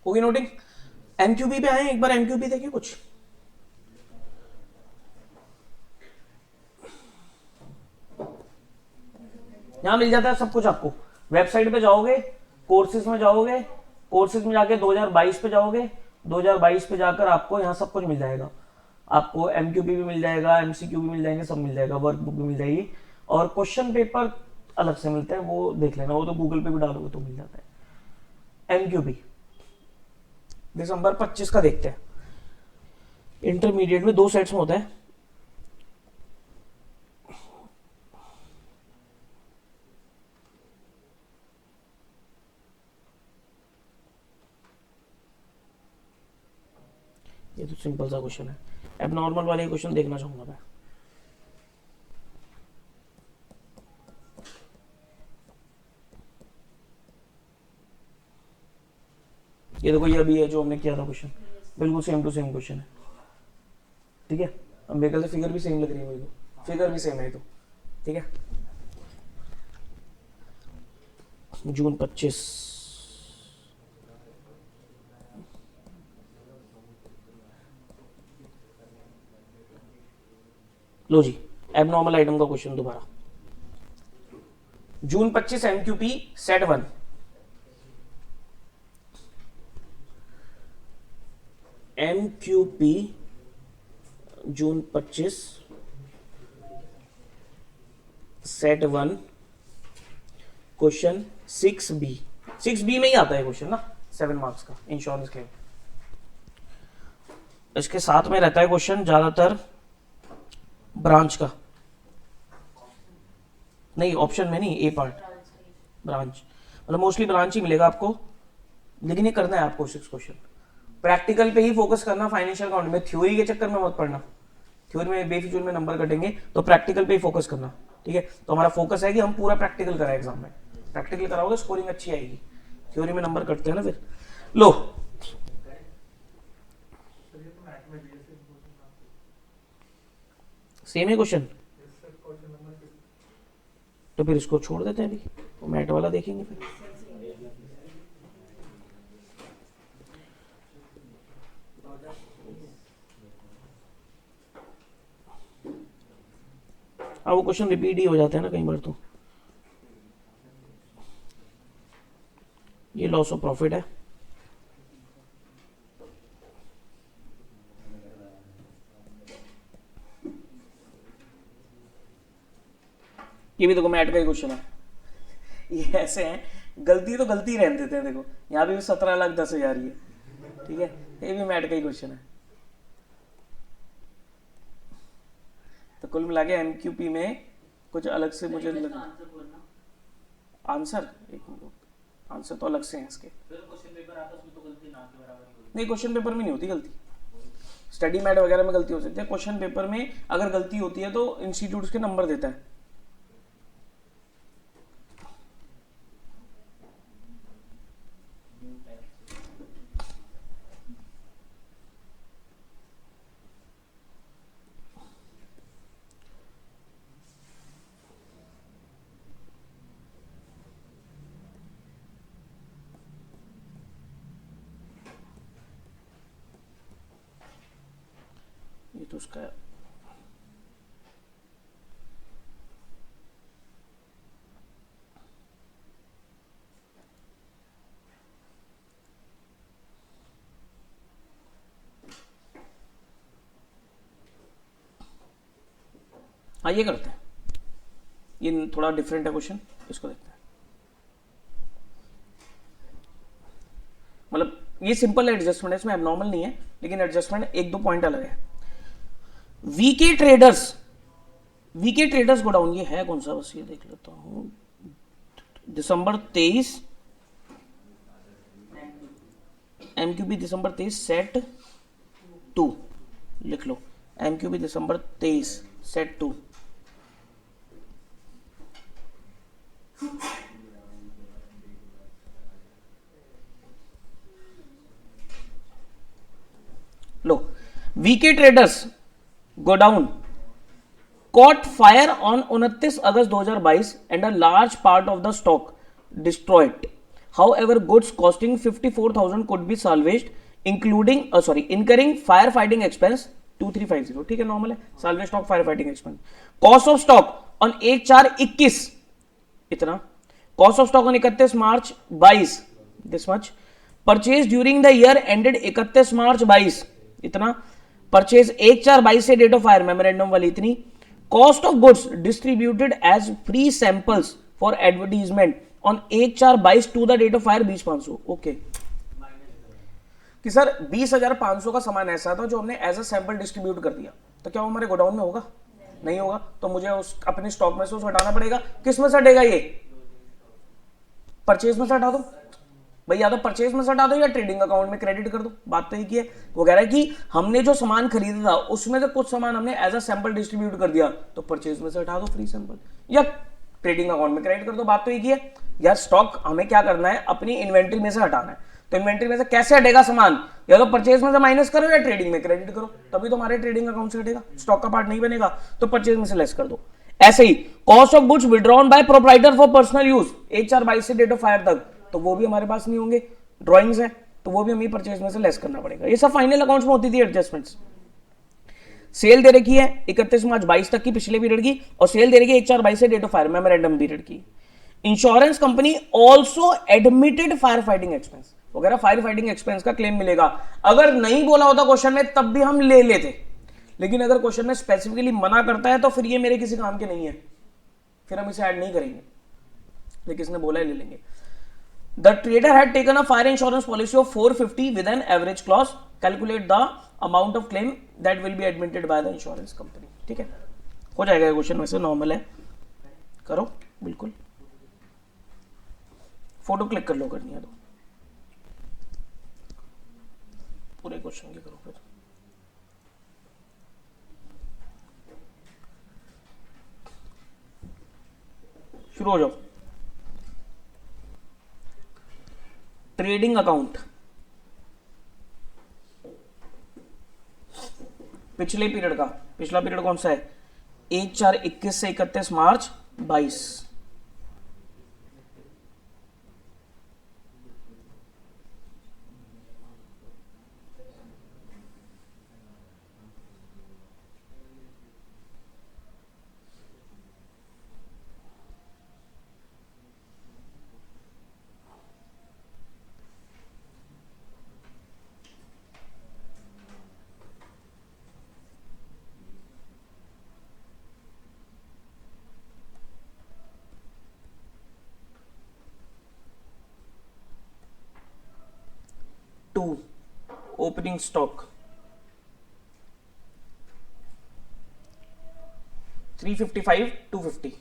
Speaker 1: होगी नोटिंग? एमक्यूबी पे आए, एक बार एमक्यूबी देखिए कुछ, यहां मिल जाता है सब कुछ आपको, वेबसाइट पे जाओगे, कोर्सेज में जाओगे, कोर्सेज में जाके 2022 पे जाओगे, 2022 पे जाकर आपको यहाँ सब कुछ मिल जाएगा, आपको एमक्यूबी भी मिल जाएगा, एमसीक्यू भी मिल जाएंगे, सब मिल जाएगा, वर्कबुक भी मिल जाएगी, और क्वेश्चन पेपर अलग से मिलते हैं, वो देख लेना, वो तो गूगल पे भी डालोगे तो मिल जाता है। एमक्यूबी दिसंबर 25 का देखते हैं, इंटरमीडिएट में 2 सेट्स में होता है, ये तो सिंपल सा क्वेश्चन है, अब नॉर्मल वाले क्वेश्चन देखना चाहूंगा मैं। ये देखो, ये अभी है जो हमने किया था क्वेश्चन, बिल्कुल सेम टू सेम क्वेश्चन है, ठीक है। अब मेरे ख्याल से फिगर भी सेम लग रही है मुझे, तो फिगर भी सेम है तो, ठीक है। जून 25, लो जी, एबनॉर्मल आइटम का क्वेश्चन दोबारा, जून 25 एमक्यूपी सेट 1, एमक्यूपी जून 25 सेट 1 क्वेश्चन 6B, 6B में ही आता है क्वेश्चन ना, 7 मार्क्स का इंश्योरेंस क्लेम। इसके साथ में रहता है क्वेश्चन ज्यादातर ब्रांच का, नहीं ऑप्शन में नहीं, ए पार्ट ब्रांच, मतलब मोस्टली ब्रांच ही मिलेगा आपको, लेकिन ये करना है आपको 6 क्वेश्चन। प्रैक्टिकल पे ही फोकस करना, फाइनेंशियल अकाउंट में थ्योरी के चक्कर में मत पढ़ना, थ्योरी में बेफिजूल में नंबर कटेंगे, तो प्रैक्टिकल पे ही फोकस करना, ठीक है। तो हमारा फोकस है कि हम पूरा प्रैक्टिकल कराएं एग्जाम में, प्रैक्टिकल कराओगे स्कोरिंग अच्छी आएगी, थ्योरी में नंबर कटते हैं ना फिर। लो सेम है क्वेश्चन, तो फिर इसको छोड़ देते हैं अभी, तो मैट वाला देखेंगे फिर। अब वो क्वेश्चन रिपीट ही हो जाते हैं ना कई बार, तो ये लॉस ऑफ प्रॉफिट है, ये भी देखो मैट का ही क्वेश्चन है। ये ऐसे हैं, गलती तो गलती रहने देते हैं, देखो यहाँ भी 17,10,000 ही है, ठीक है, ये भी मैट का ही क्वेश्चन है। तो कुल मिला के एमक्यूपी में कुछ अलग से मुझे लगा
Speaker 3: आंसर बोलना,
Speaker 1: आंसर, एक मिनट, आंसर तो अलग से हैं इसके,
Speaker 3: फिर क्वेश्चन पेपर आता है उसमें तो गलती ना के बराबर ही होती
Speaker 1: नहीं क्वेश्चन पेपर में नहीं होती गलती, स्टडी मैट वगैरह में गलती हो सकती है, क्वेश्चन पेपर में अगर गलती होती है तो इंस्टीट्यूट के नंबर देता है। ये तो उसका हाँ ये करते हैं, ये थोड़ा डिफरेंट है क्वेश्चन, इसको देखते हैं। मतलब ये सिंपल एडजस्टमेंट है, इसमें एबनॉर्मल नहीं है, लेकिन एडजस्टमेंट एक दो पॉइंट अलग है। वीके ट्रेडर्स गो डाउन, ये है कौन सा, बस ये देख लेता हूं, दिसंबर 23, एमक्यूबी दिसंबर 23 सेट 2 लिख लो, एमक्यूबी दिसंबर 23 सेट 2। लो, VK traders godown caught fire on 29 August 2022 and a large part of the stock destroyed. However, goods costing 54,000 could be salvaged, incurring firefighting expense 2350, ठीक है, नॉर्मल है, salvage stock firefighting expense. Cost of stock on 1/4/21 इतना, cost of stock on 31 March 22 this much, purchase during the year ended 31 मार्च 22 इतना, purchase 1/4/22 से date of fire memorandum वाली इतनी, cost of goods distributed as free samples for advertisement on 1/4/22 to the date of fire 20,500, okay, कि sir 20,500 का सामान ऐसा था जो हमने एज अ सैंपल डिस्ट्रीब्यूट कर दिया, तो क्या वो हमारे गोडाउन में होगा? नहीं होगा, तो मुझे उस अपने स्टॉक में से उसको हटाना पड़ेगा। किस में से हटेगा ये? परचेज में से हटा दो भाई, या तो परचेज में से हटा दो या ट्रेडिंग अकाउंट में क्रेडिट कर दो, बात तो एक ही है। वो कह रहा है कि हमने जो सामान खरीदा था उसमें से कुछ सामान हमने एज अ सैंपल डिस्ट्रीब्यूट कर दिया, तो परचेज में से हटा दो फ्री सैंपल, या ट्रेडिंग अकाउंट में क्रेडिट कर दो, बात तो एक ही है। यार स्टॉक हमें क्या करना है, अपनी इन्वेंट्री में से हटाना है, तो इन्वेंट्री में से कैसे हटेगा सामान? या तो परचेज में से माइनस करो या ट्रेडिंग में क्रेडिट करो, तभी तो हमारे ट्रेडिंग अकाउंट से हटेगा, स्टॉक का पार्ट नहीं बनेगा, तो परचेज में से लेस कर दो। ऐसे ही cost of goods withdrawn by proprietor for personal use 1/4/22 से डेट ऑफ फायर तक, तो वो भी हमारे पास नहीं होंगे, ड्राइंग्स है, तो वो भी हमें परचेज में से लेस करना पड़ेगा। ये सब फाइनल अकाउंट्स में होती थी एडजस्टमेंट्स। सेल दे रखी है 31 मार्च 22 तक की पिछले पीरियड की, और सेल दे रखी है 1/4/22 से date of fire memorandum period की। Insurance company also admitted fire fighting expense वगैरह, फायर फाइटिंग एक्सपेंस का क्लेम मिलेगा। अगर नहीं बोला होता क्वेश्चन में तब भी हम ले लेते, लेकिन अगर क्वेश्चन में स्पेसिफिकली मना करता है तो फिर ये मेरे किसी काम के नहीं है, फिर हम इसे ऐड नहीं करेंगे, लेकिन इसने बोला है ले लेंगे। The trader had taken a fire insurance policy of 450 with an average clause. Calculate the amount of claim that will be admitted by the insurance company. ठीक है, हो जाएगा क्वेश्चन, वैसे नॉर्मल है, करो बिल्कुल, फोटो क्लिक कर लो, करनी है तो पूरे क्वेश्चन की करो फिर। शुरू हो जाओ। ट्रेडिंग अकाउंट, पिछले पीरियड का, पिछला पीरियड कौन सा है, 1/4/21 से 31 मार्च 22। ओपनिंग स्टॉक 355 250,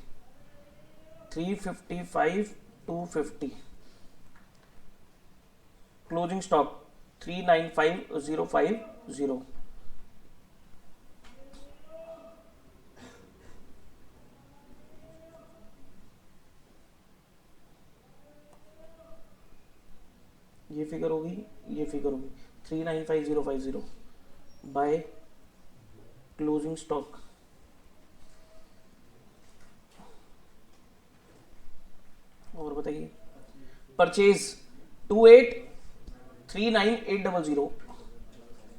Speaker 1: 355 250, क्लोजिंग स्टॉक 395050, ये फिगर होगी, ये फिगर होगी 395050 बाय क्लोजिंग स्टॉक। और बताइए, परचेज 2839,800,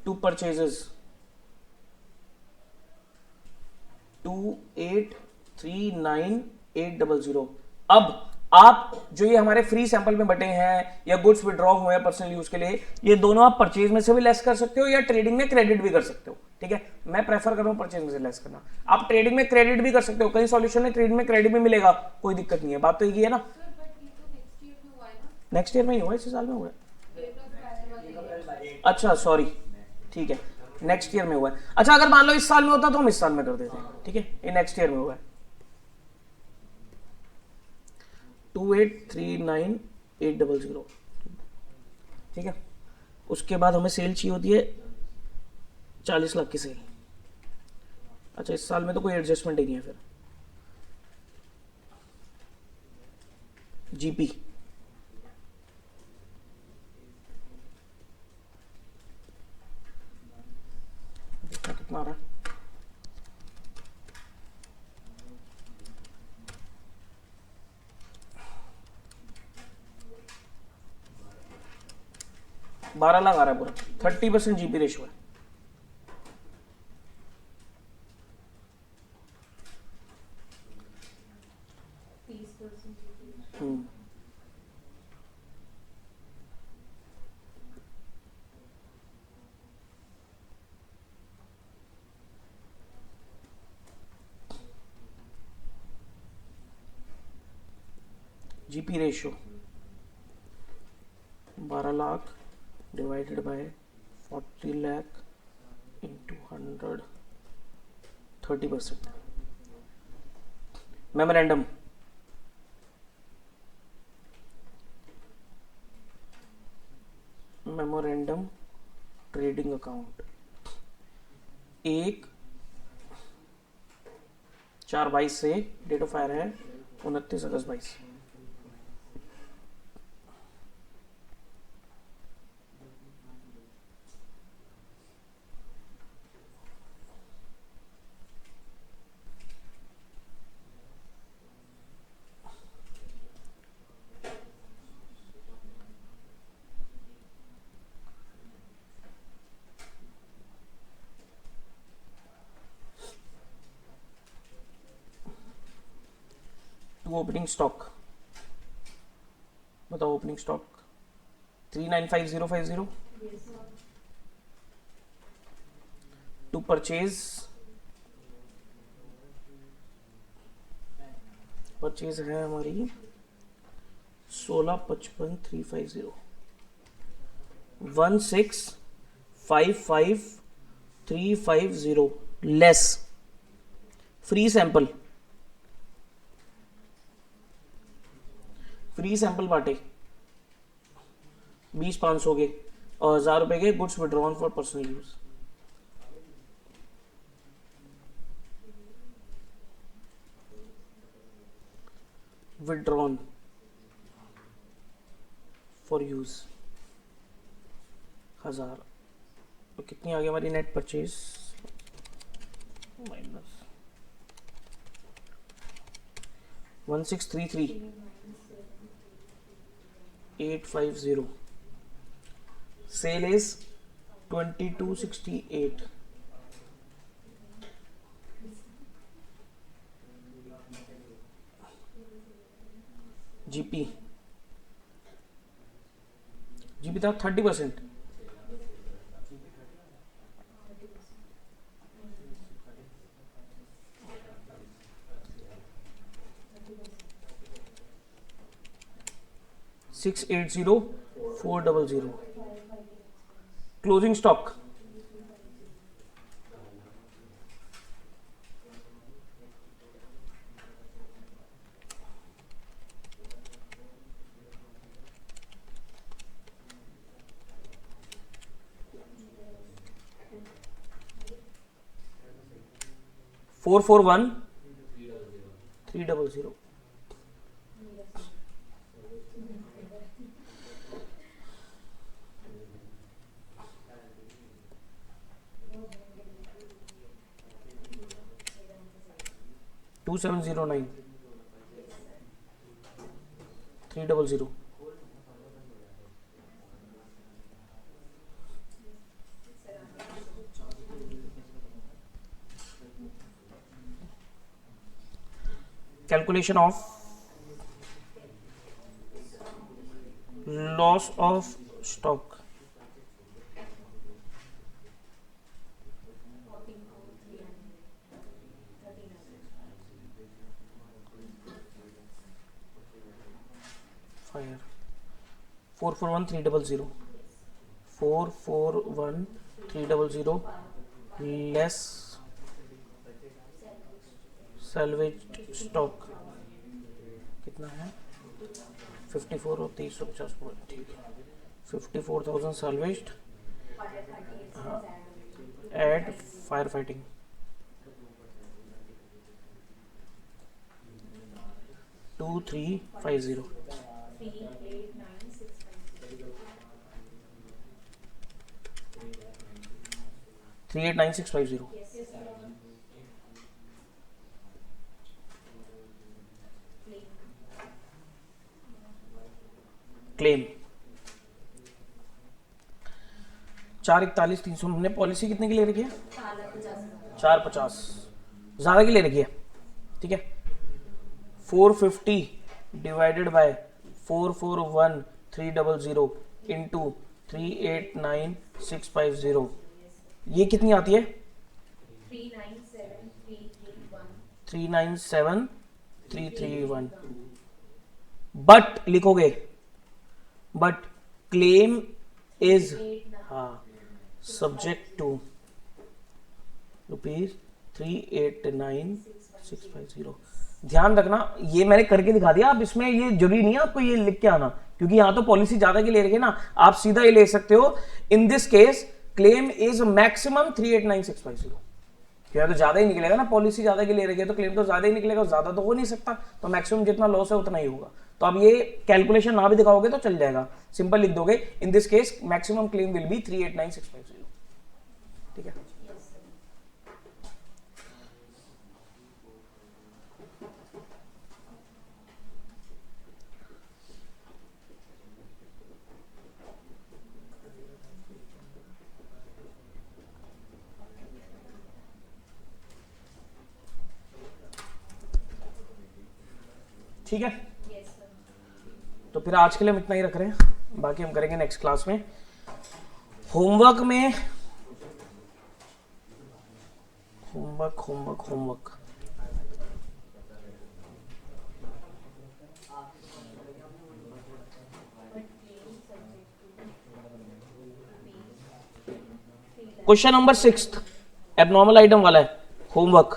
Speaker 1: 2 परचेजेस 2839,800। अब आप जो ये हमारे फ्री सैंपल में बटे हैं या गुड्स विड्रॉ हुए हैं पर्सनल यूज के लिए, ये दोनों आप परचेज में से भी लेस कर सकते हो या ट्रेडिंग में क्रेडिट भी कर सकते हो। ठीक है, मैं प्रेफर कर रहा हूं परचेज में से लेस करना, आप ट्रेडिंग में क्रेडिट भी कर सकते हो, कई सॉल्यूशन में ट्रेडिंग में क्रेडिट भी मिलेगा, कोई दिक्कत नहीं है, बात तो यही है ना। नेक्स्ट ईयर में ही हुआ, इसी साल में हुआ है, अच्छा सॉरी, ठीक है, नेक्स्ट ईयर में हुआ है। अच्छा, अगर मान लो इस साल में होता तो हम इस साल में कर देते हैं, ठीक है, ये नेक्स्ट ईयर में हुआ है। 2839,800, ठीक है। उसके बाद हमें सेल चाहिए होती है 40 लाख की सेल। अच्छा, इस साल में तो कोई एडजस्टमेंट ही नहीं है फिर। जीपी देखना कितना आ रहा है, $12 लाख आ रहा है पूरा, 30% जीपी रेशियो है। GP ratio 12 lakh divided by 40 lakh into 100, 30%। Memorandum trading account 1/4/22 से, डेट ऑफ फायर है 29 अगस्त 22। ओपनिंग स्टॉक बताओ, ओपनिंग स्टॉक 395050, टू परचेज है हमारी 1655 1655350 लेस फ्री सैंपल बांटे 20-500 के और 1000 रुपए के goods withdrawn for personal use. Withdrawn for use 1000, तो कितनी आ गई हमारी net purchase minus 1633850 sale is 2268 GP था 30%। $680,400 closing stock 441,300 2709 300 calculation of loss of stock fire 441,300 441,300 less salvaged stock कितना है 54 और 350 ठीक है 54,000 salvaged add fire fighting 2350 389650 claim 441,300 हमने पॉलिसी कितने की ले रखी है 450 ज्यादा की ले रखी है ठीक है 450 डिवाइडेड बाय 441,300 इंटू 389650 ये कितनी आती है 397,331 बट लिखोगे but claim is subject to ₹389,650 ध्यान रखना ये मैंने करके दिखा दिया आप इसमें ये जरूरी नहीं है आपको ये लिख के आना क्योंकि यहां तो पॉलिसी ज्यादा की ले रही है ना आप सीधा ये ले सकते हो in this case claim is maximum 389,650 क्या तो ज्यादा ही निकलेगा ना पॉलिसी ज्यादा की ले रही है तो क्लेम तो ज्यादा ही निकलेगा ज्यादा तो हो नहीं सकता तो मैक्सिमम जितना लॉस है उतना ही होगा तो अब ये कैलकुलेशन ना भी दिखाओगे तो चल जाएगा सिंपल लिख दोगे in this case maximum claim will be 389,650 ठीक है ठीक है तो फिर आज के लिए हम इतना ही रख रहे हैं बाकी हम करेंगे नेक्स्ट क्लास में homework question number 6 abnormal item वाला है, होमवर्क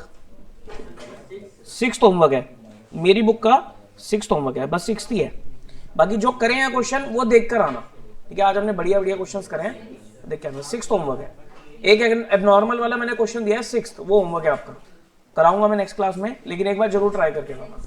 Speaker 1: 6 होमवर्क है मेरी बुक का, 6 होमवर्क है, बस 6 ही है। बाकी जो करे हैं क्वेश्चन वो देख कर आना, ठीक है। आज हमने बढ़िया बढ़िया क्वेश्चंस करे हैं, देख के आना। 6 होमवर्क है, एक एबनॉर्मल वाला मैंने क्वेश्चन दिया है 6, वो होमवर्क है आपका, कराऊंगा मैं नेक्स्ट क्लास में, लेकिन एक बार जरूर ट्राई करके आना।